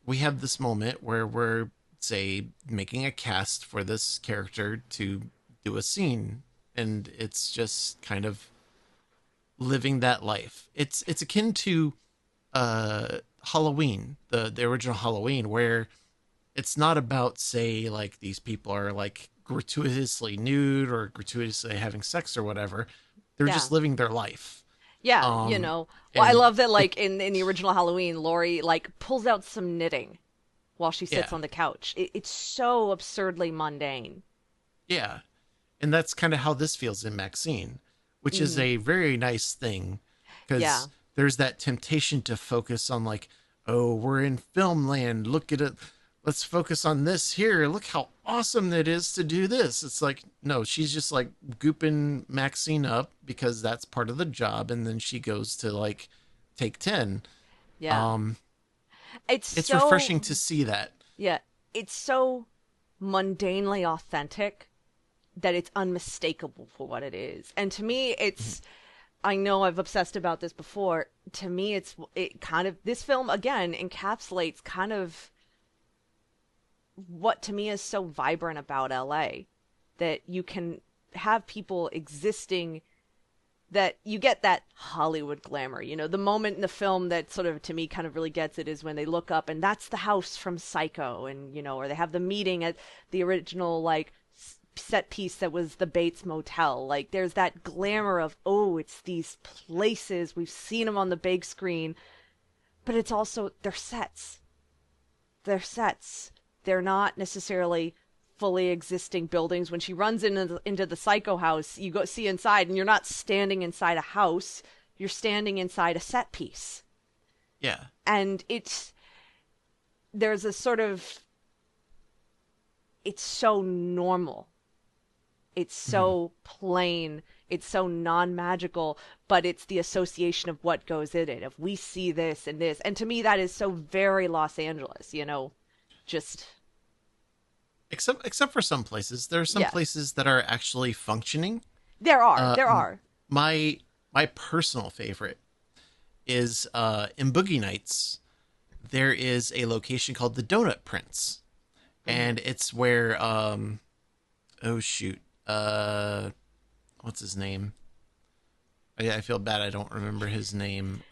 we have this moment where we're, say, making a cast for this character to do a scene, and it's just kind of living that life. It's akin to Halloween, the original Halloween, where it's not about, say, like these people are like gratuitously nude or gratuitously having sex or whatever. They're just living their life. Yeah, Well, I love that, like, in the original Halloween, Laurie, like, pulls out some knitting while she sits on the couch. It's so absurdly mundane. Yeah. And that's kind of how this feels in Maxine, which is Mm, a very nice thing yeah. because there's that temptation to focus on like, oh, we're in film land. Look at it. Let's focus on this here. Look how awesome it is to do this. It's like, no, she's just like gooping Maxine up because that's part of the job. And then she goes to like take 10. Yeah. Um, It's it's so refreshing to see that. yeah, it's so mundanely authentic that it's unmistakable for what it is. And to me, it's I know I've obsessed about this before. To me, it kind of this film again encapsulates kind of what to me is so vibrant about LA, that you can have people existing, that you get that Hollywood glamour. You know, the moment in the film that sort of to me kind of really gets it is when they look up and that's the house from Psycho, and you know, or they have the meeting at the original like set piece that was the Bates Motel. Like there's that glamour of, oh, it's these places, we've seen them on the big screen, but it's also they're sets. They're sets. They're not necessarily fully existing buildings. When she runs into the Psycho house, you go see inside, and you're not standing inside a house. You're standing inside a set piece, Yeah. and there's a sort of it's so normal. It's Mhm. so plain. It's so non-magical, but it's the association of what goes in it. If we see this and this, and to me, that is so very Los Angeles. You know, just Except for some places, there are some yeah. places that are actually functioning. There are. Uh, There are. my my personal favorite is in Boogie Nights. There is a location called the Donut Prince, Mm-hmm. and it's where oh shoot, what's his name? I feel bad I don't remember his name.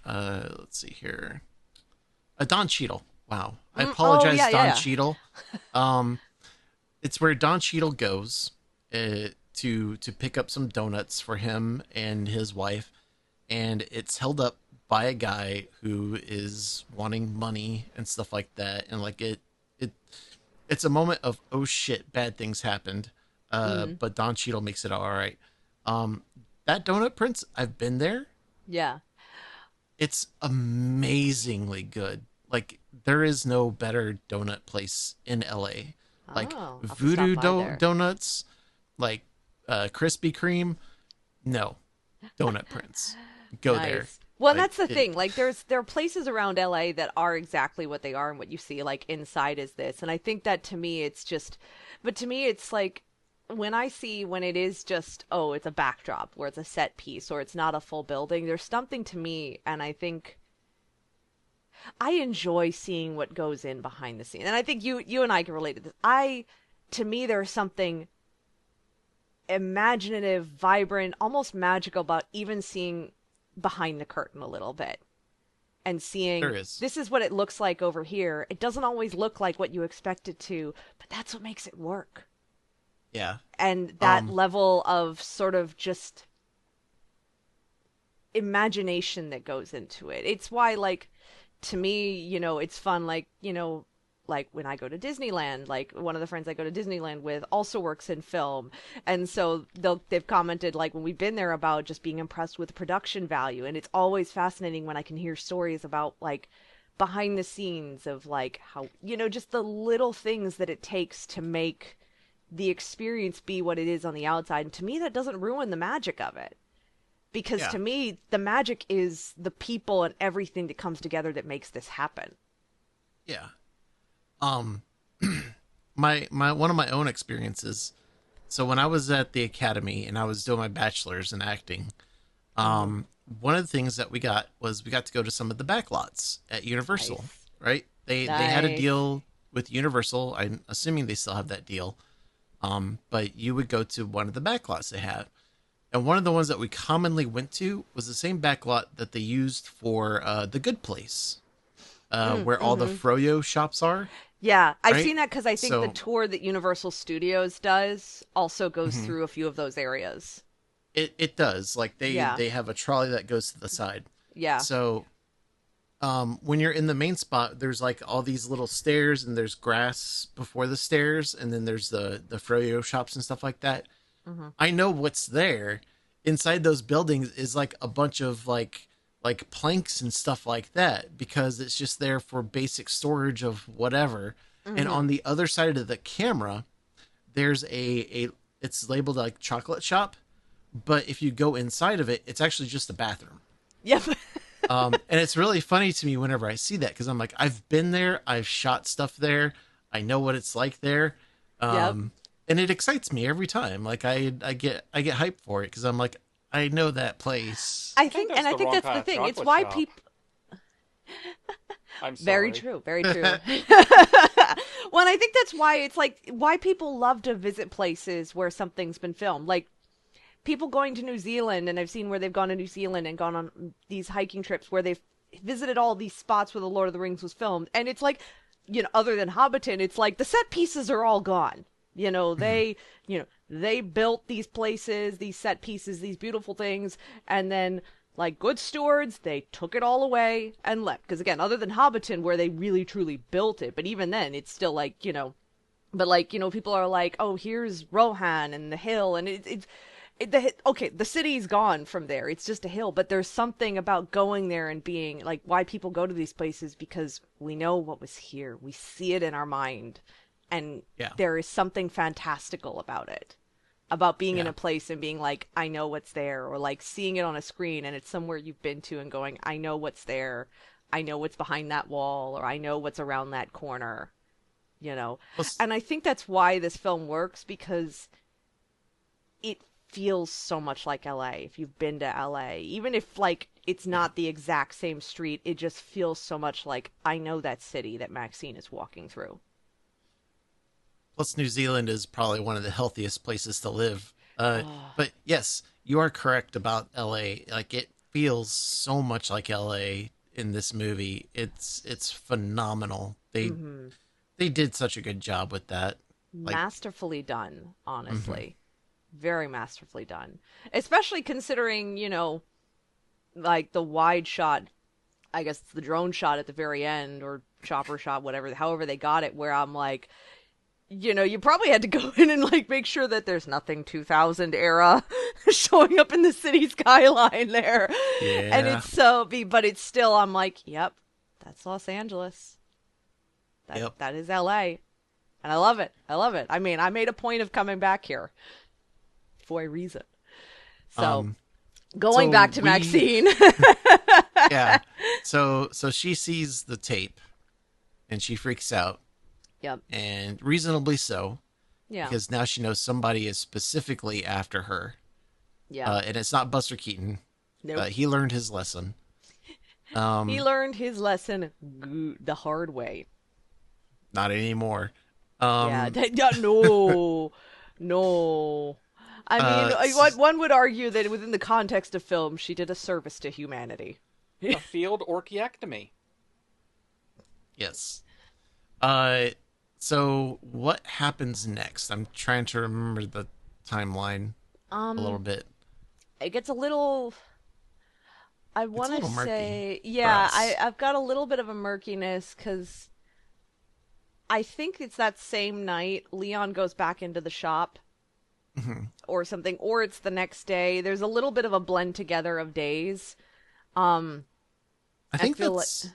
Let's see here. Don Cheadle. Wow, I Oh apologize, yeah, Don yeah, Cheadle. Um, it's where Don Cheadle goes to pick up some donuts for him and his wife, and it's held up by a guy who is wanting money and stuff like that, and like it it's a moment of, oh shit, bad things happened, mm, but Don Cheadle makes it all right. Um, that Donut Prince, I've been there. yeah. It's amazingly good. Like there is no better donut place in LA. Like Oh, I'll have to stop Voodoo by there. Donuts, like Krispy Kreme. No, Donut Prince. Go there. Nice. Well, and Like that's the it. thing. Like, there are places around LA that are exactly what they are, and what you see like inside is this. And I think that to me, it's just, but to me, it's like when it is just, oh, it's a backdrop, where it's a set piece, or it's not a full building. There's something to me, and I think I enjoy seeing what goes in behind the scenes. And I think you and I can relate to this. To me, there's something imaginative, vibrant, almost magical about even seeing behind the curtain a little bit, and There seeing is. this is what it looks like over here. It doesn't always look like what you expect it to, but that's what makes it work. Yeah. And that Um. level of sort of just imagination that goes into it. It's why, like, to me, you know, it's fun, like, you know, like when I go to Disneyland, like one of the friends I go to Disneyland with also works in film. And so they've commented like when we've been there about just being impressed with the production value. And it's always fascinating when I can hear stories about like behind the scenes of like how, you know, just the little things that it takes to make the experience be what it is on the outside. And to me, that doesn't ruin the magic of it. Because Yeah. to me, the magic is the people and everything that comes together that makes this happen. Yeah. Um. My one of my own experiences. So when I was at the academy and I was doing my bachelor's in acting, Mm-hmm. one of the things that we got to go to some of the back lots at Universal, Nice. right? They had a Nice. deal with Universal. I'm assuming they still have that deal. But you would go to one of the back lots they had. And one of the ones that we commonly went to was the same back lot that they used for the Good Place, where all the Mm-hmm. Froyo shops are, Yeah, I've right? seen that because I think the So tour that Universal Studios does also goes mhm, through a few of those areas. it does. Like Yeah, they have a trolley that goes to the side. yeah. So when you're in the main spot, there's like all these little stairs, and there's grass before the stairs, and then there's the froyo shops and stuff like that. Hmm. I know what's there. Inside those buildings is like a bunch of like planks and stuff like that, because it's just there for basic storage of whatever. And Hmm. on the other side of the camera, there's a it's labeled like chocolate shop, but if you go inside of it, it's actually just a bathroom. Yep. And it's really funny to me whenever I see that, because I'm like, I've been there, I've shot stuff there, I know what it's like there, Yep. and it excites me every time. Like I get hyped for it, because I'm like, I know that place. I think, that's and I the think wrong that's kind the of thing. It's chocolate why shop. people. I'm sorry. Very true. Very true. Well, and I think that's why it's like why people love to visit places where something's been filmed. Like people going to New Zealand, and I've seen where they've gone to New Zealand and gone on these hiking trips where they've visited all these spots where the Lord of the Rings was filmed, and it's like, other than Hobbiton, it's like the set pieces are all gone. They built these places, these set pieces, these beautiful things, and then like good stewards, they took it all away and left. Because again, other than Hobbiton, where they really truly built it, but even then, it's still like, but like, people are like, oh, here's Rohan and the hill, and the city's gone from there. It's just a hill, but there's something about going there and being like why people go to these places, because we know what was here. We see it in our mind, and Yeah. there is something fantastical about it. About being in Yeah. a place and being like, I know what's there, or like seeing it on a screen and it's somewhere you've been to and going, I know what's there. I know what's behind that wall, or I know what's around that corner, you know. Well, And I think that's why this film works, because it feels so much like LA. If you've been to LA, even if like it's not the exact same street, it just feels so much like I know that city that Maxine is walking through. Plus, New Zealand is probably one of the healthiest places to live. Oh. But yes, you are correct about LA. Like, it feels so much like LA in this movie. It's phenomenal. Hmm. They did such a good job with that. Like, Masterfully done, honestly. Very masterfully done. Especially considering, like the wide shot, I guess it's the drone shot at the very end, or chopper shot, whatever, however they got it, where I'm like, you probably had to go in and like make sure that there's nothing 2000 era showing up in the city skyline there. And yeah. but it's still, I'm like, yep, that's Los Angeles. Yep. That is LA. And I love it. I love it. I mean, I made a point of coming back here for a reason. So, Um, going so back to we- Maxine. yeah. So she sees the tape and she freaks out, Yep. and reasonably so, Yeah. because now she knows somebody is specifically after her. Yeah. And it's not Buster Keaton. Nope. He learned his lesson. He learned his lesson the hard way. Not anymore. Yeah. No. No. I mean, one would argue that within the context of film, she did a service to humanity. A field orchiectomy. Yes. So what happens next? I'm trying to remember the timeline a little bit. It gets a little. I want to little murky say, for yeah, us. I've got a little bit of a murkiness because I think it's that same night Leon goes back into the shop or something, or it's the next day. There's a little bit of a blend together of days. I think feel that's.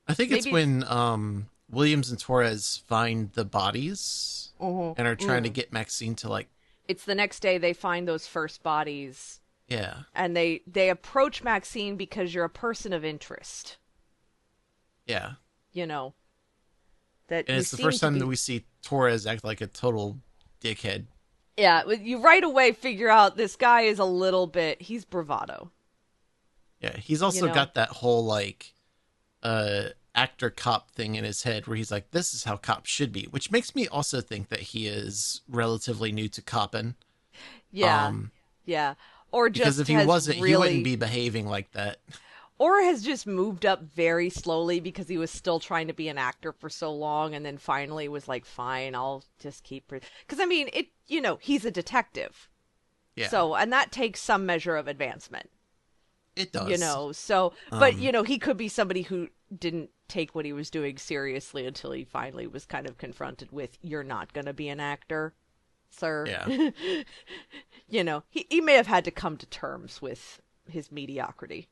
I think it's maybe when Williams and Torres find the bodies and are trying to get Maxine to like. It's the next day they find those first bodies, Yeah. and they approach Maxine because you're a person of interest. Yeah. You know. That And you it's the seem first to time be- that we see Torres act like a total dickhead. Yeah, you right away figure out this guy is a little bit. He's bravado. Yeah. He's also know? got that whole like actor cop thing in his head where he's like, this is how cops should be, which makes me also think that he is relatively new to copping. Yeah, yeah. Or just Because if he has wasn't, really, he wouldn't be behaving like that. or has just moved up very slowly because he was still trying to be an actor for so long, and then finally was like, "Fine, I'll just keep." Because I mean, he's a detective, Yeah. so and that takes some measure of advancement. It does. So, but Um, he could be somebody who didn't take what he was doing seriously until he finally was kind of confronted with, you're not going to be an actor, sir. yeah. He may have had to come to terms with his mediocrity.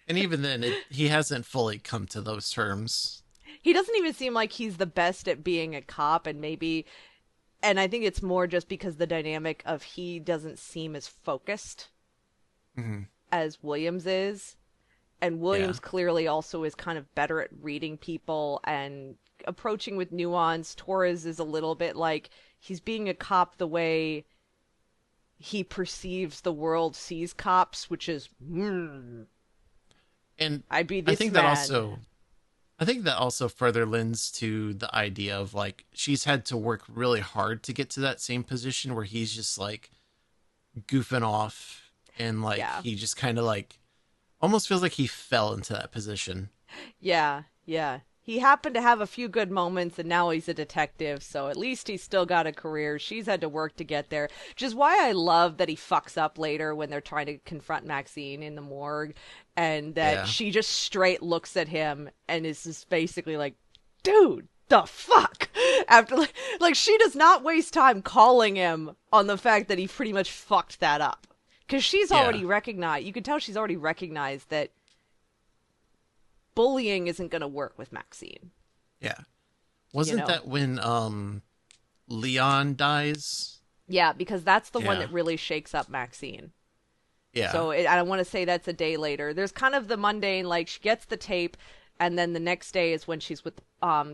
And even then, he hasn't fully come to those terms. He doesn't even seem like he's the best at being a cop, and I think it's more just because the dynamic of he doesn't seem as focused Hmm. as Williams is. And Yeah. Williams clearly also is kind of better at reading people and approaching with nuance. Torres is a little bit like he's being a cop the way he perceives the world sees cops, which is, And I'd be I this think man. I think that also further lends to the idea of like she's had to work really hard to get to that same position where he's just like goofing off and like Yeah. he just kind of like almost feels like he fell into that position. Yeah, yeah. He happened to have a few good moments, and now he's a detective, so at least he's still got a career. She's had to work to get there, which is why I love that he fucks up later when they're trying to confront Maxine in the morgue, and that Yeah. she just straight looks at him and is just basically like, dude, the fuck? After, like she does not waste time calling him on the fact that he pretty much fucked that up. Because she's already Yeah. recognized, you can tell she's already recognized that bullying isn't going to work with Maxine. Yeah. Wasn't know. that when Leon dies? Yeah, because that's the one Yeah. that really shakes up Maxine. Yeah. So I want to say that's a day later. There's kind of the mundane, like she gets the tape, and then the next day is when she's with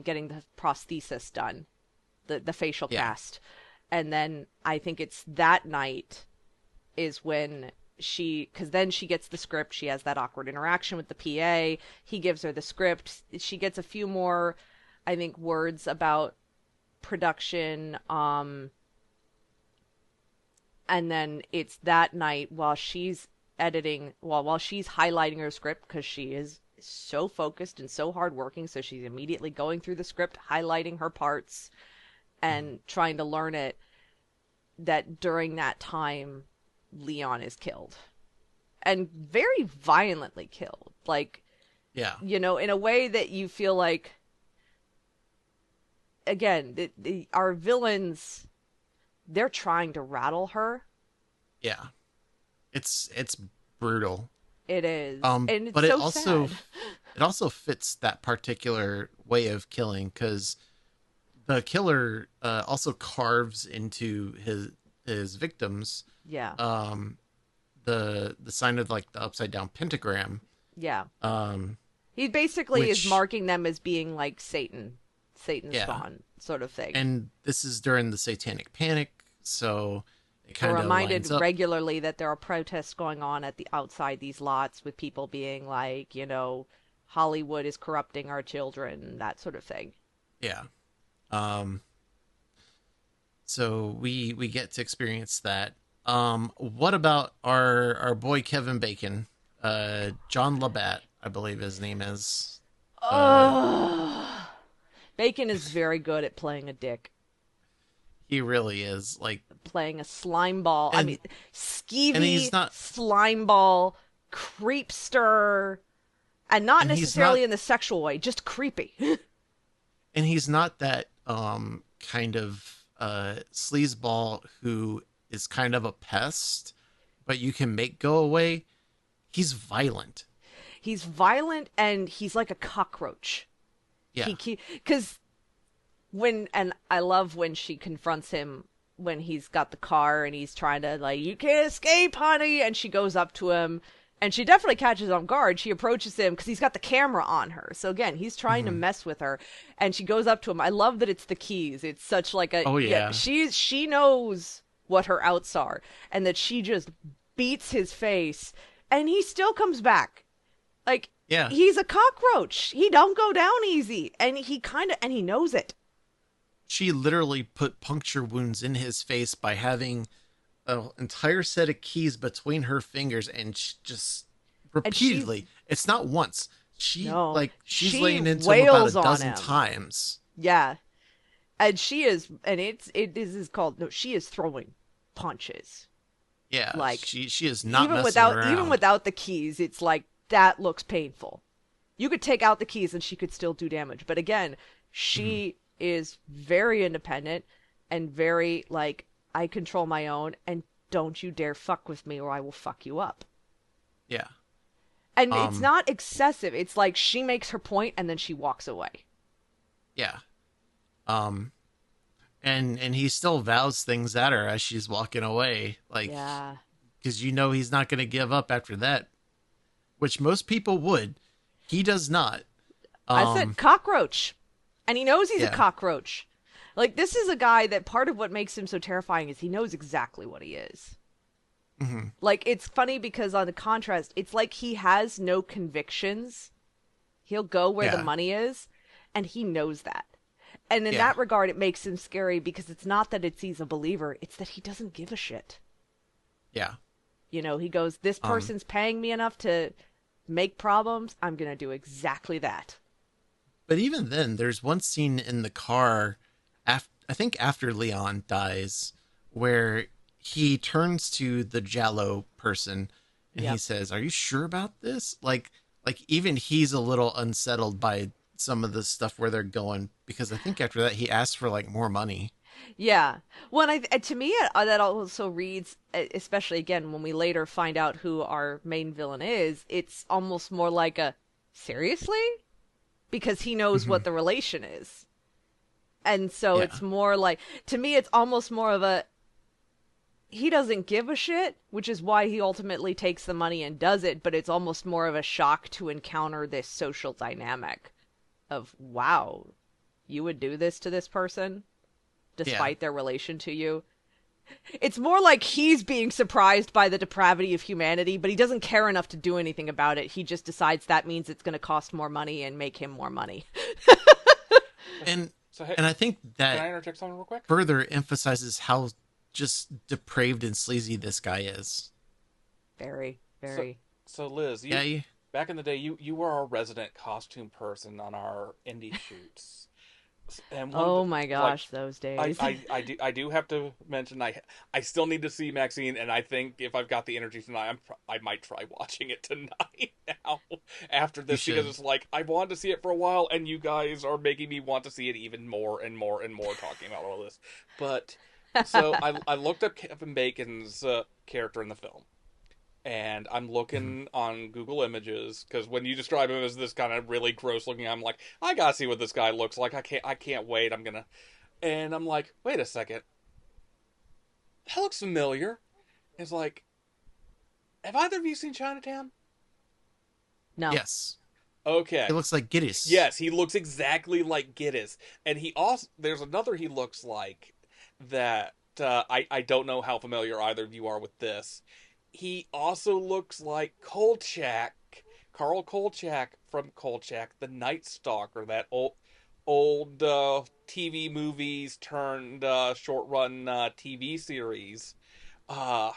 getting the prosthesis done, the facial Yeah. cast, and then I think it's that night is when because then she gets the script. She has that awkward interaction with the PA. He gives her the script. She gets a few more, I think, words about production. And then it's that night while she's editing, while she's highlighting her script, because she is so focused and so hardworking. So she's immediately going through the script, highlighting her parts, and trying to learn it. That during that time, Leon is killed, and very violently killed. Like, Yeah. in a way that you feel like, again, our villains, they're trying to rattle her. Yeah. It's brutal. It is, and it's But so sad. it also fits that particular way of killing because the killer also carves into his victims Yeah, the sign of like the upside down pentagram. yeah. Um, He basically is which marking them as being like Satan's Yeah. spawn sort of thing. and this is during the Satanic Panic, so it We're kind of reminded lines up. regularly that there are protests going on at the outside these lots with people being like, Hollywood is corrupting our children, that sort of thing. Yeah. Um, so we get to experience that. What about our boy Kevin Bacon? John Labatt, I believe his name is. Oh, Bacon is very good at playing a dick, He really is like, playing a slime ball. I and mean, and skeevy he's not, slime ball, creepster, and not and he's necessarily not, in the sexual way, just creepy. and he's not that kind of sleazeball who is kind of a pest, but you can make go away. He's violent. He's violent and he's like a cockroach. Yeah. Because and I love when she confronts him when he's got the car and he's trying to like, you can't escape, honey. And she goes up to him and she definitely catches him off guard. She approaches him because he's got the camera on her. So again, he's trying to mess with her and she goes up to him. I love that it's the keys. It's such like a, Oh, yeah. she knows what her outs are and that she just beats his face and he still comes back. Like, Yeah. he's a cockroach. He don't go down easy. And he knows it. She literally put puncture wounds in his face by having an entire set of keys between her fingers and just repeatedly. It's not once. She's she laying into him about wails a on dozen him. times. Yeah. And she is, and it is called, no, she is throwing punches. Yeah, Like, she is not messing even around. without the keys, it's like that looks painful. You could take out the keys and she could still do damage. But again, Hmm. she is very independent and very like, I control my own, and don't you dare fuck with me or I will fuck you up. Yeah. And it's Um. not excessive. It's like she makes her point and then she walks away. Yeah. Um. And he still vows things at her as she's walking away, like, Yeah. because you know he's not going to give up after that, which most people would. He does not. I said Um. cockroach. And he knows he's a Yeah. cockroach. Like, this is a guy that part of what makes him so terrifying is he knows exactly what he is. Hmm. Like, it's funny because on the contrast, it's like he has no convictions. He'll go where the Yeah. money is, and he knows that. And in Yeah. that regard, it makes him scary because it's not that he's a believer, it's that he doesn't give a shit. Yeah. You know, he goes, this Um. person's paying me enough to make problems. I'm going to do exactly that. But even then, there's one scene in the car, I think after Leon dies, where he turns to the Jallo person and he Yep. says, "Are you sure about this?" Like even he's a little unsettled by some of the stuff where they're going, because I think after that he asks for like more money. Yeah. Well, to me, that also reads, especially again, when we later find out who our main villain is, it's almost more like a, seriously? Because he knows Hmm. what the relation is. And so Yeah. it's more like, to me, it's almost more of a, he doesn't give a shit, which is why he ultimately takes the money and does it, but it's almost more of a shock to encounter this social dynamic of, wow, you would do this to this person Yeah. despite their relation to you. It's more like he's being surprised by the depravity of humanity, but he doesn't care enough to do anything about it. He just decides that means it's going to cost more money and make him more money. And So hey, and I think can that I interject something real quick? further emphasizes how just depraved and sleazy this guy is. Very, So very. so Liz, Yeah. back in the day, you were our resident costume person on our indie shoots, and one of Oh the my like gosh, those days. I do have to mention I still need to see Maxine, and I think if I've got the energy tonight, I might try watching it tonight now after You this, because should. it's like I wanted to see it for a while, and you guys are making me want to see it even more and more and more talking about all this. But so I looked up Kevin Bacon's character in the film, and I'm Mhm. looking on Google Images because when you describe him as this kind of really gross looking, I'm like, I gotta see what this guy looks like. I can't wait. And I'm like, wait a second, that looks familiar. It's like, have either of you seen Chinatown? No. Yes. He Okay, looks like Giddis. yes, he looks exactly like Giddis, and he also there's another he looks like that. I don't know how familiar either of you are with this. He also looks like Kolchak, Carl Kolchak from Kolchak, the Night Stalker, that old TV movies turned short run TV series. Uh,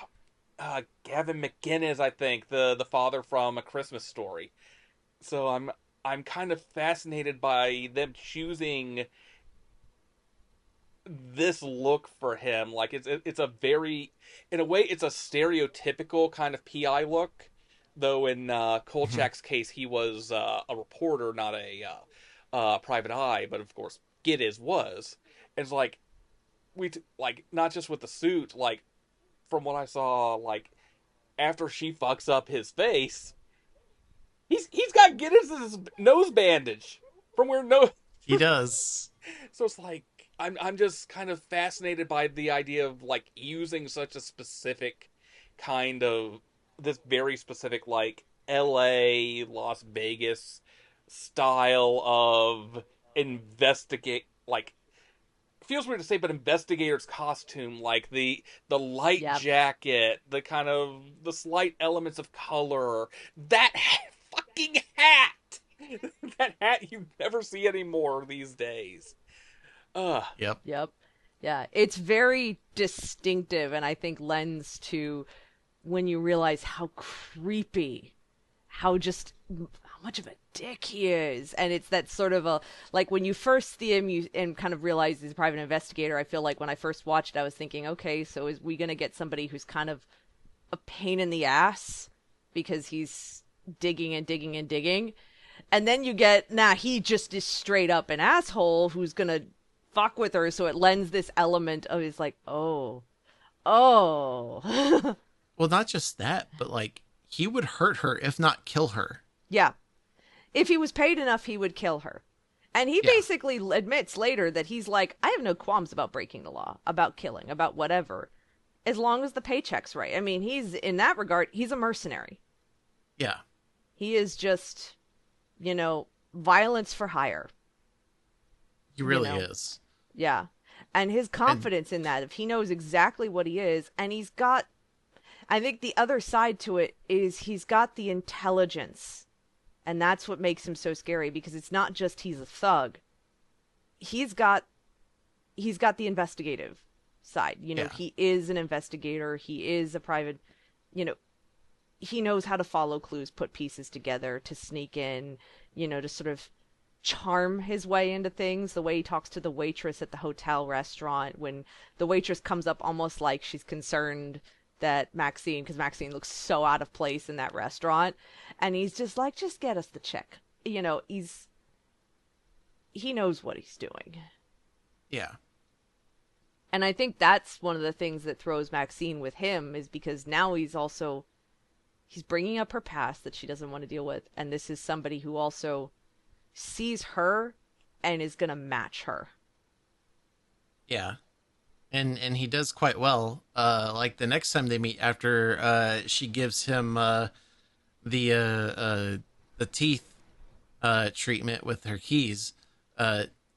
Gavin McInnes, I think, the father from A Christmas Story. So I'm kind of fascinated by them choosing this look for him. Like it's a very, in a way, it's a stereotypical kind of PI look. Though in Mhm. Kolchak's case, he was a reporter, not a private eye. But of course, Giddiz was. It's like like not just with the suit. Like from what I saw, like after she fucks up his face, he's got Giddis's nose bandage from where no. He does. So it's like I'm just kind of fascinated by the idea of like using such a specific kind of this very specific like LA, Las Vegas style of investigate like feels weird to say but investigator's costume, like the light Yep. jacket, the kind of the slight elements of color, that fucking hat. That hat you never see anymore these days. Ugh. Yep. Yep. Yeah. It's very distinctive and I think lends to when you realize how creepy, how much of a dick he is. And it's that sort of a, like when you first see him you and kind of realize he's a private investigator, I feel like when I first watched it, I was thinking, okay, so is we going to get somebody who's kind of a pain in the ass because he's digging and digging and digging. And then you get, he just is straight up an asshole who's gonna fuck with her, so it lends this element of, he's like, oh. Well, not just that, but like he would hurt her if not kill her. Yeah. If he was paid enough, he would kill her. And he basically admits later that he's like, I have no qualms about breaking the law, about killing, about whatever, as long as the paycheck's right. I mean, he's, in that regard, he's a mercenary. Yeah. He is just, violence for hire. He really is. Yeah. And his confidence in that, if he knows exactly what he is, and he's got, I think the other side to it is he's got the intelligence. And that's what makes him so scary, because it's not just he's a thug. He's got the investigative side. He is an investigator. He is a private, he knows how to follow clues, put pieces together, to sneak in, to sort of charm his way into things. The way he talks to the waitress at the hotel restaurant, when the waitress comes up almost like she's concerned that Maxine, because Maxine looks so out of place in that restaurant, and he's just like, just get us the check. He knows what he's doing. Yeah. And I think that's one of the things that throws Maxine with him, is because now he's bringing up her past that she doesn't want to deal with, and this is somebody who also sees her and is going to match her. Yeah. And he does quite well. Like the next time they meet, after she gives him the teeth treatment with her keys,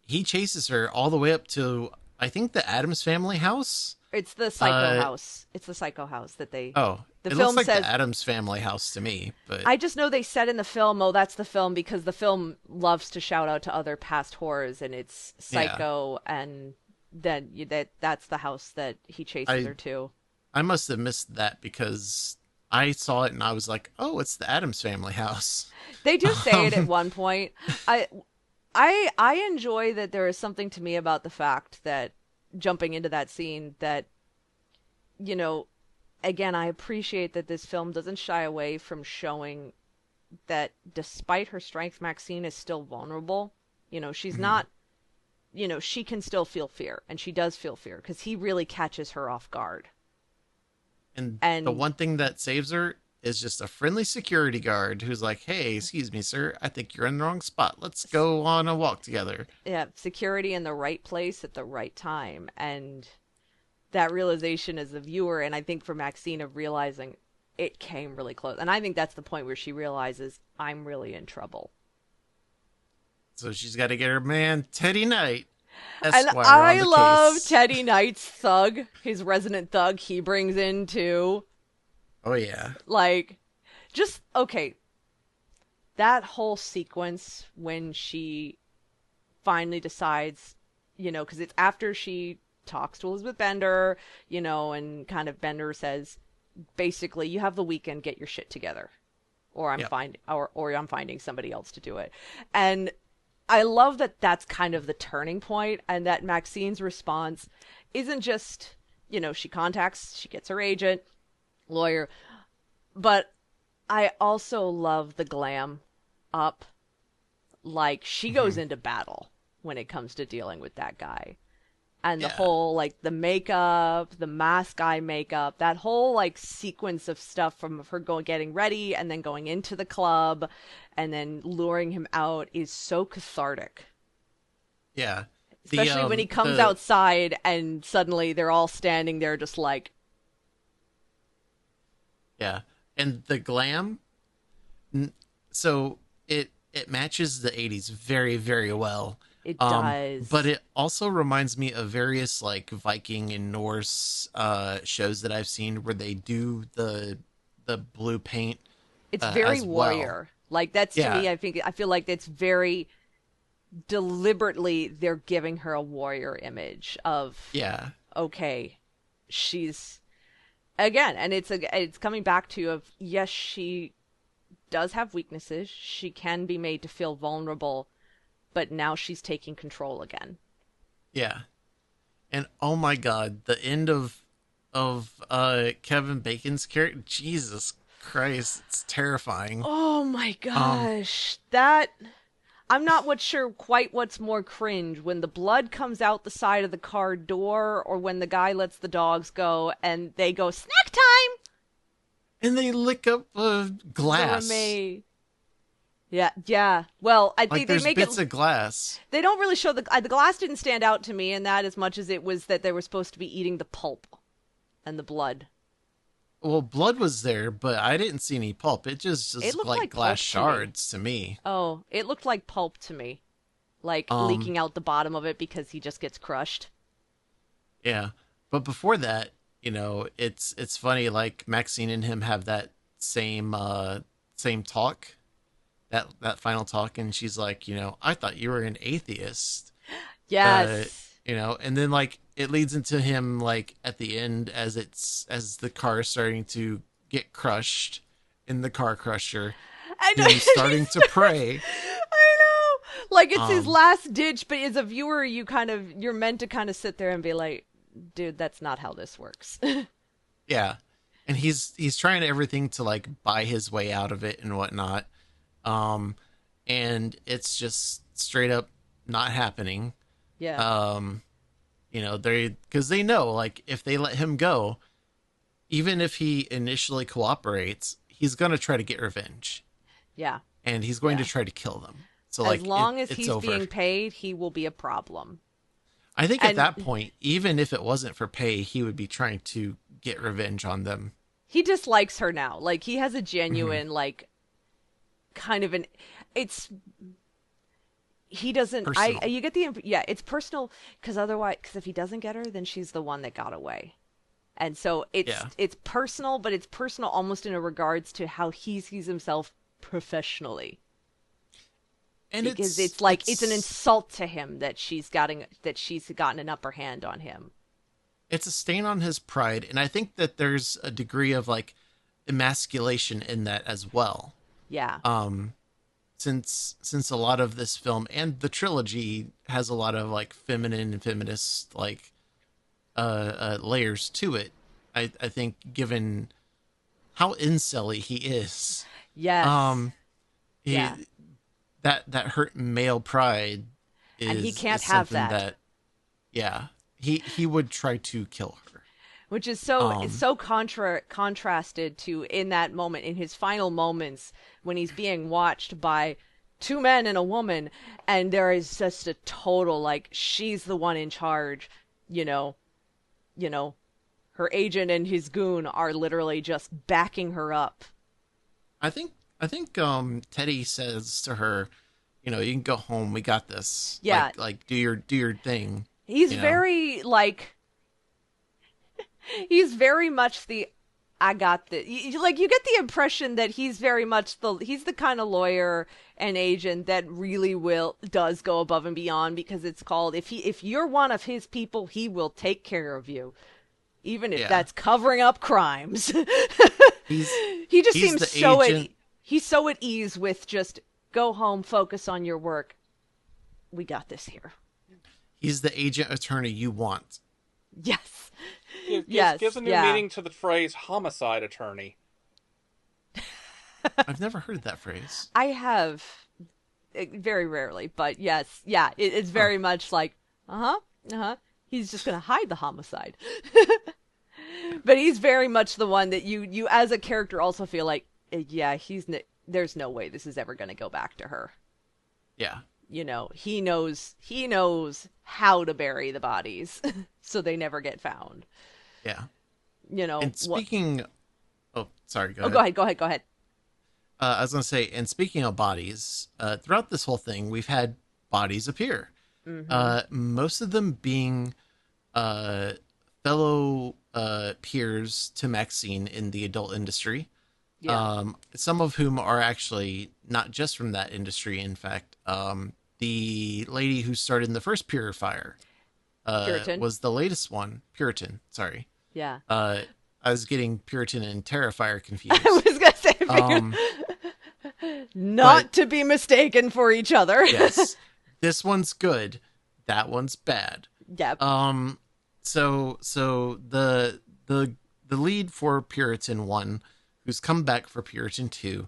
he chases her all the way up to, I think, the Addams Family house. It's the Psycho house. It's the Psycho house that they. Oh, the it film looks like says, the Addams Family house to me. But I just know they said in the film, "Oh, that's the film," because the film loves to shout out to other past horrors, and it's Psycho, and then that's the house that he chases her to. I must have missed that, because I saw it and I was like, "Oh, it's the Addams Family house." They do say it at one point. I enjoy that there is something to me about the fact that, jumping into that scene, that, again, I appreciate that this film doesn't shy away from showing that despite her strength, Maxine is still vulnerable. She's not, she can still feel fear, and she does feel fear, because he really catches her off guard. And the one thing that saves her is just a friendly security guard who's like, "Hey, excuse me, sir, I think you're in the wrong spot. Let's go on a walk together." Yeah, security in the right place at the right time. And that realization as a viewer, and I think for Maxine, of realizing it came really close. And I think that's the point where she realizes, I'm really in trouble. So she's got to get her man, Teddy Knight, And Esquire, I on the love case. Teddy Knight's thug, his resident thug he brings in too. Oh, yeah. Like, just, okay. That whole sequence when she finally decides, because it's after she talks to Elizabeth Bender, and kind of Bender says, basically, you have the weekend, get your shit together, or I'm I'm finding somebody else to do it. And I love that that's kind of the turning point, and that Maxine's response isn't just, she gets her agent, lawyer, but I also love the glam up. Like, she goes into battle when it comes to dealing with that guy. And the whole, like, the makeup, the mask eye makeup, that whole, like, sequence of stuff from her getting ready and then going into the club and then luring him out is so cathartic. Yeah. Especially when he comes outside and suddenly they're all standing there just like... Yeah. And the glam, so it matches the 80s very, very well. It does. But it also reminds me of various, like, Viking and Norse shows that I've seen where they do the blue paint. It's very as warrior. Well. Like, that's, to me, I feel like it's very deliberately, they're giving her a warrior image of, okay, she's, again, and it's coming back to, of, yes, she does have weaknesses. She can be made to feel vulnerable, but now she's taking control again. Yeah. And oh my God, the end of of Kevin Bacon's character. Jesus Christ, it's terrifying. Oh my Um, gosh. That I'm not sure quite what's more cringe, when the blood comes out the side of the car door or when the guy lets the dogs go and they go snack time. and they lick up The glass. Yeah, yeah. Well, I Like think they there's make bits it. of glass. They don't really show the glass didn't stand out to me in that as much as it was that they were supposed to be eating the pulp and the blood. Well, blood was there, but I didn't see any pulp. It just It was looked like like glass pulp to me. shards to me. Oh, it looked like pulp to me. Like Um, leaking out the bottom of it because he just gets crushed. yeah. But before that, it's funny. Like Maxine and him have that same talk, that final talk, and she's like, I thought you were an atheist. uh, Yes. and then like it leads into him like at the end as the car is starting to get crushed in the car crusher, I know. him starting to pray. I know. Like it's his Um, last ditch, but as a viewer, you're meant to kind of sit there and be like, dude, that's not how this works. yeah, and he's trying everything to like buy his way out of it and whatnot, um, and it's just straight up not happening. Yeah. Um, because they know like if they let him go, even if he initially cooperates, he's going to try to get revenge, Yeah. and he's going Yeah. to try to kill them. So As like long as it's he's over. being paid, he will be a problem. I think at And that point, even if it wasn't for pay, he would be trying to get revenge on them. he dislikes her now. Like he has a Mhm. genuine like kind of an it's he doesn't I Personal. you get the yeah, it's personal because if he doesn't get her, then she's the one that got away. And so Yeah, it's personal, but it's personal almost in a regards to how he sees himself professionally. and Because it's like it's an insult to him that she's gotten an upper hand on him. it's a stain on his pride, and I think that there's a degree of like emasculation in that as well. Yeah. Since a lot of this film and the trilogy has a lot of like feminine and feminist like layers to it, I think given how incelly he is, Yes. um, he, Yeah. that hurt male pride is And he can't is have something that. yeah, he would try to kill her. Which is so it's Um, so contrasted to in that moment, in his final moments when he's being watched by two men and a woman, and there is just a total like she's the one in charge, you know, her agent and his goon are literally just backing her up. I think Teddy says to her, you can go home. We got this. Yeah. Like do your thing. He's you know? very like he's very much the I got the like you get the impression that he's very much he's the kind of lawyer and agent that really does go above and beyond, because it's called if you're one of his people, he will take care of you, even if Yeah. that's covering up crimes. He's He just he's seems the so agent. he's so at ease with just go home, focus on your work. We got this here. He's the agent attorney you want. Yes. Gives Yes. a new Yeah. meaning to the phrase homicide attorney. I've never heard that phrase. I have very rarely, but yes, yeah, it's very much like, he's just gonna hide the homicide. But he's very much the one that you as a character also feel like, yeah, there's no way this is ever gonna go back to her. Yeah. He knows how to bury the bodies so they never get found. Yeah. And And speaking, oh, sorry, go Oh, ahead. go ahead. I was going to say, and speaking of bodies, throughout this whole thing, we've had bodies appear. Most of them being fellow peers to Maxine in the adult industry. Yeah. Some of whom are actually not just from that industry. In fact, the lady who started in the first Purifier Puritan. was the latest one. Puritan, sorry. Yeah. I was getting Puritan and Terrifier confused. I was gonna say, Um, not but- to be mistaken for each other. yes, this one's good. That one's bad. Yep. So the lead for Puritan 1, who's come back for Puritan 2,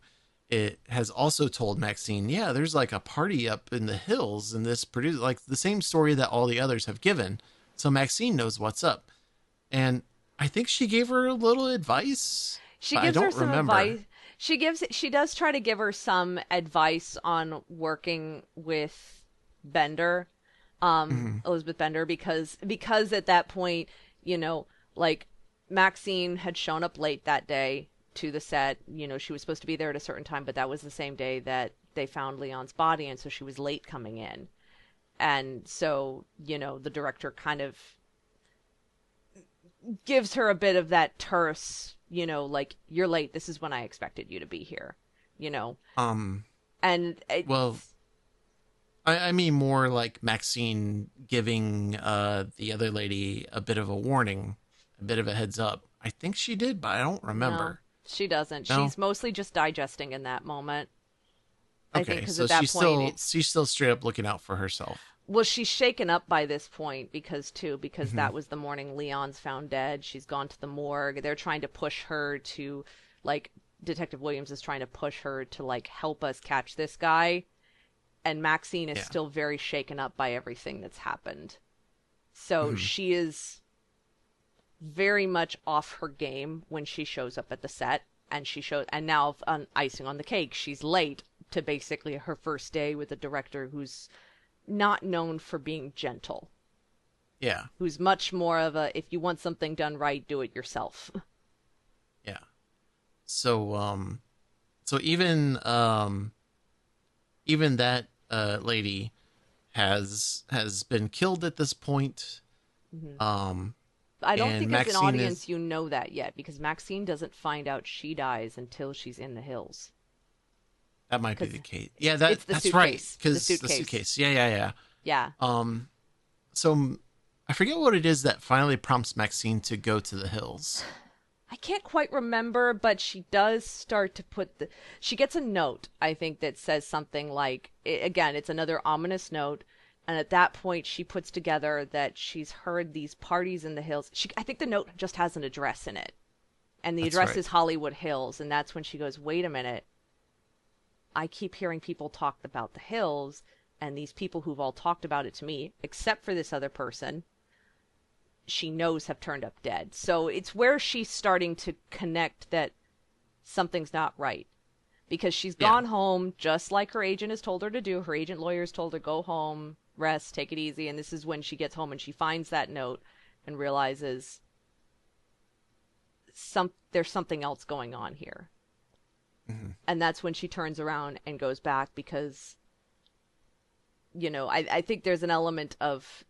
it has also told Maxine, yeah, there's like a party up in the hills, and this produce like the same story that all the others have given. So Maxine knows what's up. And I think she gave her a little advice, She but I gives her don't some remember. advice. She does try to give her some advice on working with Bender, Mhm. Elizabeth Bender, because at that point, you know, like Maxine had shown up late that day to the set. You know, she was supposed to be there at a certain time, but that was the same day that they found Leon's body, and so she was late coming in. And so, the director kind of gives her a bit of that terse, like, you're late, this is when I expected you to be here, you know. Um, And well, it's I mean more like Maxine giving the other lady a bit of a warning, a bit of a heads up. I think she did, but I don't no, remember. she doesn't. No? She's mostly just digesting in that moment. I think Okay, because so at that point it's she's still straight up looking out for herself. well, she's shaken up by this point because Hmm. that was the morning Leon's found dead. She's gone to the morgue. They're trying to push her to, like, Detective Williams is trying to push her to, like, help us catch this guy. And Maxine is Yeah. still very shaken up by everything that's happened. So Hmm. she is very much off her game when she shows up at the set. And now on icing on the cake, she's late to basically her first day with a director who's not known for being gentle, Yeah. who's much more of a, if you want something done right, do it yourself. Yeah. So so even that lady has been killed at this point. Mhm. Um I don't and think as an Maxine is audience you know that yet because Maxine doesn't find out she dies until she's in the hills. that might be Because the case. Yeah, it's the that's right, suitcase. The cuz the suitcase. suitcase. Yeah, yeah, yeah. Yeah. Um so I forget what it is that finally prompts Maxine to go to the hills. I can't quite remember, but she does start to she gets a note, I think, that says something like, again, it's another ominous note. And at that point, she puts together that she's heard these parties in the hills. I think the note just has an address in it. And the That's address right. is Hollywood Hills. And that's when she goes, wait a minute. I keep hearing people talk about the hills. And these people who've all talked about it to me, except for this other person, she knows have turned up dead. So it's where she's starting to connect that something's not right. Because she's Yeah. gone home just like her agent has told her to do. Her agent lawyers told her, go home, rest, take it easy. And this is when she gets home and she finds that note and realizes there's something else going on here. Mhm. And that's when she turns around and goes back because, I think there's an element of,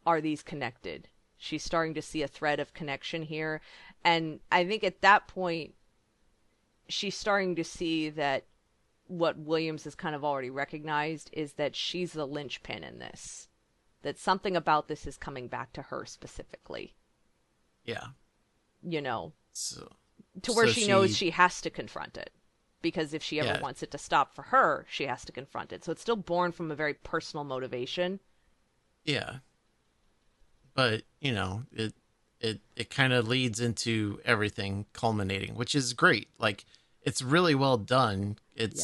are these connected? She's starting to see a thread of connection here. And I think at that point, she's starting to see that what Williams has kind of already recognized is that she's the linchpin in this. That something about this is coming back to her specifically, Yeah. you know, So to where so she knows she she has to confront it. Because if she ever yeah, wants it to stop for her, she has to confront it. So it's still born from a very personal motivation. yeah. But, it kind of leads into everything culminating, which is great. Like it's really well done. It's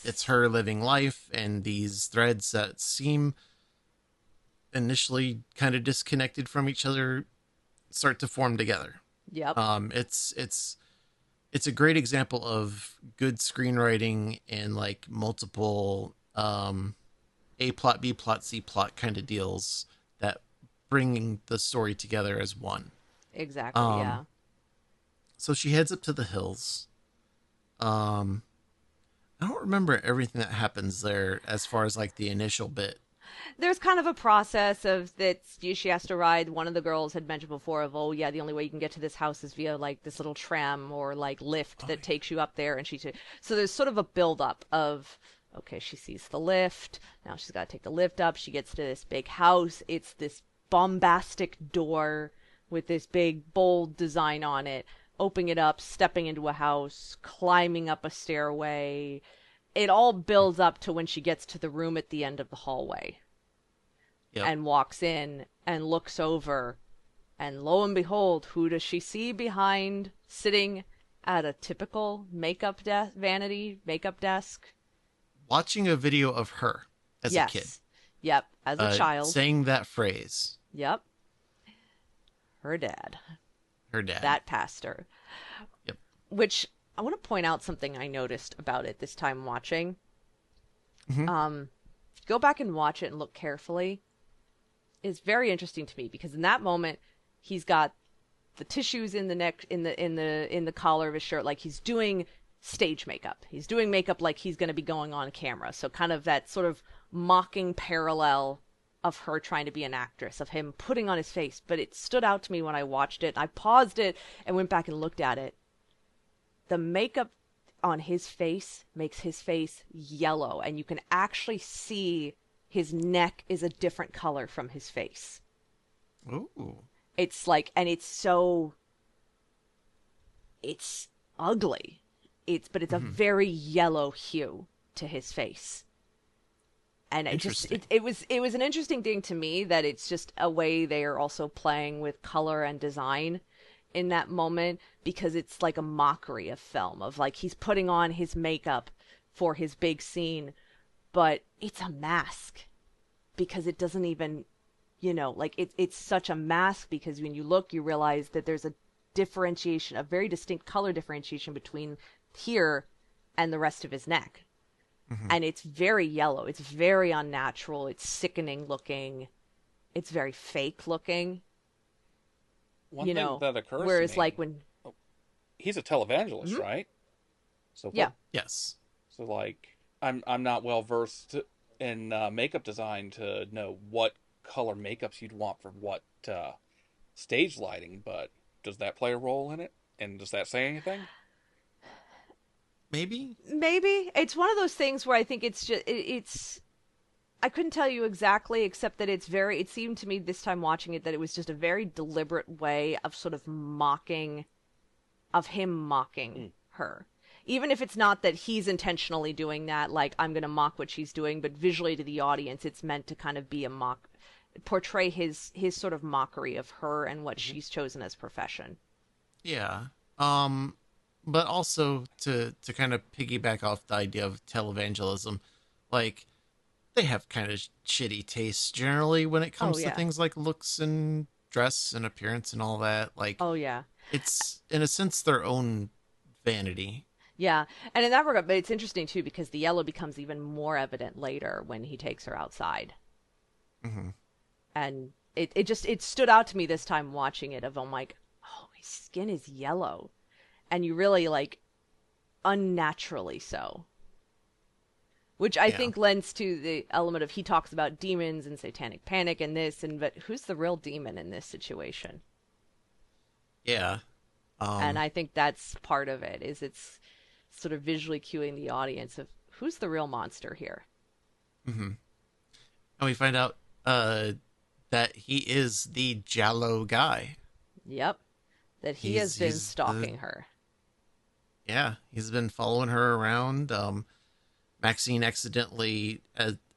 Yes. her living life and these threads that seem initially kind of disconnected from each other start to form together. Yep. It's a great example of good screenwriting and like multiple A plot, B plot, C plot kind of deals that bringing the story together as one. Exactly. Um, Yeah. so she heads up to the hills. Um, I don't remember everything that happens there as far as like the initial bit. There's kind of a process of that she has to ride. One of the girls had mentioned before of, oh yeah, the only way you can get to this house is via like this little tram or like lift Oh, that takes you up there, and so there's sort of a build up of, okay, she sees the lift, now she's got to take the lift up, she gets to this big house, it's this bombastic door with this big bold design on it, opening it up, stepping into a house, climbing up a stairway. It all builds up to when she gets to the room at the end of the hallway yep. and walks in and looks over And lo and behold, who does she see behind, sitting at a typical vanity makeup desk? Watching a video of her as a kid. Yes. Yep, as a child. Saying that phrase. Yep. Her dad. Her dad. That pastor. Yep. Which, I want to point out something I noticed about it this time watching. Go back and watch it and look carefully. It's very interesting to me because in that moment, he's got the tissues in the neck, in the collar of his shirt, like he's doing stage makeup. He's doing makeup like he's going to be going on camera. So kind of that sort of mocking parallel of her trying to be an actress, of him putting on his face. But it stood out to me when I watched it. I paused it and went back and looked at it. The makeup on his face makes his face yellow, and you can actually see his neck is a different color from his face. Ooh. It's like, and it's ugly. But it's a very yellow hue to his face. And it was an interesting thing to me that it's just a way they are also playing with color and design in that moment, because it's like a mockery of film, of like he's putting on his makeup for his big scene, but it's a mask because it doesn't even, like it's such a mask, because when you look, you realize that there's a differentiation, a very distinct color differentiation between here and the rest of his neck. And it's very yellow. It's very unnatural. It's sickening looking. It's very fake looking. One thing that occurs whereas to me, like when he's a televangelist, right? So yeah. Yes. So like I'm not well versed in makeup design to know what color makeups you'd want for what stage lighting, but does that play a role in it? And does that say anything? Maybe it's one of those things where I think it's just I couldn't tell you exactly, except that it seemed to me this time watching it that it was just a very deliberate way of sort of him mocking her. Even if it's not that he's intentionally doing that, like, I'm going to mock what she's doing, but visually to the audience, it's meant to kind of be portray his sort of mockery of her and what she's chosen as profession. Yeah. But also to kind of piggyback off the idea of televangelism, like, they have kind of shitty tastes generally when it comes to things like looks and dress and appearance and all that. Like, it's in a sense their own vanity. Yeah, and in that regard, but it's interesting too because the yellow becomes even more evident later when he takes her outside. And it stood out to me this time watching it, I'm like, oh, his skin is yellow, and you really like unnaturally so. Which I think lends to the element of, he talks about demons and satanic panic and this, but who's the real demon in this situation? Yeah. And I think that's part of it, is it's sort of visually cueing the audience of who's the real monster here. And we find out that he is the Jallo guy. Yep. That he has been stalking her. Yeah, he's been following her around. Maxine accidentally,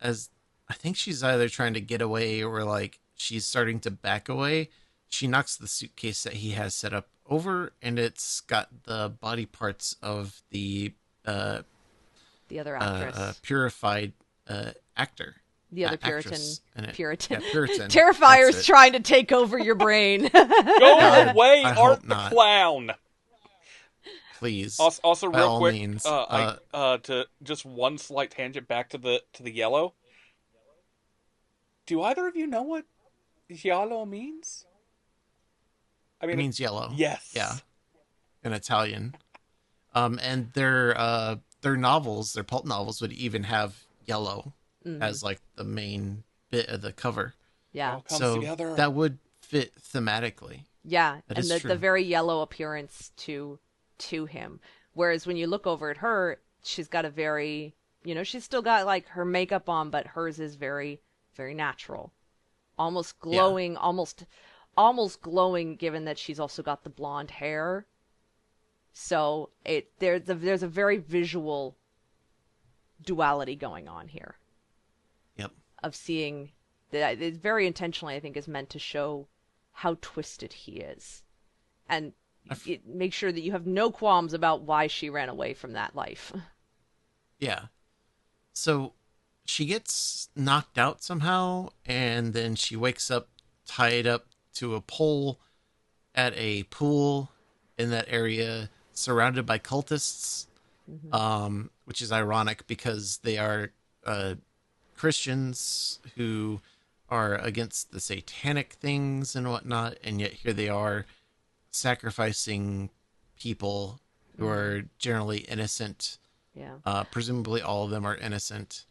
as I think she's either trying to get away or like she's starting to back away, she knocks the suitcase that he has set up over, and it's got the body parts of the other actress, purified actor. The other Puritan. Yeah, Puritan. Terrifier's trying to take over your brain. Go away, Art the Clown. Please. Also real quick, means, to just one slight tangent back to the yellow. Do either of you know what giallo means? I mean, it means yellow. Yes. Yeah. In Italian. And their novels, their pulp novels, would even have yellow as like the main bit of the cover. Yeah. It all comes so together. That would fit thematically. Yeah, that and the very yellow appearance to him. Whereas when you look over at her, she's got a very, she's still got like her makeup on, but hers is very, very natural. Almost glowing, almost glowing, given that she's also got the blonde hair. So there's a very visual duality going on here. Yep. Of seeing that, it's very intentionally, I think, is meant to show how twisted he is. And make sure that you have no qualms about why she ran away from that life. Yeah. So she gets knocked out somehow, and then she wakes up tied up to a pole at a pool in that area, surrounded by cultists, which is ironic because they are Christians who are against the satanic things and whatnot, and yet here they are sacrificing people who are generally innocent. Yeah. Presumably all of them are innocent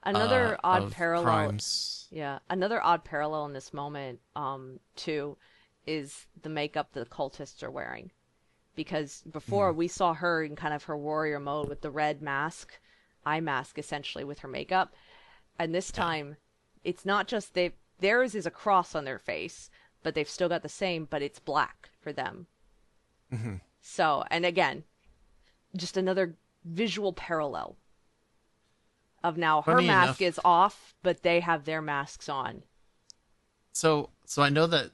Another odd of parallel. crimes. Yeah, another odd parallel in this moment, too, is the makeup the cultists are wearing. Because before we saw her in kind of her warrior mode with the red mask, eye mask essentially with her makeup. And this time, it's not just theirs is a cross on their face, but they've still got the same, but it's black for them. Mm-hmm. So, and again, just another visual parallel of now her Funny mask enough, is off, but they have their masks on. So I know that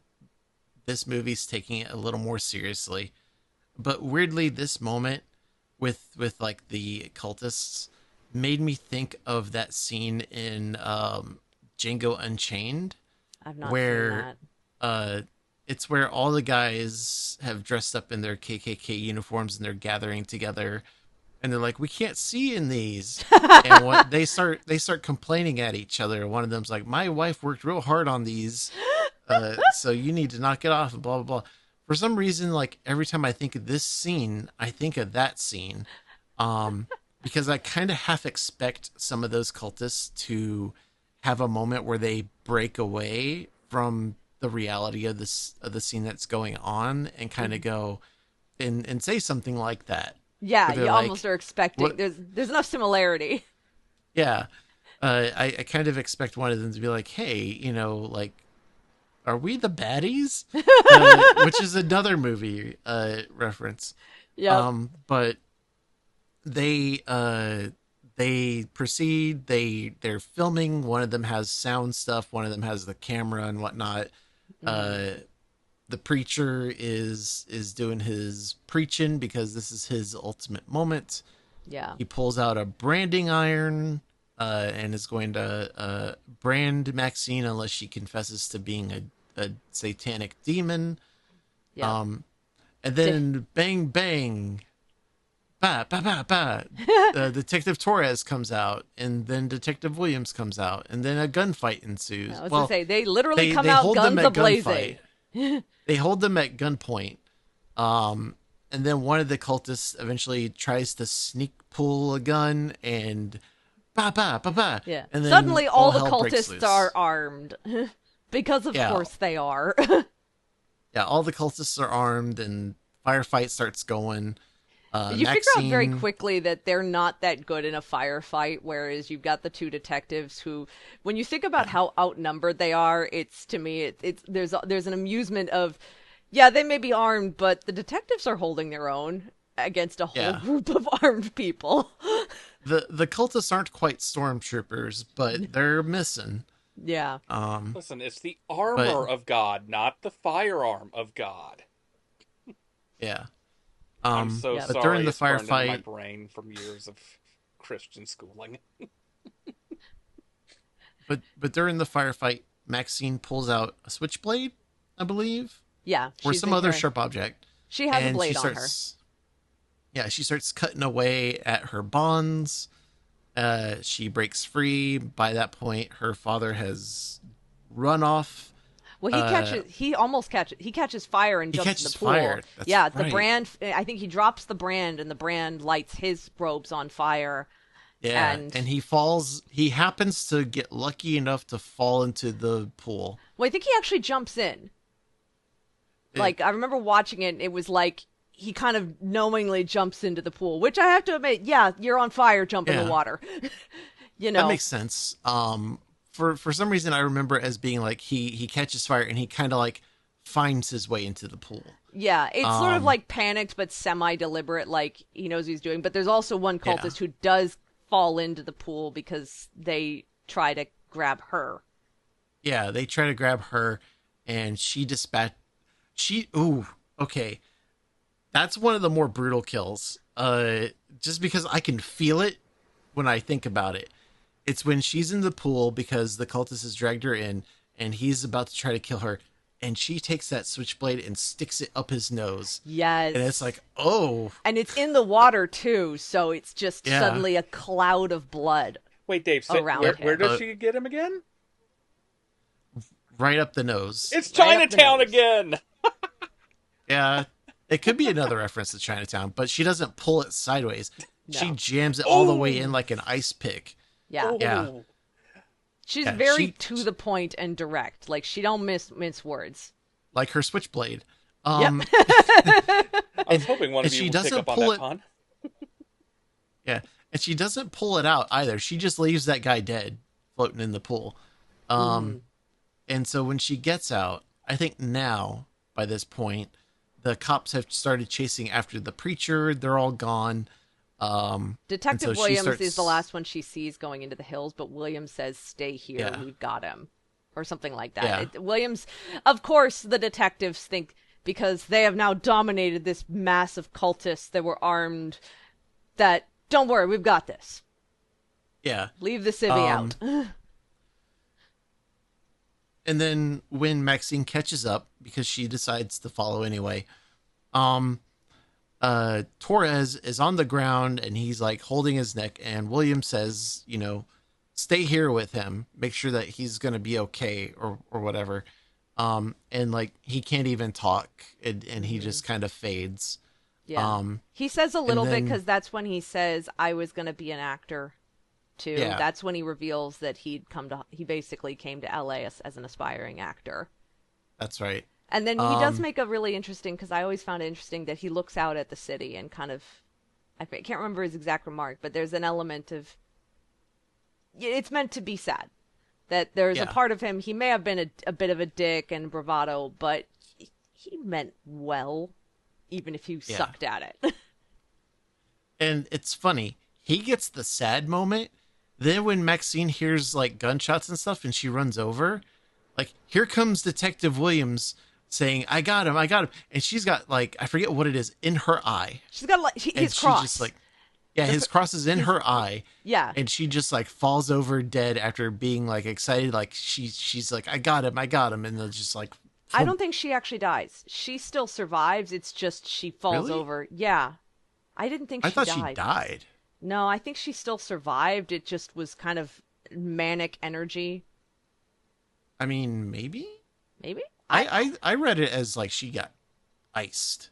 this movie's taking it a little more seriously, but weirdly, this moment with like the cultists made me think of that scene in Django Unchained, I've not where seen that. it's where all the guys have dressed up in their KKK uniforms and they're gathering together, and they're like, "We can't see in these," and what they start complaining at each other. One of them's like, "My wife worked real hard on these, so you need to knock it off," and blah blah blah. For some reason, like every time I think of this scene, I think of that scene, because I kind of half expect some of those cultists to have a moment where they break away from the reality of the scene that's going on and kind of go and say something like that. Yeah, Where you they're like, almost are expecting. "What?" There's enough similarity. Yeah, I kind of expect one of them to be like, "Hey, you know, like, are we the baddies?" Which is another movie reference. Yeah. But they proceed. They're filming. One of them has sound stuff. One of them has the camera and whatnot. The preacher is doing his preaching because this is his ultimate moment. Yeah. He pulls out a branding iron and is going to brand Maxine unless she confesses to being a satanic demon. Yeah. And then bang bang, ba ba ba ba. Detective Torres comes out, and then Detective Williams comes out, and then a gunfight ensues. I was gonna say they literally come they out hold guns them at a-blazing. gunfight. They hold them at gunpoint. And then one of the cultists eventually tries to sneak pull a gun and ba ba ba ba. Yeah. And then Suddenly all the hell breaks cultists loose. are armed. Because of course they are. Yeah, all the cultists are armed and firefight starts going. You figure out very Maxine- quickly that they're not that good in a firefight, whereas you've got the two detectives who, when you think about how outnumbered they are, it's to me, there's an amusement of, yeah, they may be armed, but the detectives are holding their own against a whole group of armed people. The cultists aren't quite stormtroopers, but they're missing. Yeah. Listen, it's the armor of God, not the firearm of God. Yeah. I'm so but sorry. during the It's burned into my firefight, brain from years of Christian schooling. but during the firefight, Maxine pulls out a switchblade, I believe, Yeah. or she's some in other her- sharp object. She has a and blade she on her. starts, Yeah, she starts cutting away at her bonds. She breaks free. By that point, her father has run off. Well, he catches fire and jumps in catches the pool. fire. That's Yeah, the right. brand, I think he drops the brand and the brand lights his robes on fire. Yeah, And he falls. He happens to get lucky enough to fall into the pool. well, I think he actually jumps in. Like, I remember watching it, and it was like he kind of knowingly jumps into the pool, which I have to admit, yeah, you're on fire, jump in the water. You know. That makes sense. For some reason, I remember it as being like he catches fire and he kind of like finds his way into the pool. Yeah, it's sort of like panicked but semi-deliberate, like he knows what he's doing. But there's also one cultist who does fall into the pool because they try to grab her. Yeah, they try to grab her, and she ooh, okay. That's one of the more brutal kills. Just because I can feel it when I think about it. It's when she's in the pool because the cultist has dragged her in and he's about to try to kill her, and she takes that switchblade and sticks it up his nose. And it's Yes. like, oh, And it's in the water too, so it's just yeah. suddenly a cloud of blood Wait, Dave, around where him. does she get him again? Right up the nose. It's Right up the Chinatown nose. again. Yeah. It could be another reference to Chinatown, but she doesn't pull it sideways. She No. jams it all the way in Oh, like an ice pick. Yeah. Yeah. oh. She's Yeah. very to the point and direct. Like she don't mince words. Like her switchblade. Yep. I was hoping one and of you she would pick doesn't up on pull that it. pun. Yeah. And she doesn't pull it out either. She just leaves that guy dead floating in the pool. And so when she gets out, I think now, by this point, the cops have started chasing after the preacher. They're all gone. And Detective so she Williams starts, is the last one she sees going into the hills, but Williams says, "Stay here, Yeah. we've got him," or something like that. Yeah. Williams, of course, the detectives think because they have now dominated this mass of cultists that were armed, that don't worry, we've got this. Yeah. Leave the civvy out. And then when Maxine catches up, because she decides to follow anyway, um, Torres is on the ground and he's like holding his neck, and William says, stay here with him, make sure that he's gonna be okay or whatever. And like he can't even talk, and he just kind of fades. Yeah. Um, He says a little bit then- because that's when he says, "I was going to be an actor too." Yeah. That's when he reveals that he basically came to LA as an aspiring actor. That's right. And then he does make a really interesting, because I always found it interesting that he looks out at the city and kind of, I can't remember his exact remark, but there's an element of, it's meant to be sad. That there's a Yeah. part of him, he may have been a bit of a dick and bravado, but he meant well, even if he Yeah. sucked at it. And it's funny, he gets the sad moment. Then when Maxine hears like gunshots and stuff and she runs over, like here comes Detective Williams saying, I got him. And she's got like, I forget what it is in her eye. She's got like And his she cross. just like, yeah, his cross is in her eye. Yeah. And she just like falls over dead after being like excited. Like she's like, I got him. And they're just like, I don't think she actually dies. She still survives. It's just she falls Really? over. Yeah. I didn't think I she thought died. she died. No, I think she still survived. It just was kind of manic energy. I mean, maybe. Maybe? I read it as like she got iced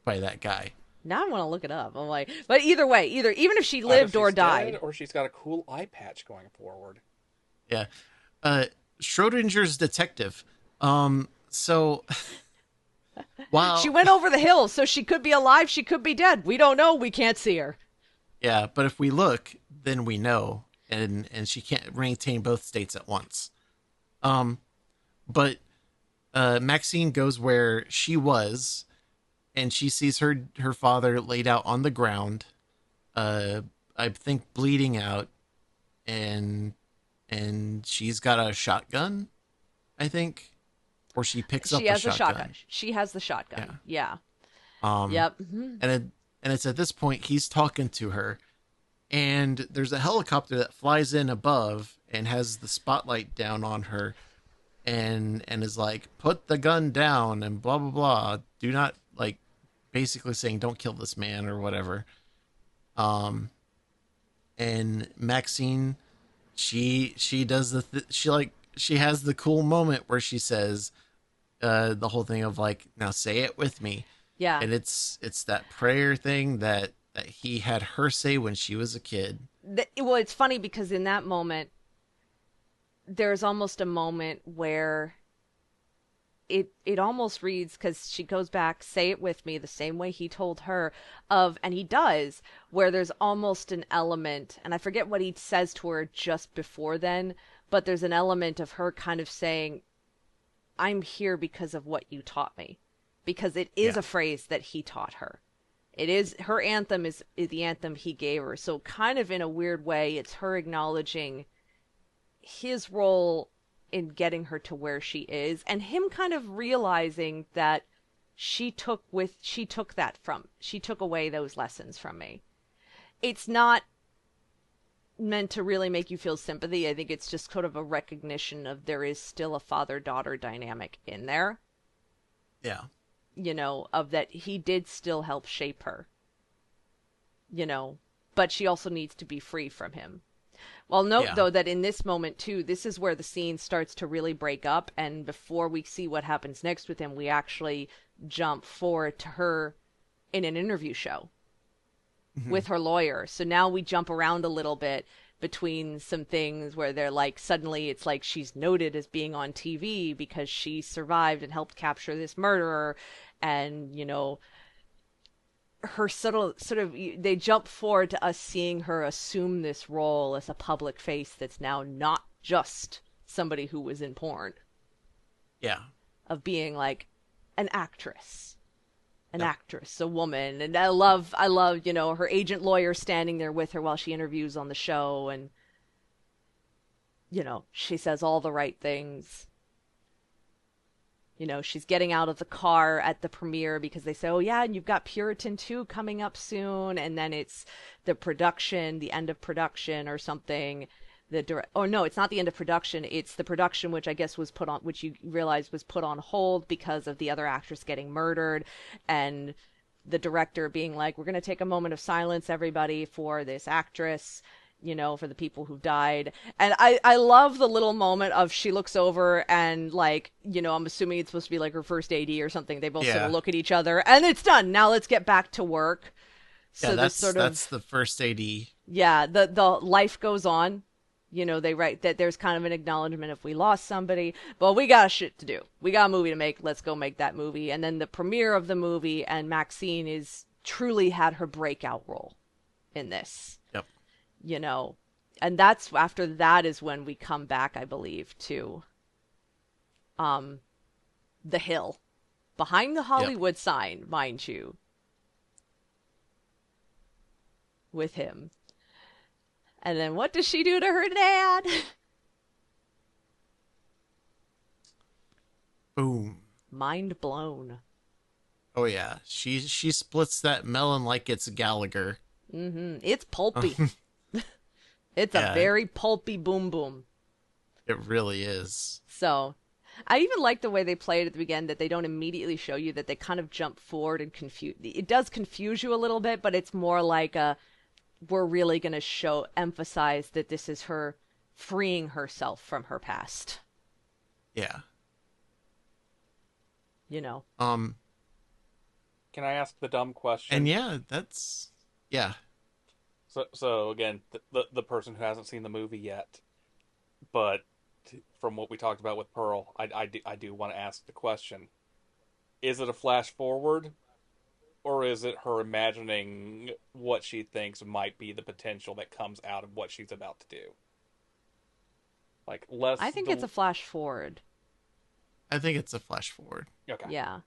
by that guy. Now I want to look it up. I'm like, but either way, even if she Either lived or she's dead, died. or she's got a cool eye patch going forward. Yeah. Schrodinger's detective. So wow. She went over the hill, so she could be alive, she could be dead. We don't know. We can't see her. Yeah, but if we look, then we know, and she can't maintain both states at once. But Maxine goes where she was, and she sees her father laid out on the ground. I think bleeding out, and she's got a shotgun, I think, or she picks up She has a a shotgun. shotgun. She has the shotgun. Yeah. Um, Yep. Mhm. and it's at this point he's talking to her, and there's a helicopter that flies in above and has the spotlight down on her, and is like, put the gun down and blah blah blah. Do not, like, basically saying don't kill this man or whatever. And Maxine, she does she has the cool moment where she says the whole thing of like, now say it with me. Yeah. And it's that prayer thing that he had her say when she was a kid. Well, it's funny because in that moment, there's almost a moment where it almost reads, because she goes back, say it with me, the same way he told her and he does, where there's almost an element, and I forget what he says to her just before then, but there's an element of her kind of saying, I'm here because of what you taught me. Because it is a phrase that he taught her. It is, her anthem is the anthem he gave her. So kind of in a weird way, it's her acknowledging his role in getting her to where she is, and him kind of realizing that she took away those lessons from me. It's not meant to really make you feel sympathy. I think it's just sort of a recognition of there is still a father-daughter dynamic in there. Yeah. You know, of that he did still help shape her. You know, but she also needs to be free from him. Well, note, though, that in this moment, too, this is where the scene starts to really break up, and before we see what happens next with him, we actually jump forward to her in an interview show with her lawyer. So now we jump around a little bit between some things where they're like, suddenly it's like she's noted as being on TV because she survived and helped capture this murderer, and, you know, her sort of they jump forward to us seeing her assume this role as a public face that's now not just somebody who was in porn. Yeah. Of being like an actress. A woman. And I love, you know, her agent lawyer standing there with her while she interviews on the show, and, you know, she says all the right things. You know, she's getting out of the car at the premiere because they say, oh, yeah, and you've got Puritan 2 coming up soon. And then it's the end of production or something. No, it's not the end of production. It's the production, which I guess which you realize was put on hold because of the other actress getting murdered. And the director being like, we're going to take a moment of silence, everybody, for this actress, you know, for the people who died. And I love the little moment of she looks over and, like, you know, I'm assuming it's supposed to be like her first AD or something. They both sort of look at each other and it's done. Now let's get back to work. So that's the first AD. Yeah. The life goes on. You know, they write that there's kind of an acknowledgement if we lost somebody, but we got shit to do. We got a movie to make. Let's go make that movie. And then the premiere of the movie, and Maxine is truly had her breakout role in this. Yep. You know, and that's after that is when we come back, I believe, to the hill behind the Hollywood sign, mind you, with him. And then what does she do to her dad? Boom. Mind blown. Oh yeah, she splits that melon like it's Gallagher. Mm-hmm. It's pulpy. It's a very pulpy boom boom. It really is. So, I even like the way they play it at the beginning, that they don't immediately show you, that they kind of jump forward and confuse. It does confuse you a little bit, but it's more like we're really going to emphasize that this is her freeing herself from her past. Yeah. You know. Can I ask the dumb question? And yeah. So again, the person who hasn't seen the movie yet, but from what we talked about with Pearl, I do want to ask the question: is it a flash forward, or is it her imagining what she thinks might be the potential that comes out of what she's about to do? Like less. I think it's a flash forward. I think it's a flash forward. Okay. Yeah.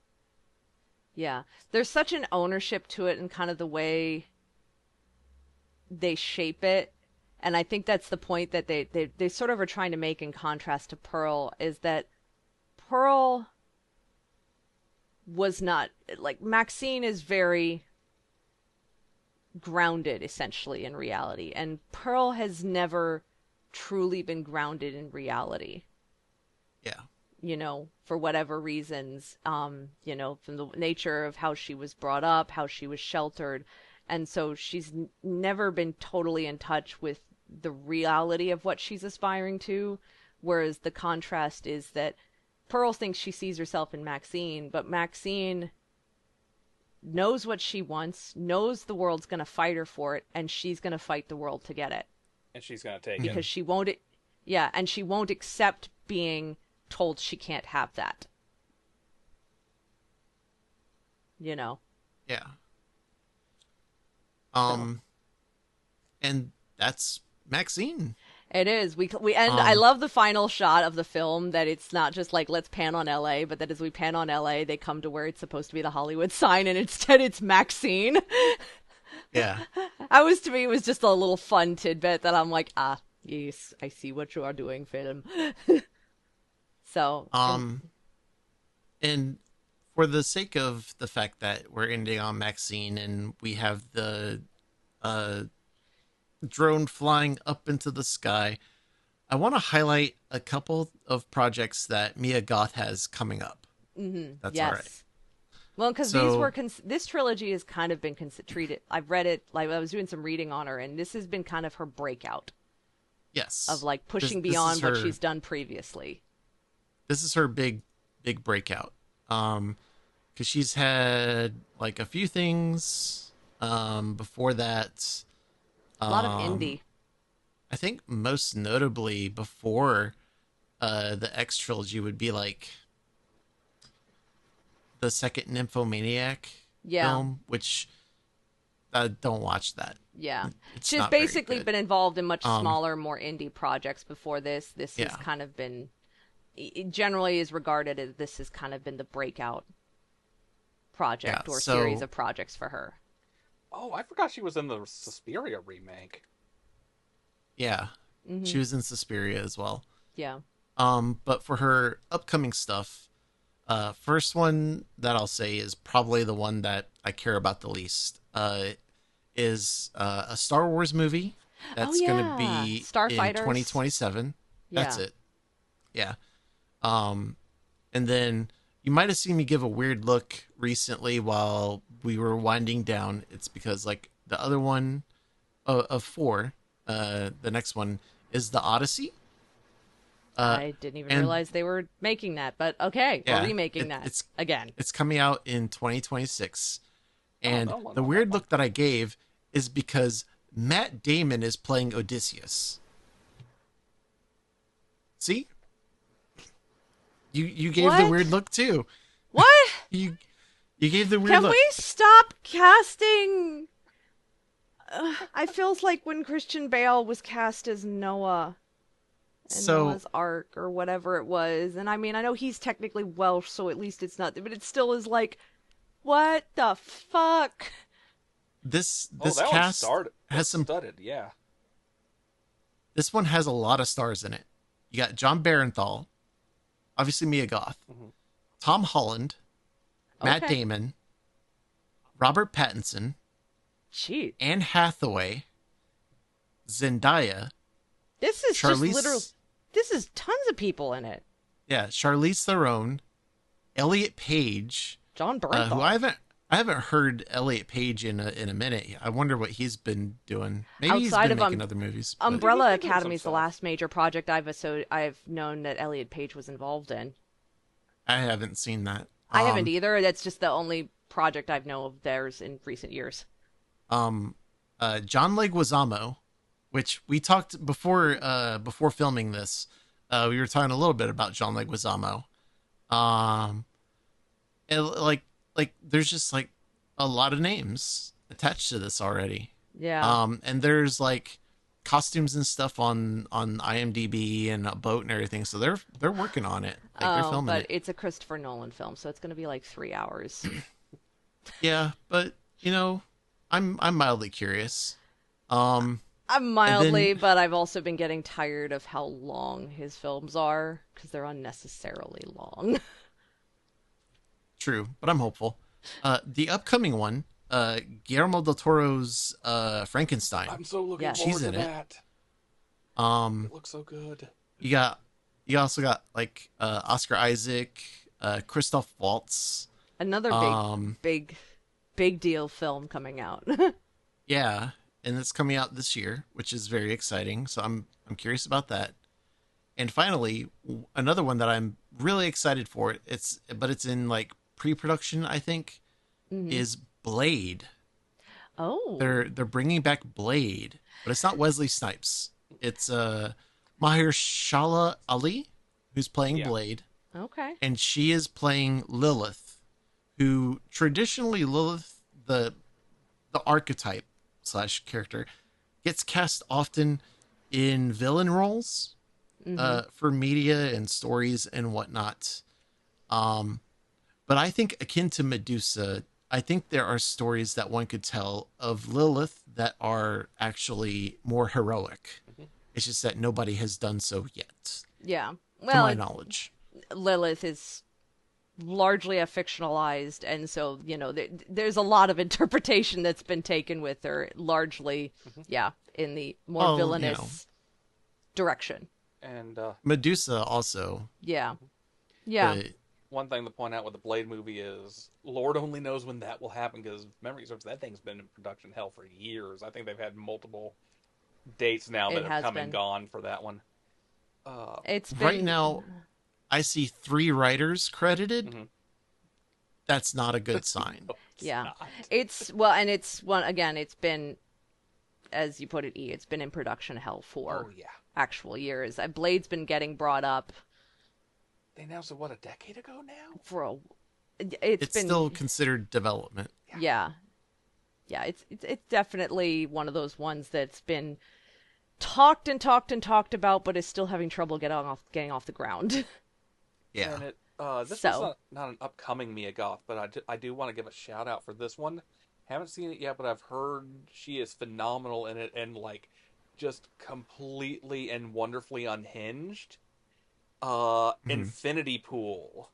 Yeah. There's such an ownership to it and kind of the way they shape it. And I think that's the point that they sort of are trying to make in contrast to Pearl, is that Pearl was not, like, Maxine is very grounded essentially in reality, and Pearl has never truly been grounded in reality. Yeah. You know, for whatever reasons, you know, from the nature of how she was brought up, how she was sheltered. And so she's never been totally in touch with the reality of what she's aspiring to. Whereas the contrast is that Pearl thinks she sees herself in Maxine, but Maxine knows what she wants, knows the world's going to fight her for it, and she's going to fight the world to get it. And she's going to take it. Because she won't, and she won't accept being told she can't have that. You know? Yeah. And that's Maxine. It is. We end. I love the final shot of the film, that it's not just like, let's pan on LA, but that as we pan on LA, they come to where it's supposed to be the Hollywood sign, and instead it's Maxine. Yeah. To me, it was just a little fun tidbit that I'm like, yes, I see what you are doing, film. So, And for the sake of the fact that we're ending on Maxine and we have the uh, drone flying up into the sky, I want to highlight a couple of projects that Mia Goth has coming up. That's all right. yes. Well, because these So, were this trilogy has kind of been treated. I've read it, like I was doing some reading on her, and this has been kind of her breakout of yes, like pushing this is beyond what her. she's done previously. This is her big breakout. Because she's had like a few things. Before that, A lot of um, indie. I think most notably before the X Trilogy would be like the second Nymphomaniac Yeah, film, which don't watch that. yeah. It's She's not very basically good. been involved in much Um, smaller, more indie projects before this. This has yeah, kind of been, it generally is regarded as this has kind of been the breakout yeah. project or series So of projects for her. Oh, I forgot she was in the Suspiria remake. yeah, Hmm. she was in Suspiria as well. Yeah. But for her upcoming stuff, first one that I'll say is probably the one that I care about the least. Is a Star Wars movie Oh that's going to yeah, be in Starfighters. 2027. That's Yeah. it. Yeah. Um, and then you might have seen me give a weird look recently while we were winding down. It's because like the other one of four, the next one is the Odyssey. Uh, I didn't even and realize they were making that, but okay, or yeah, remaking that it's again. it's coming out in 2026. Oh, And no one the on that weird one. look that I gave is because Matt Damon is playing Odysseus. See? You gave the weird What? look too. What? You you gave the weird Can look. we stop casting? I feels like when Christian Bale was cast as Noah and So Noah's Ark or whatever it was, and I mean I know he's technically Welsh, so at least it's not, but it still is like, what the fuck? this Oh, this that one cast started has was some. studded. Yeah. This one has a lot of stars in it. You got John Barenthal, obviously Mia Goth, Hmm. Tom Holland, Matt Okay, Damon, Robert Pattinson, cheat. Anne Hathaway, Zendaya, This is just literal. Charlize, This is tons of people in it. yeah, Charlize Theron, Elliot Page, John who Bernthal. I haven't heard Elliot Page in a minute. I wonder what he's been doing. Maybe he's Outside been of making other movies, but Yeah, he's Umbrella been doing some Academy is the stuff. last major project I've known that Elliot Page was involved in. I haven't seen that. I haven't either. That's just the only project I've known of theirs in recent years. Um, John Leguizamo, which we talked before filming this. We were talking a little bit about John Leguizamo. Um, and there's just like a lot of names attached to this already. Yeah. And there's like costumes and stuff on IMDb and a boat and everything. So they're working on it. Like they're Oh, filming but it. it's a Christopher Nolan film, so it's going to be like 3 hours. Yeah, but you know, I'm mildly curious. Um, I'm and mildly, then but I've also been getting tired of how long his films are because they're unnecessarily long. true, but I'm hopeful. The upcoming one, Guillermo del Toro's Frankenstein. I'm so looking Yes. forward She's to in it. that. Um, It looks so good. you got you also got like Oscar Isaac, Christoph Waltz. Another Um, big deal film coming out. yeah, and it's coming out this year, which is very exciting. So I'm curious about that. And finally, another one that I'm really excited for. It's in like pre-production, I think, Mhm. is Blade. Oh, They're bringing back Blade, but it's not Wesley Snipes. It's Mahershala Ali who's playing Yeah. Blade, okay. and she is playing Lilith, who traditionally Lilith, the archetype slash character, gets cast often in villain roles for media and stories and whatnot. But I think akin to Medusa, I think there are stories that one could tell of Lilith that are actually more heroic. It's just that nobody has done so yet, Yeah. to Well, my knowledge. Lilith is largely a fictionalized, and so there's a lot of interpretation that's been taken with her, largely, yeah, in the more villainous direction. And Medusa also. Yeah, yeah. But one thing to point out with the Blade movie is, Lord only knows when that will happen, because memory serves, that thing's been in production hell for years. I think they've had multiple dates now that have come and gone for that one. It's been... Right now, I see 3 writers credited. Mm-hmm. That's not a good sign. No, yeah, not. it's it's been, as you put it, it's been in production hell for actual years. Blade's been getting brought up. They announced it, what, a decade ago now? It's been still considered development. Yeah, it's definitely one of those ones that's been talked about, but is still having trouble getting off the ground. Yeah. And this was not an upcoming Mia Goth, but I do want to give a shout out for this one. Haven't seen it yet, but I've heard she is phenomenal in it, and like just completely and wonderfully unhinged. Infinity Pool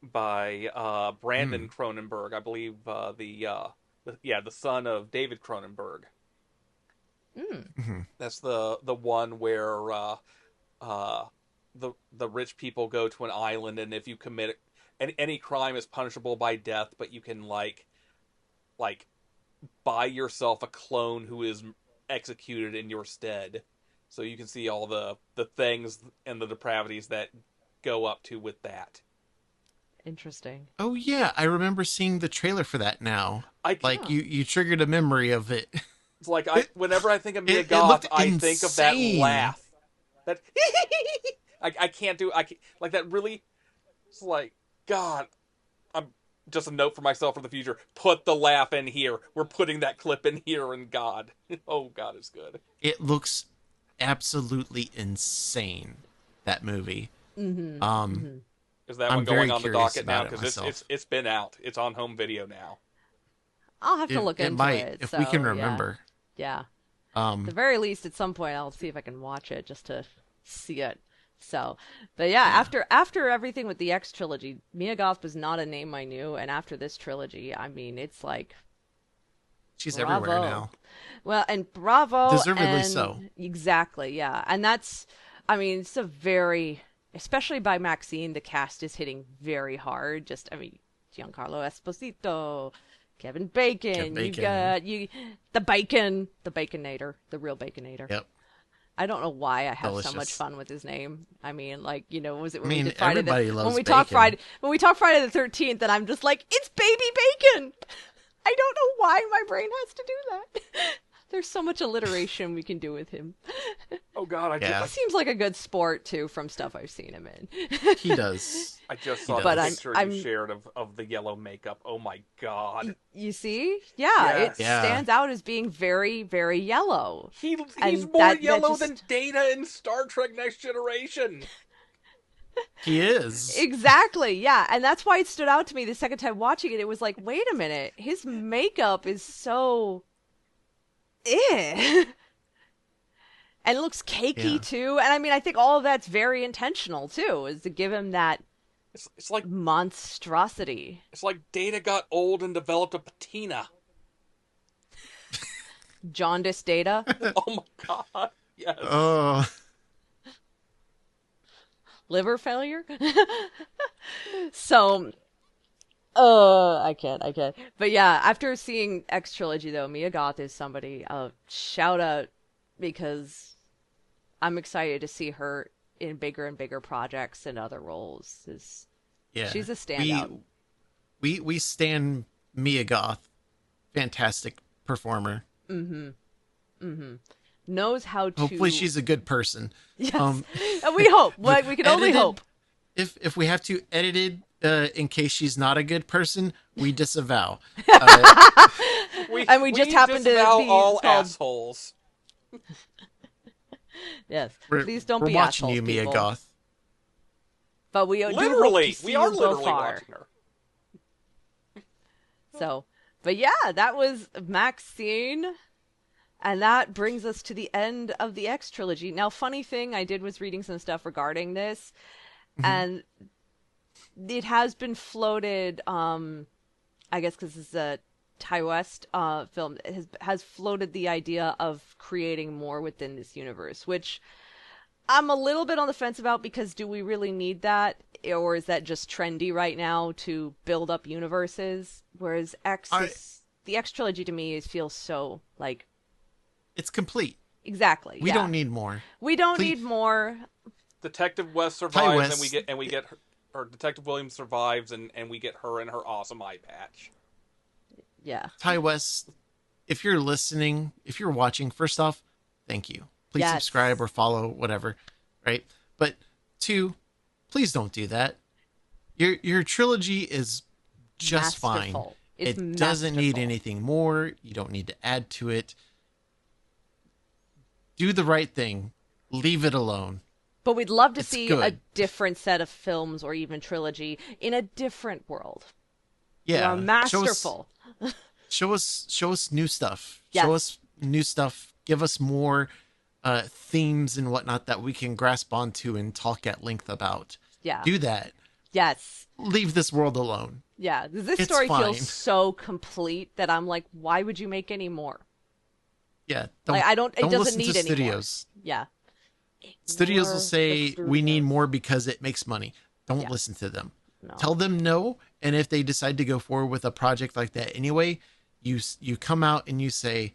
by Brandon Cronenberg, I believe, the son of David Cronenberg. That's the one where the rich people go to an island, and if you commit any crime is punishable by death, but you can like buy yourself a clone who is executed in your stead, so you can see all the things and the depravities that go up to with that. Interesting. Oh yeah, I remember seeing the trailer for that now. You triggered a memory of it. It's like whenever I think of Mia Goth, I think of that laugh. That I can't like that really. It's like, God, I'm just a note for myself for the future. Put the laugh in here. We're putting that clip in here, and God, oh God, it's good. It looks absolutely insane, that movie. Is that one going on the docket now? Because it's been out. It's on home video now. I'll have to look into it. If we can remember. Yeah. At the very least, at some point, I'll see if I can watch it just to see it. So, but yeah, after everything with the X Trilogy, Mia Goth was not a name I knew, and after this trilogy, I mean, it's like, she's bravo. everywhere now. Well, and bravo. Deservedly so. Exactly, yeah. And that's, I mean, it's a very, especially by Maxine, the cast is hitting very hard. Giancarlo Esposito, Kevin Bacon. You've got the Baconator, the real Baconator. Yep. I don't know why I have Delicious. so much fun with his name. I mean, like, was it when we we did Friday loves when we bacon. talk Friday the 13th, and I'm just like, it's baby bacon. I don't know why my brain has to do that. There's so much alliteration we can do with him. Oh God, He seems like a good sport too, from stuff I've seen him in. He does. I just saw the picture you shared of the yellow makeup. Oh my God. You see? Yeah, Yes. it stands out as being very, very yellow. He's more yellow than Data in Star Trek Next Generation. He is. Exactly, yeah. And that's why it stood out to me the second time watching it. It was like, wait a minute. His makeup is so... and it looks cakey too, and I mean, I think all of that's very intentional too, is to give him that it's like monstrosity. It's like Data got old and developed a patina. Jaundice Data. Oh my God, yes. Liver failure. So I can't. But yeah, after seeing X Trilogy, though, Mia Goth is somebody, shout out, because I'm excited to see her in bigger and bigger projects and other roles. She's a standout. We stand Mia Goth. Fantastic performer. Knows how to... Hopefully she's a good person. Yes. We hope. We can only hope. If we have to edit it, in case she's not a good person, we disavow. We just happen to be all assholes. Yes, please don't be watching assholes, you, Mia people. Goth. But we literally, we are literally watching her. So, but yeah, that was Maxine, and that brings us to the end of the X Trilogy. Now, funny thing I did was reading some stuff regarding this. And it has been floated, I guess because it's a Ty West film, it has floated the idea of creating more within this universe, which I'm a little bit on the fence about, because do we really need that? Or is that just trendy right now to build up universes? Whereas the X trilogy to me feels so like... It's complete. Exactly. We don't need more. We don't need more. Detective West Ty survives, West. and we get her, or Detective Williams survives, and we get her and her awesome eye patch. Yeah. Ty West, if you're listening, if you're watching, first off, thank you. Please subscribe or follow, whatever, right? But 2, please don't do that. Your trilogy is just Masterful. fine. It's it doesn't need anything more. You don't need to add to it. Do the right thing. Leave it alone. But we'd love to It's see good. a different set of films or even trilogy in a different world. Yeah. Masterful. Show us new stuff. Yes. Show us new stuff. Give us more themes and whatnot that we can grasp onto and talk at length about. Yeah. Do that. Yes. Leave this world alone. Yeah. This It's story fine. feels so complete that I'm like, why would you make any more? Yeah. It doesn't listen need to any more. studios. Yeah. Studios will Ignore say the we need studios. more because it makes money. Don't Yeah. listen to them. No. Tell them no, and if they decide to go forward with a project like that anyway, you come out and you say,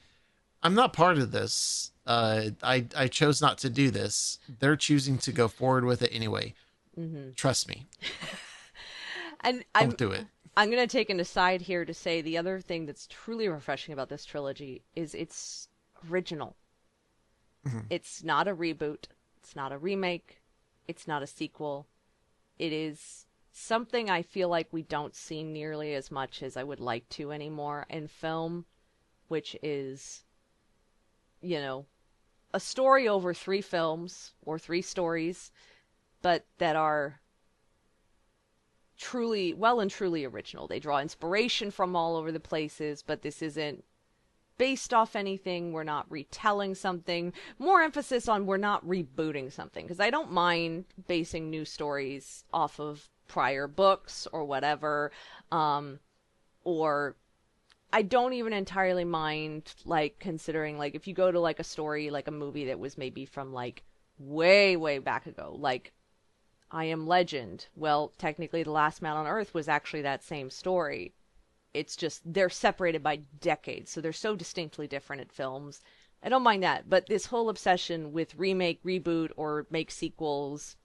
"I'm not part of this. I chose not to do this. They're choosing to go forward with it anyway. Trust me. And Don't do it." I'm going to take an aside here to say the other thing that's truly refreshing about this trilogy is it's original. It's not a reboot. It's not a remake. It's not a sequel. It is something I feel like we don't see nearly as much as I would like to anymore in film, which is, a story over 3 films or 3 stories, but that are truly original. They draw inspiration from all over the places, but this isn't based off anything. We're not retelling something. More emphasis on we're not rebooting something, because I don't mind basing new stories off of prior books or whatever, or I don't even entirely mind like considering, like, if you go to like a story, like a movie that was maybe from like way back ago, like I Am Legend. Well, technically The Last Man on Earth was actually that same story. It's just they're separated by decades, so they're so distinctly different at films. I don't mind that, but this whole obsession with remake, reboot, or make sequels.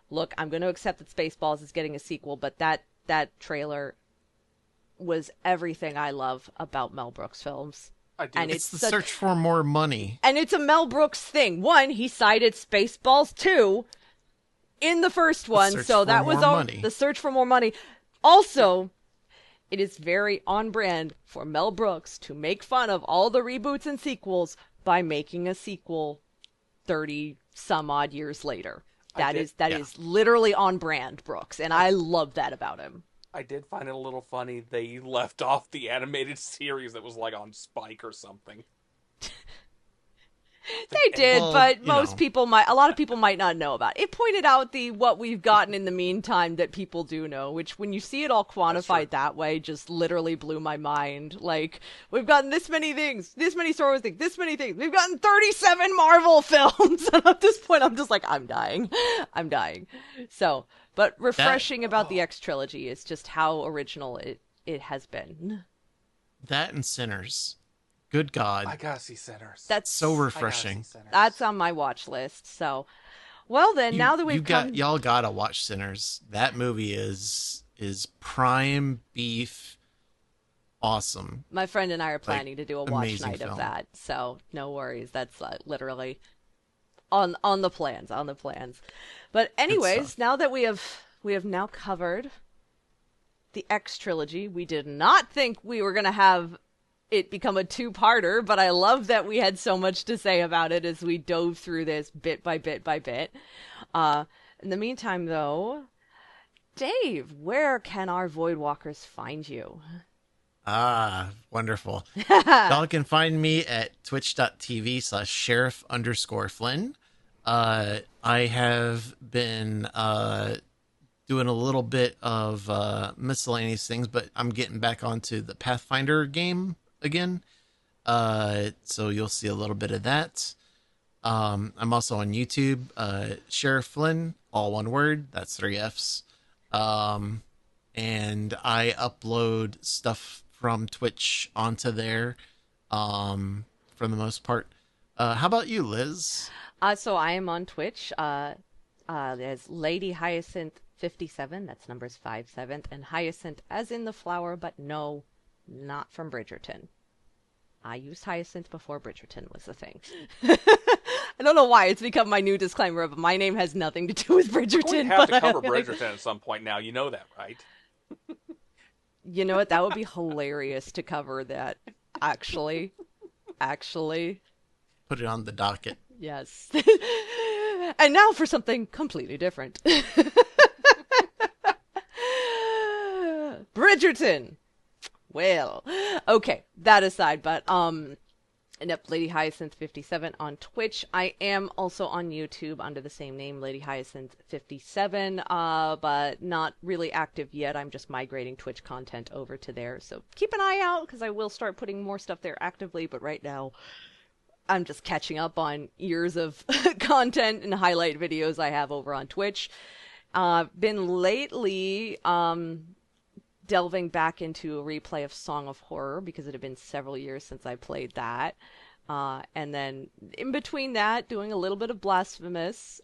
Look, I'm going to accept that Spaceballs is getting a sequel, but that trailer was everything I love about Mel Brooks films. I do. And It's the search for more money. And it's a Mel Brooks thing. One, he cited Spaceballs 2 in the first one, search so for that was more all money. the search for more money. Also, it is very on brand for Mel Brooks to make fun of all the reboots and sequels by making a sequel 30 some odd years later. That is literally on brand, Brooks, and I love that about him. I did find it a little funny they left off the animated series that was like on Spike or something. They did, Well, but you most know. people might, a lot of people might not know about it. It pointed out what we've gotten in the meantime that people do know, which when you see it all quantified that way, just literally blew my mind. Like, we've gotten this many things, this many Star Wars things, this many things. We've gotten 37 Marvel films. And at this point, I'm just like, I'm dying. I'm dying. So, but refreshing about the X trilogy is just how original it has been. That and Sinners. Good God. I gotta see Sinners. That's So I gotta refreshing. see Sinners. That's on my watch list. So, well then, now that we've come... y'all gotta watch Sinners. That movie is prime beef, awesome. My friend and I are planning to do a watch amazing night film. of that, so no worries. That's literally on the plans, But anyways, stuff. now that we have now covered the X trilogy, we did not think we were gonna have it become a 2-parter, but I love that we had so much to say about it as we dove through this bit by bit by bit. In the meantime, though, Dave, where can our Voidwalkers find you? Ah, wonderful. Y'all can find me at twitch.tv/sheriff_Flynn. I have been doing a little bit of miscellaneous things, but I'm getting back onto the Pathfinder game again. So you'll see a little bit of that. I'm also on YouTube, Sheriff Flynn, all one word. That's 3 Fs. Um, and I upload stuff from Twitch onto there, for the most part. How about you, Liz? So I am on Twitch. There's Lady Hyacinth 57. That's numbers 57, and Hyacinth as in the flower, but no, not from Bridgerton. I used Hyacinth before Bridgerton was a thing. I don't know why it's become my new disclaimer, but my name has nothing to do with Bridgerton. We have to cover Bridgerton at some point now. You know that, right? You know what? That would be hilarious to cover that. Actually. Put it on the docket. Yes. And now for something completely different. Bridgerton. Well, okay, that aside, but yep, Lady Hyacinth 57 on Twitch. I am also on YouTube under the same name, Lady Hyacinth 57, but not really active yet. I'm just migrating Twitch content over to there, so keep an eye out because I will start putting more stuff there actively, but right now I'm just catching up on years of content and highlight videos I have over on Twitch. Been lately delving back into a replay of Song of Horror because it had been several years since I played that. And then in between that, doing a little bit of Blasphemous.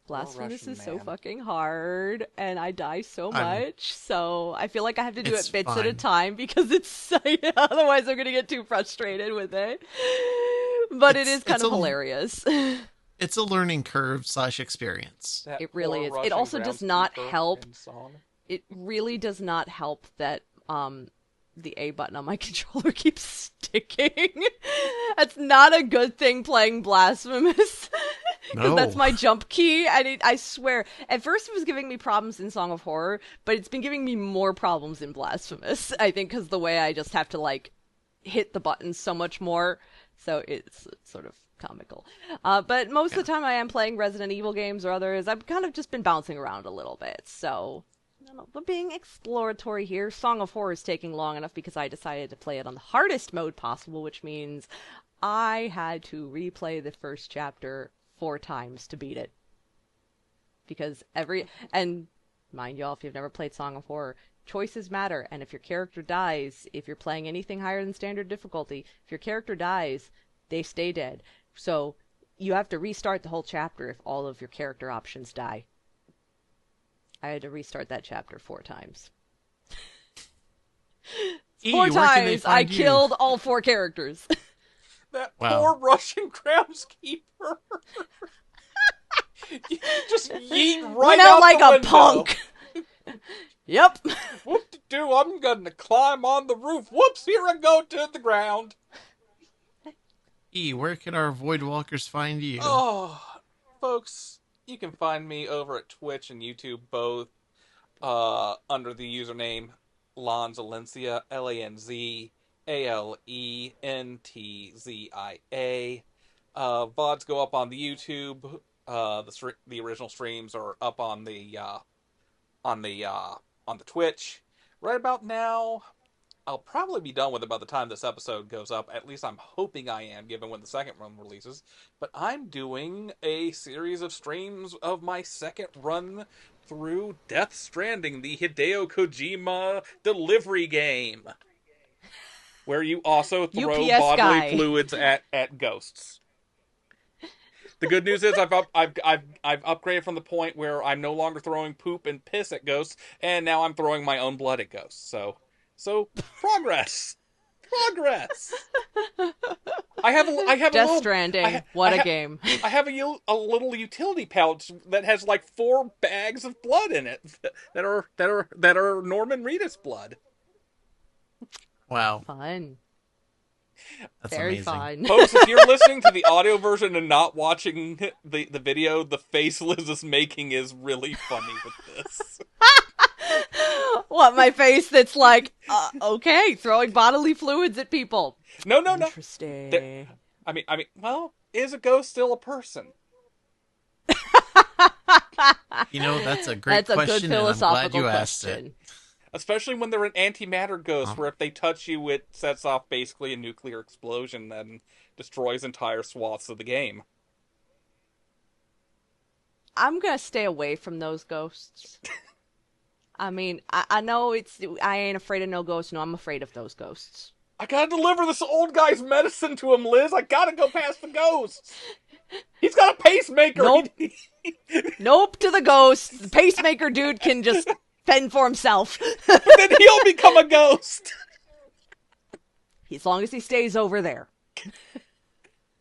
Blasphemous is so fucking hard, and I die so much. So I feel like I have to do it bits at a time because it's otherwise I'm gonna get too frustrated with it. But it is kind of hilarious. It's a learning curve / experience. It really is. It also does not help. It really does not help that the A button on my controller keeps sticking. That's not a good thing playing Blasphemous. Because that's my jump key, and I swear, at first it was giving me problems in Song of Horror, but it's been giving me more problems in Blasphemous, I think, because the way I just have to, like, hit the buttons so much more, so it's sort of comical. But most of the time I am playing Resident Evil games or others. I've kind of just been bouncing around a little bit, so I don't know, but being exploratory here. Song of Horror is taking long enough because I decided to play it on the hardest mode possible, which means I had to replay the first chapter 4 times to beat it. Because and mind y'all, if you've never played Song of Horror, choices matter, and if your character dies, if you're playing anything higher than standard difficulty, if your character dies, they stay dead. So you have to restart the whole chapter if all of your character options die. I had to restart that chapter 4 times. 4 times I killed all 4 characters. That poor Russian groundskeeper. You just yeet right out like the window. Punk. Yep. Whoop-de-doo, I'm gonna climb on the roof. Whoops, here I go to the ground. Where can our Voidwalkers find you? Oh, folks, you can find me over at Twitch and YouTube, both under the username Lanzalencia, LANZALENTZIA. VODs go up on the YouTube. The original streams are up on the Twitch. Right about now, I'll probably be done with it by the time this episode goes up. At least I'm hoping I am, given when the second run releases. But I'm doing a series of streams of my second run through Death Stranding, the Hideo Kojima delivery game, where you also throw UPS bodily guy. fluids at ghosts. The good news is I've upgraded from the point where I'm no longer throwing poop and piss at ghosts, and now I'm throwing my own blood at ghosts. So progress. I have Death Stranding. What a game! I have a little utility pouch that has like 4 bags of blood in it that are Norman Reedus blood. Wow, Fun. that's Very amazing. fun. Folks, if you're listening to the audio version and not watching the video, the face Liz is making is really funny with this. What, my face that's like, okay, throwing bodily fluids at people. No. Interesting. I mean, well, is a ghost still a person? That's a great That's a good question, and I'm glad philosophical you asked it. question. Especially when they're an antimatter ghost, Um, where if they touch you, it sets off basically a nuclear explosion that destroys entire swaths of the game. I'm gonna stay away from those ghosts. I mean, I know I ain't afraid of no ghosts. No, I'm afraid of those ghosts. I gotta deliver this old guy's medicine to him, Liz. I gotta go past the ghosts. He's got a pacemaker. Nope. Nope to the ghosts. The pacemaker dude can just fend for himself. But then he'll become a ghost. As long as he stays over there.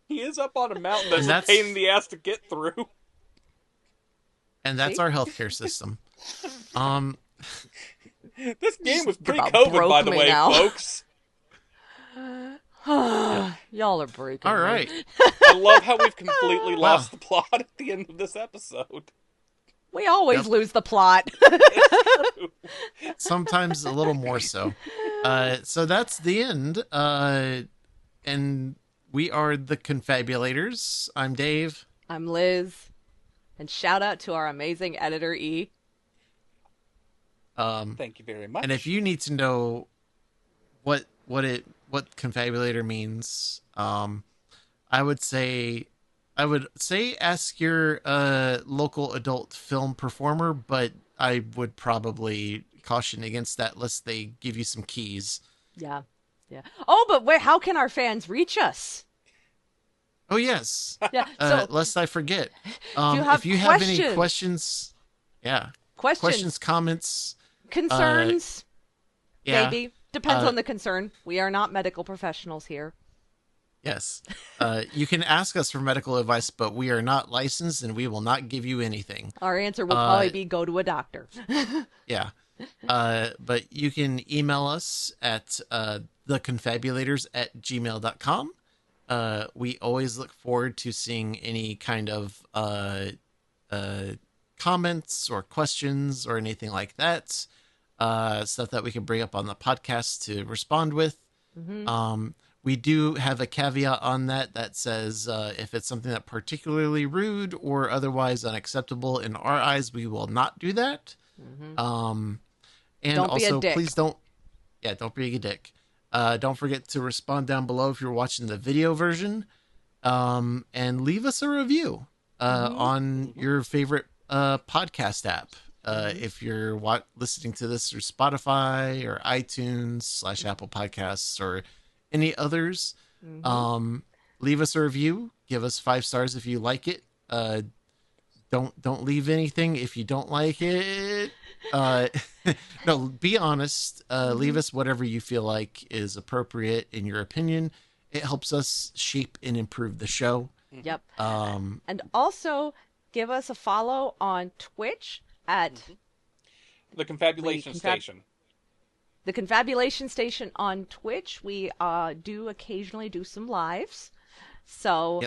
He is up on a mountain that's And a that's- pain in the ass to get through. And that's See? our healthcare system. This game was about pre-COVID, broke by the me way, now. folks. Y'all are breaking. All me. right. I love how we've completely lost the plot at the end of this episode. We always lose the plot. Sometimes a little more so. So that's the end. And we are the Confabulators. I'm Dave. I'm Liz. And shout out to our amazing editor, E. Thank you very much. And if you need to know what confabulator means, I would say ask your local adult film performer, but I would probably caution against that lest they give you some keys. Yeah. Oh, but wait, how can our fans reach us? Oh yes. Yeah. So Lest I forget. if you have any questions, questions, comments, concerns, yeah, maybe depends on the concern. We are not medical professionals here. yes, you can ask us for medical advice, but we are not licensed, and we will not give you anything. Our answer will probably be go to a doctor. Yeah. But you can email us at theconfabulators@gmail.com. We always look forward to seeing any kind of comments or questions or anything like that. Stuff that we can bring up on the podcast to respond with. Mm-hmm. We do have a caveat on that says if it's something that particularly rude or otherwise unacceptable in our eyes, we will not do that. Mm-hmm. And Don't be a also, dick. please don't be a dick. Don't forget to respond down below if you're watching the video version, and leave us a review on your favorite podcast app. If you're listening to this through Spotify or iTunes / Apple Podcasts or any others, leave us a review. Give us 5 stars if you like it. Don't leave anything if you don't like it. No, be honest. Leave us whatever you feel like is appropriate in your opinion. It helps us shape and improve the show. Yep. Um, And also give us a follow on Twitch at The Confabulation Station. the Confabulation Station on Twitch. We do occasionally do some lives. So,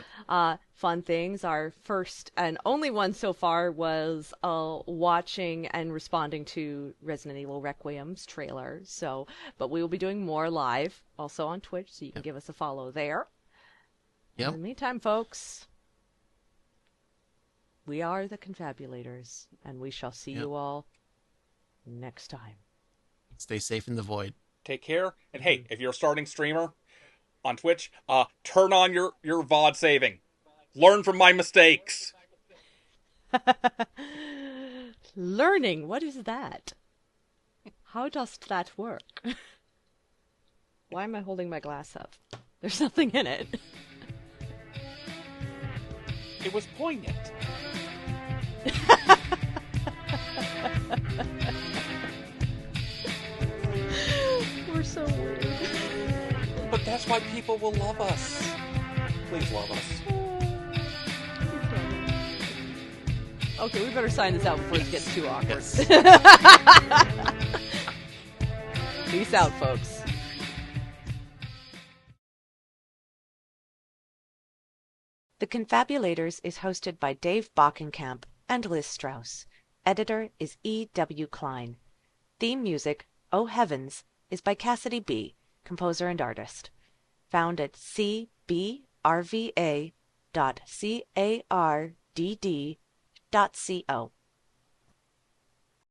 fun things. Our first and only one so far was watching and responding to Resident Evil Requiem's trailer. So, but we will be doing more live also on Twitch, so you can give us a follow there. Yep. In the meantime, folks, we are the Confabulators, and we shall see you all next time. Stay safe in the void. Take care. And hey, if you're a starting streamer on Twitch, turn on your VOD saving. Learn from my mistakes. Learning, what is that? How does that work? Why am I holding my glass up? There's nothing in it. It was poignant. We're so weird. But that's why people will love us. Please love us. Okay, we better sign this out before it gets too awkward. Peace out, folks. The Confabulators is hosted by Dave Bockenkamp and Liz Strauss. Editor is E.W. Klein. Theme music, Oh Heavens, is by Cassidy B., composer and artist. Found at cbrva.cardd.co.